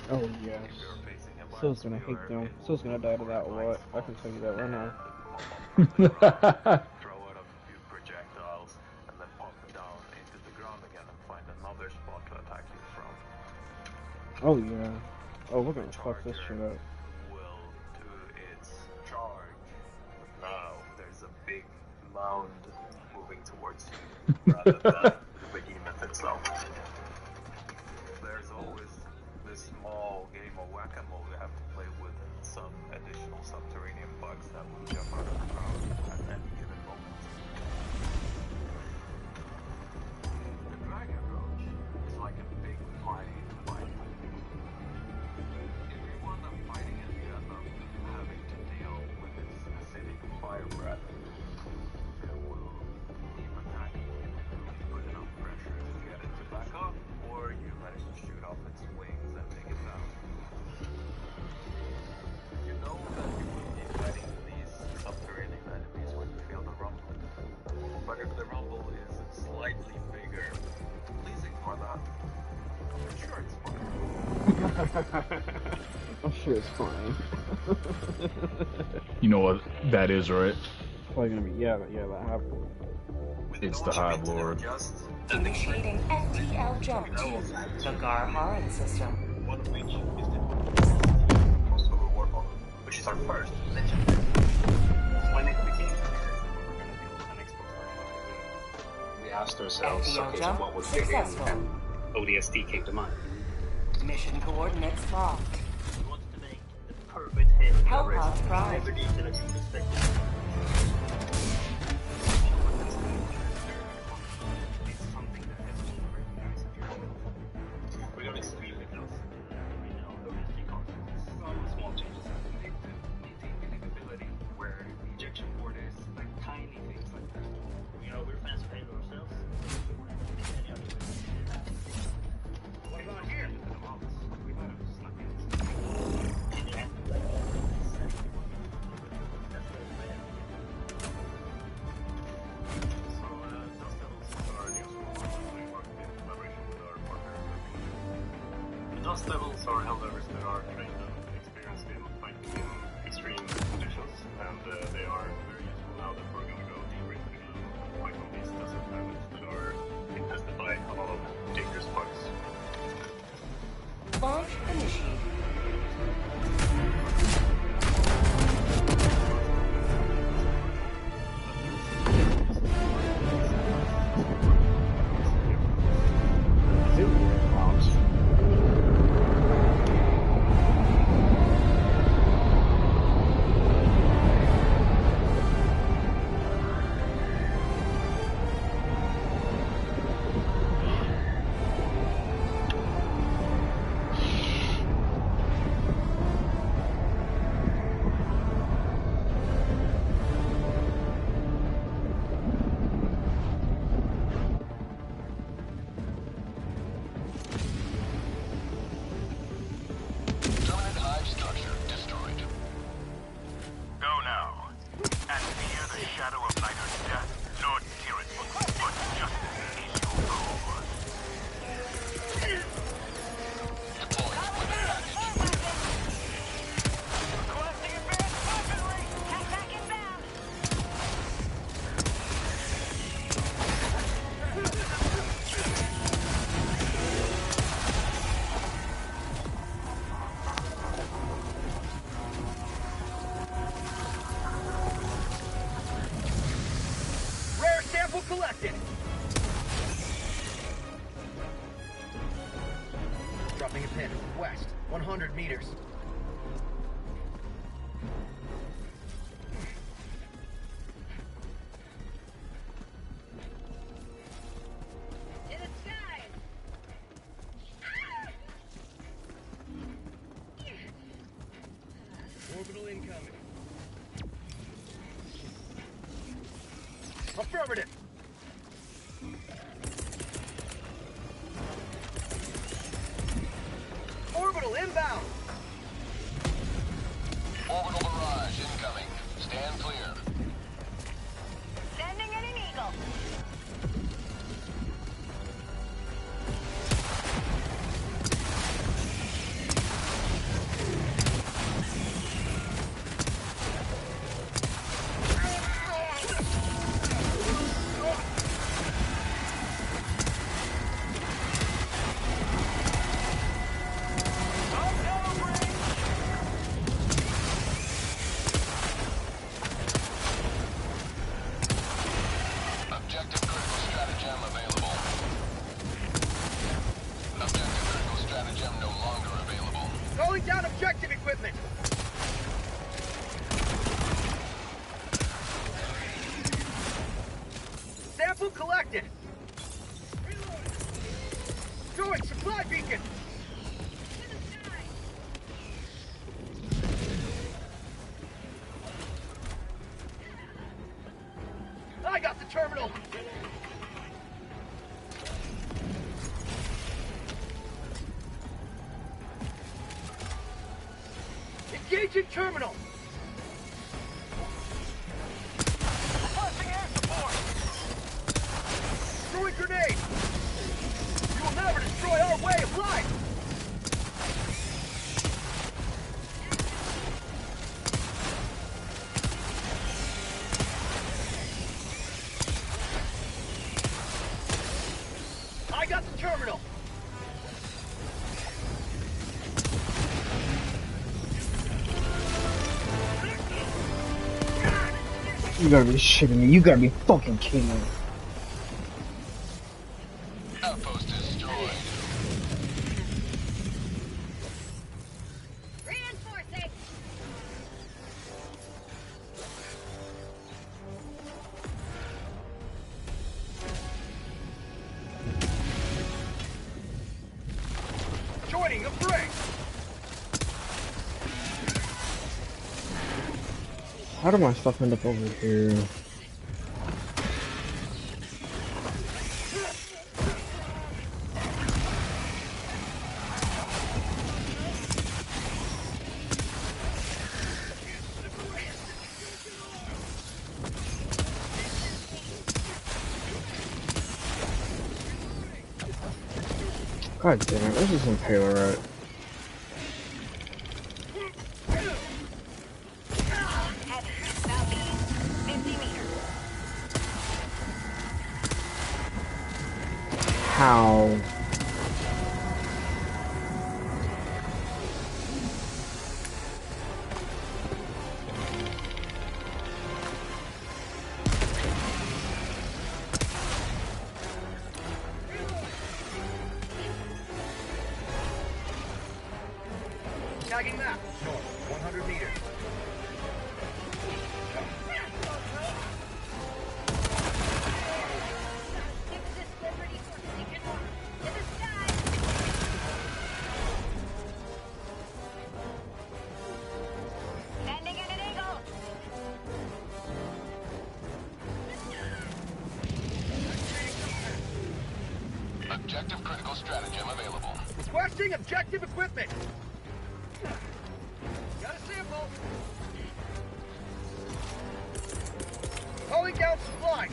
Oh yes. If you're facing a So's gonna hate them. So's gonna die to that a lot. I can tell you that right now. throw out a few projectiles and then pop down into the ground again and find another spot to attack you from. Oh yeah. Oh, we're gonna fuck this shit up. Will do its charge. Now there's a big mound moving towards you rather than the behemoth itself. There's always this small game of whack-a-mole you have to play with and some additional subterranean bugs that will jump out of the ground at any given moment. The Dragon Roach is like a big fighting fight. Everyone I'm fighting it, you end up having to deal with its acidic fire breath. It will keep attacking you until you put enough pressure to get it to back up, or you manage to shoot off its wings and take it down. You know that you will be fighting these subterranean enemies when you feel the rumble. But if the rumble is slightly bigger, please ignore that. I'm sure it's fine. I'm sure it's fine. You know what that is, right? It's probably gonna be yeah, that happened. It's the Hive Lord. Initiating FTL jump to the Garharan system. One of which is the crossover warhol, which is our first legendary. When it became clear that we were going to build an Xbox version, we asked ourselves, FTL okay, so jump what would we do? successful. And ODST came to mind. Mission coordinates locked. We wanted to make the perfect hit Hellpod from Prime. every utility perspective. It's Dust Devils are Helldivers that are trained and experienced in fighting in extreme conditions, and they are very useful now that we're going to go deeper into the gloom and fight on these desert planets that are infested by a lot of dangerous bugs. Launch initiated. Collected. Dropping a pin west, 100 meters. To the sky. Orbital incoming. Affirmative. Orbital inbound. Orbital barrage incoming. Stand clear. Sending in an eagle. Calling down objective equipment. Sample collected. Throwing supply beacon. I got the terminal. Engaging terminal. Requesting air support. Throwing grenade. You will never destroy our way of life. I got the terminal. You gotta be shitting me. You gotta be fucking kidding me. Outpost destroyed. Reinforcing. Joining the fray. How did my stuff end up over here? God damn it, this is some payload, right? How? Tagging map. North, 100 meters. Sending in an eagle. Objective critical stratagem available. Requesting objective equipment. Got a sample. Calling down supplies.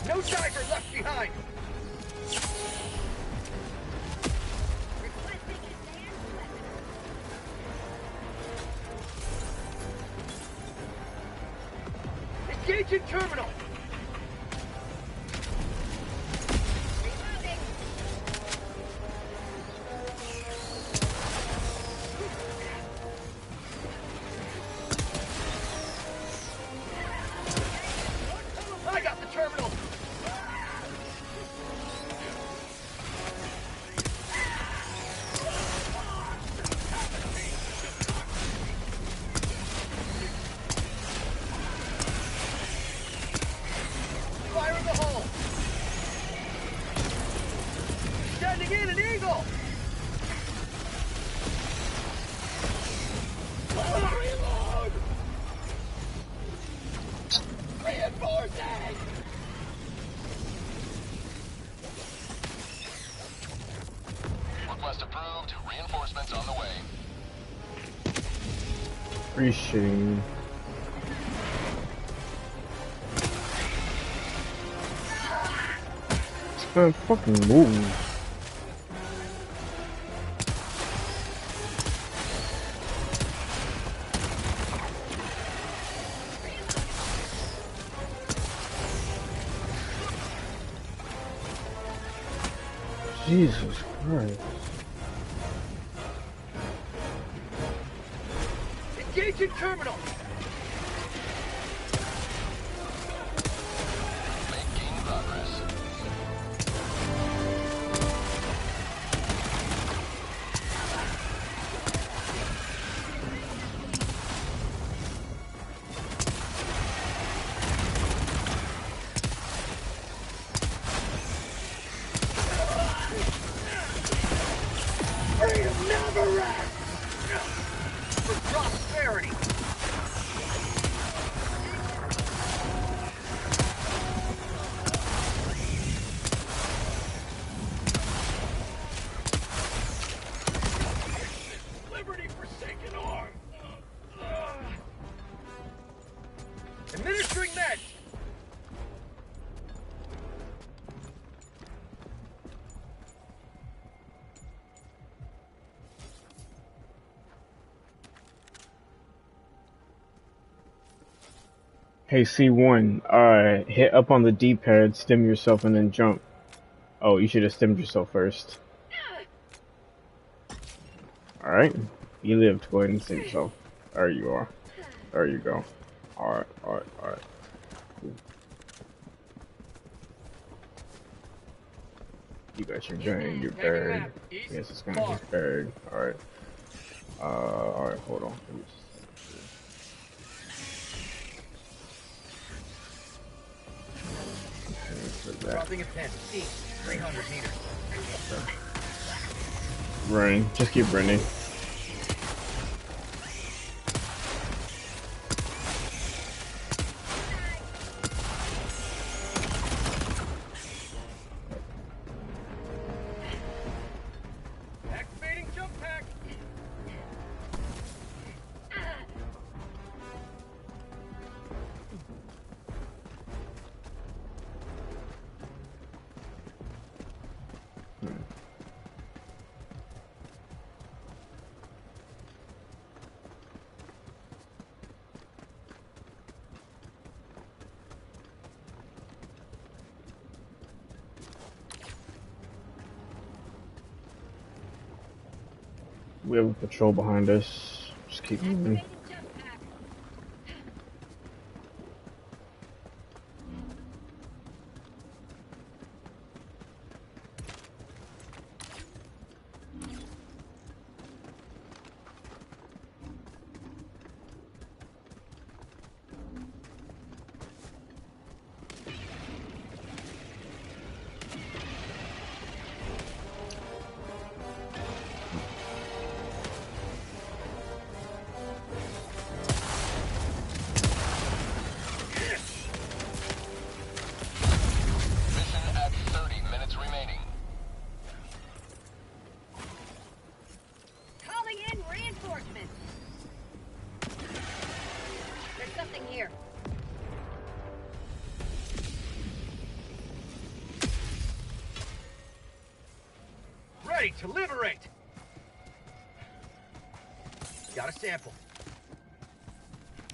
No diver left behind. Requesting advanced weapons. Engaging terminal. Reloading. I got the terminal. Fire in the hole. Sending in an eagle. Reload. Reinforcing. Request approved. Reinforcements on the way. Appreciate. Man, fucking move. Jesus Christ. Engaging terminal. Making progress. Freedom never rests. For prosperity. Liberty forsaken arm. Administering meds. Hey, C1, hit up on the D-pad, stem yourself, and then jump. Oh, you should have stemmed yourself first. Alright, you lived. Go ahead and stem yourself. There you are. There you go. Alright. Cool. You got your gun, your bird. Yes, it's gonna be bird. Alright. Alright, hold on. Let me just- Dropping a pin. East, 300 meters. Running. Just keep running. Activating jump pack. We have a patrol behind us. Just keep moving. Mission at 30 minutes remaining. Calling in reinforcements. There's something here. Ready to liberate. Got a sample.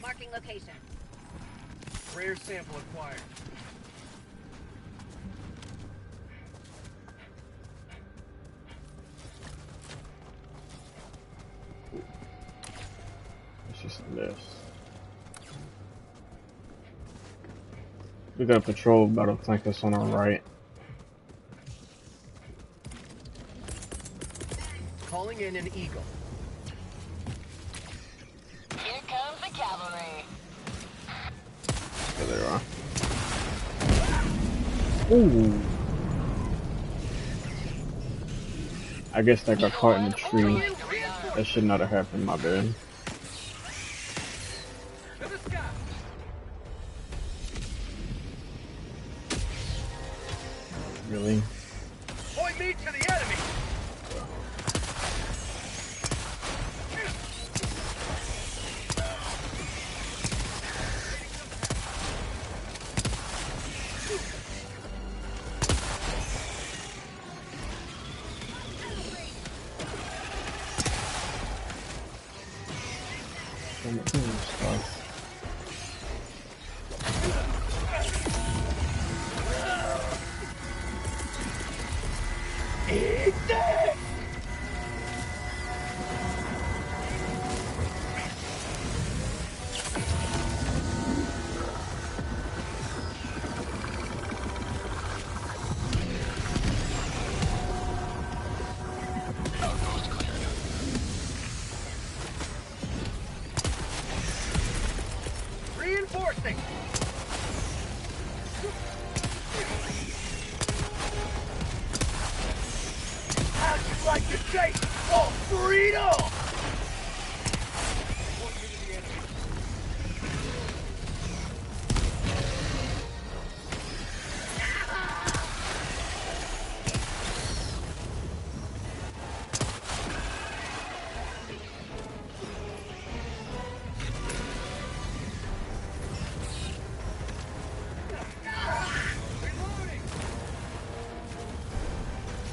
Marking location. Rare sample acquired. It's just this. We got a patrol about to flank us on our right. Calling in an eagle. Here comes the cavalry. There they are. Ooh. I guess that got caught in the tree. That should not have happened, my bad. Really? Point me to the enemy. Reinforcing. How'd you like to taste of freedom?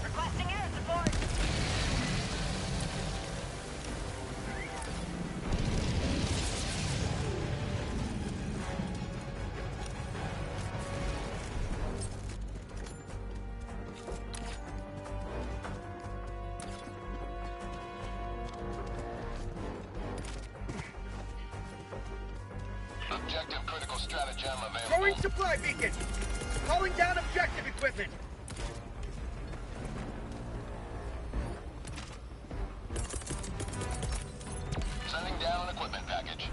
Requesting air support. Objective critical stratagem available. Throwing supply beacon. Calling down objective equipment. Sending down equipment package.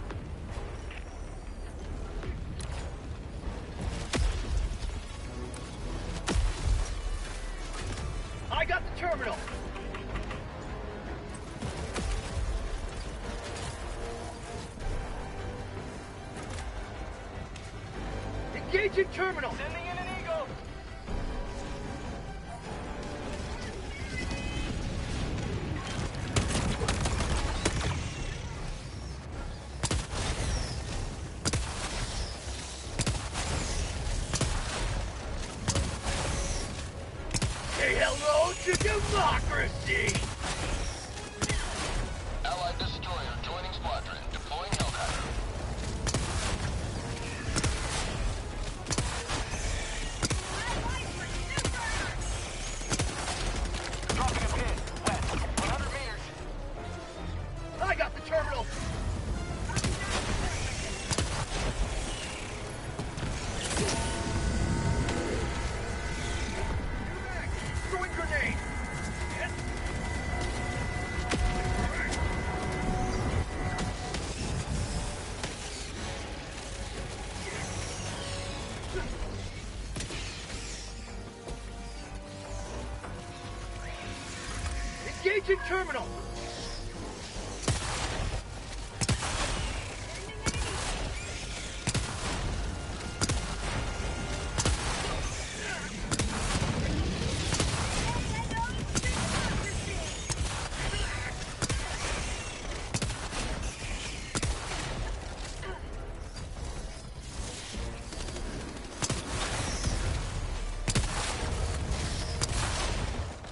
I got the terminal. Engaging terminal. Sending in an eagle. Say hello to democracy. Allied destroyer joining squadron. Deploying Helldiver. Dropping a pin. West. 100 meters. Engaging terminal.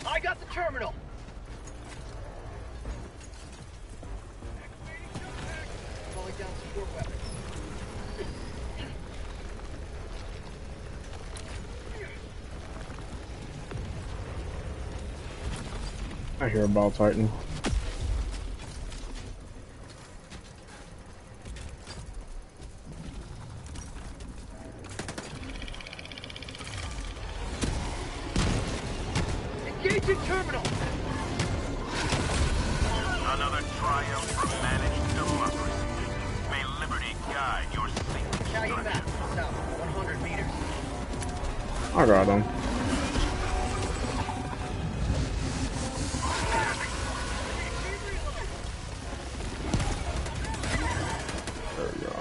I got the terminal. Calling down support weapons. I hear a ball Titan. Engaging terminal. Another triumph for managed democracy. May liberty guide your safe. Tagging map. South, 100 meters. I got him. There we go.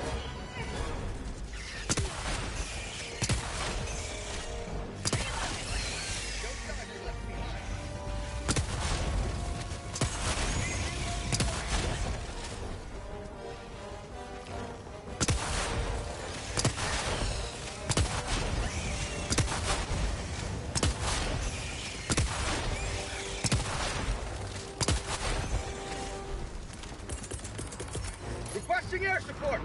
Requesting air support.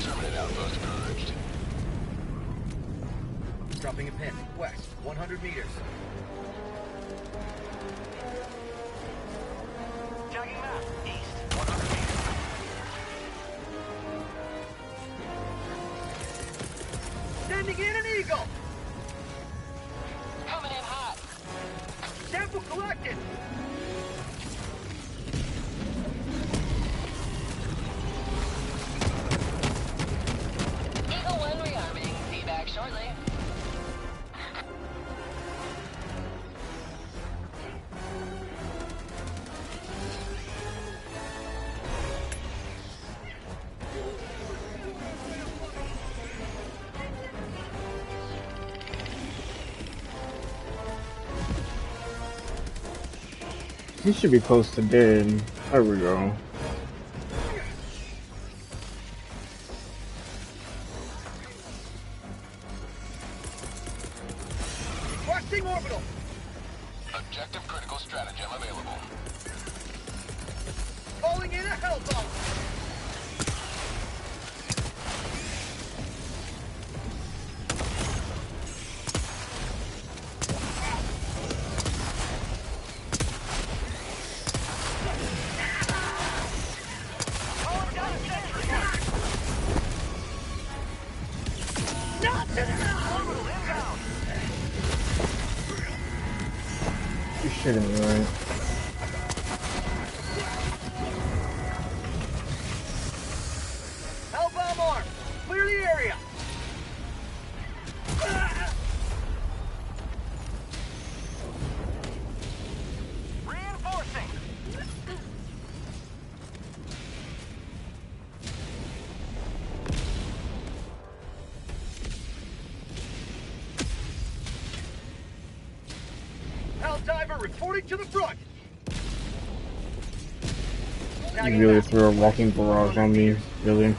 Terminate outpost purged. Dropping a pin. West, 100 meters. Tagging map. East. 100 meters. Sending in an eagle. Coming in hot. Sample collected. Eagle 1 rearming. Feedback shortly. He should be close to dead. There we go. Requesting orbital. Objective critical stratagem available. Calling in a hellbomb. You're shitting me, right? Hellbomb armed. Clear the area. Reinforcing. Helldiver reporting to the front. You really threw a walking barrage on me, really?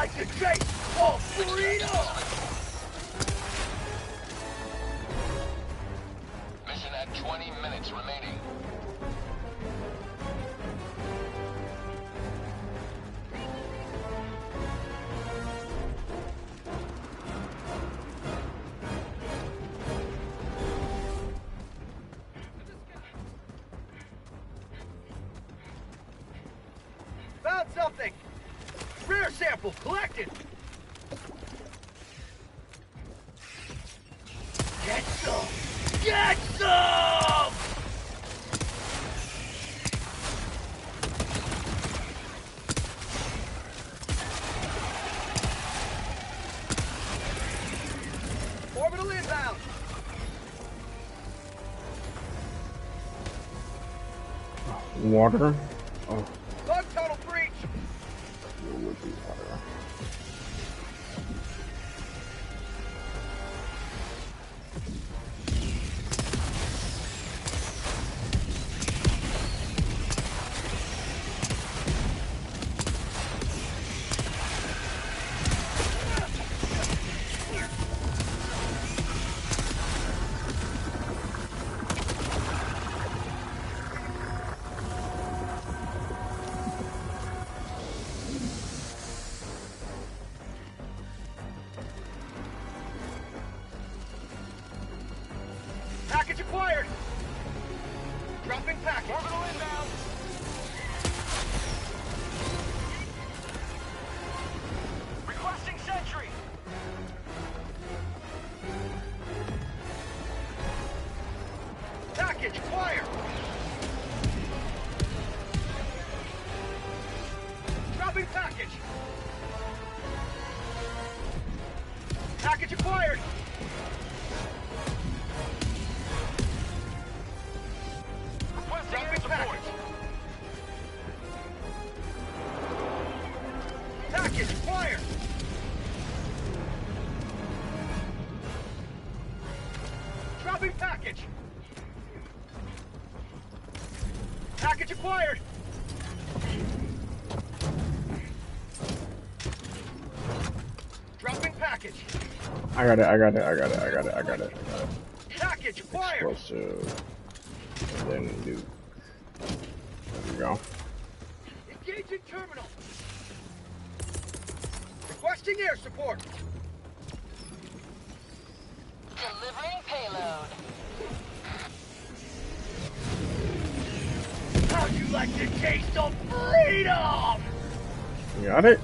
like to taste of freedom? Mission at 20 minutes remaining. Found something! Rare sample collected! Get some! Get some! Orbital inbound! Water. Oh. Bug tunnel breach! It would be water. Package acquired! Dropping package. Orbital inbound! Requesting sentry! Package acquired! Dropping package! Package acquired! Dropping package! Package acquired! Dropping package! Package acquired! Dropping package! I got it. Package acquired! Explosive. And then do. There we go. Engaging terminal! Requesting air support! Delivering payload. How'd you like to taste of freedom? You got it?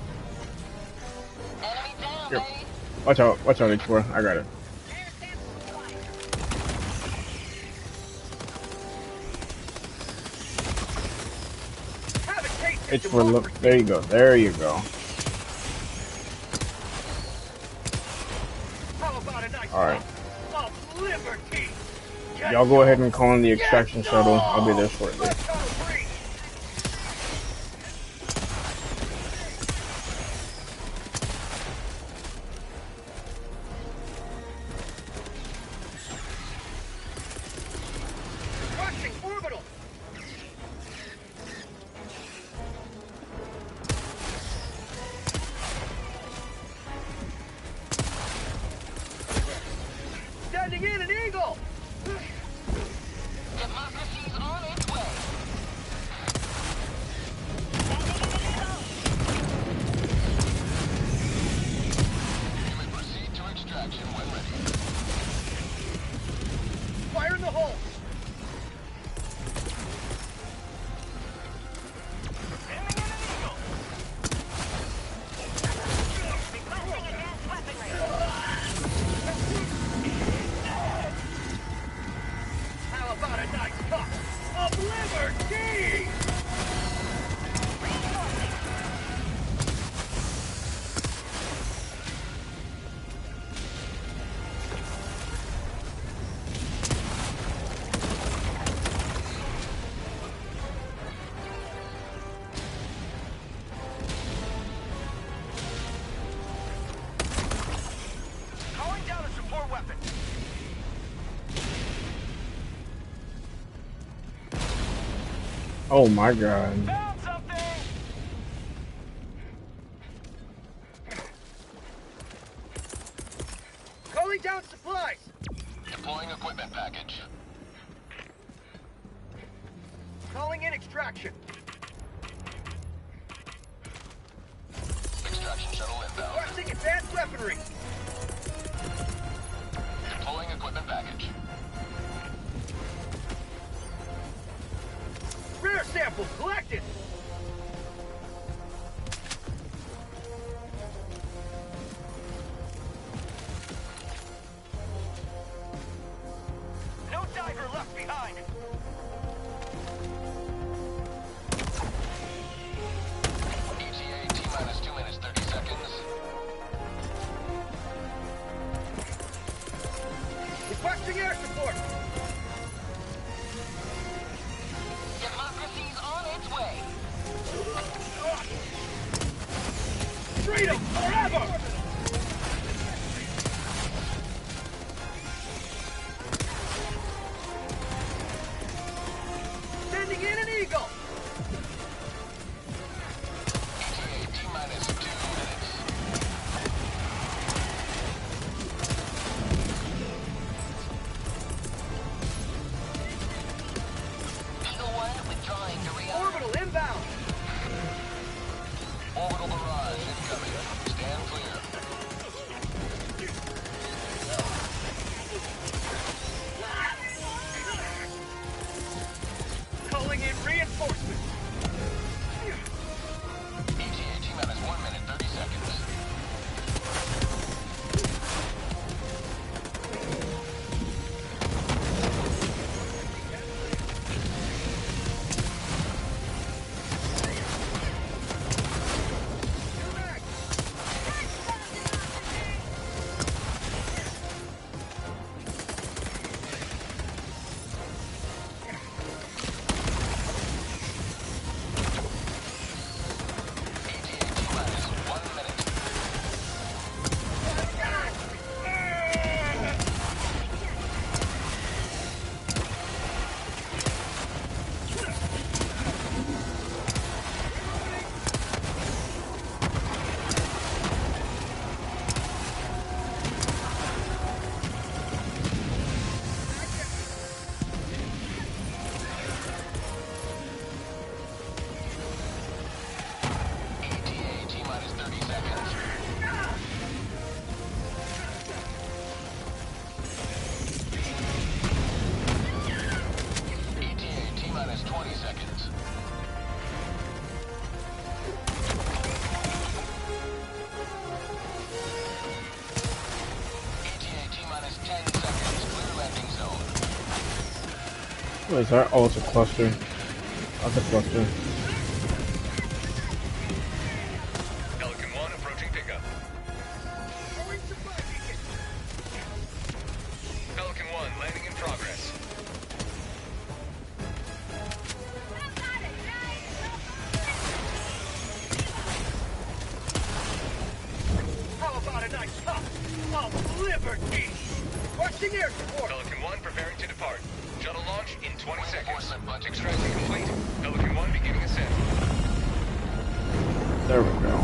Enemy down, Here. babe. Watch out, H4. I got it. Have it tasted H4, look. There you go. There you go. How about a nice Alright. of liberty? Y'all go ahead and call in the extraction shuttle. I'll be there shortly. Requesting orbital! Sending in an eagle! Democracy's on its way. You may proceed to extraction when ready. Fire in the hole! How about a nice cup of liberty? Calling down a support weapon. Oh my god. Found something! package. Calling in extraction. Extraction shuttle inbound. Requesting advanced weaponry. Deploying equipment package. Rare sample collected. No diver left behind. ETA T-minus 2 minutes, 30 seconds. Requesting air support. Democracy's on its way. Freedom forever! Sending in an eagle. ETA T-minus 2 minutes. Eagle 1 withdrawing to Rio. Orbital inbound. Orbital barrage incoming. Stand clear. Calling in reinforcements. ETA T-minus 1 minute, 30 seconds. ETA T-minus 1 minute. ETA T-minus 30 seconds. ETA T-minus 20 seconds. ETA T-minus 10 seconds. Clear landing zone. What is that? Oh, it's a cluster. That's a cluster. Pelican 1 approaching pickup. Pelican 1 landing in progress. How about a nice puff of liberty? Requesting air support. Pelican 1 preparing to depart. Shuttle launch in 20 seconds. Extraction complete. Pelican 1 beginning ascent. There we go.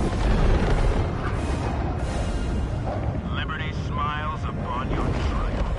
Liberty smiles upon your trail.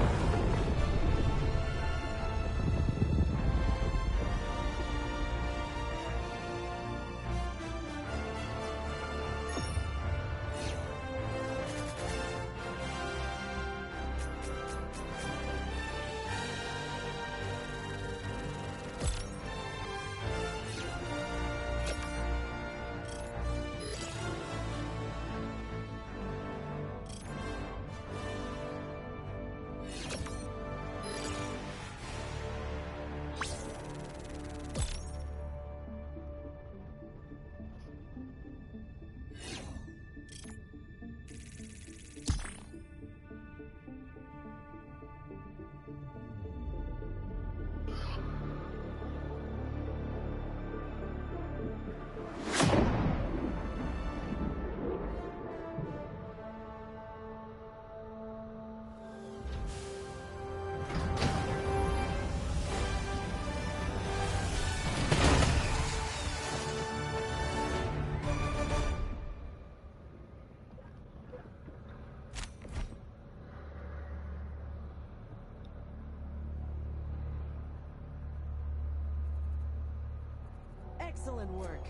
Excellent work.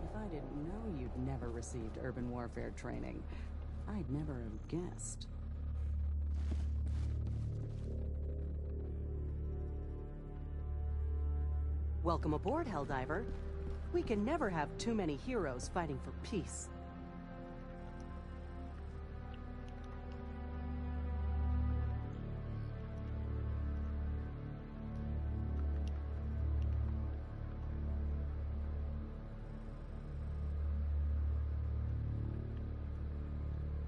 If I didn't know you'd never received urban warfare training, I'd never have guessed. Welcome aboard, Helldiver. We can never have too many heroes fighting for peace.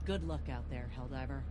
Good luck out there, Helldiver.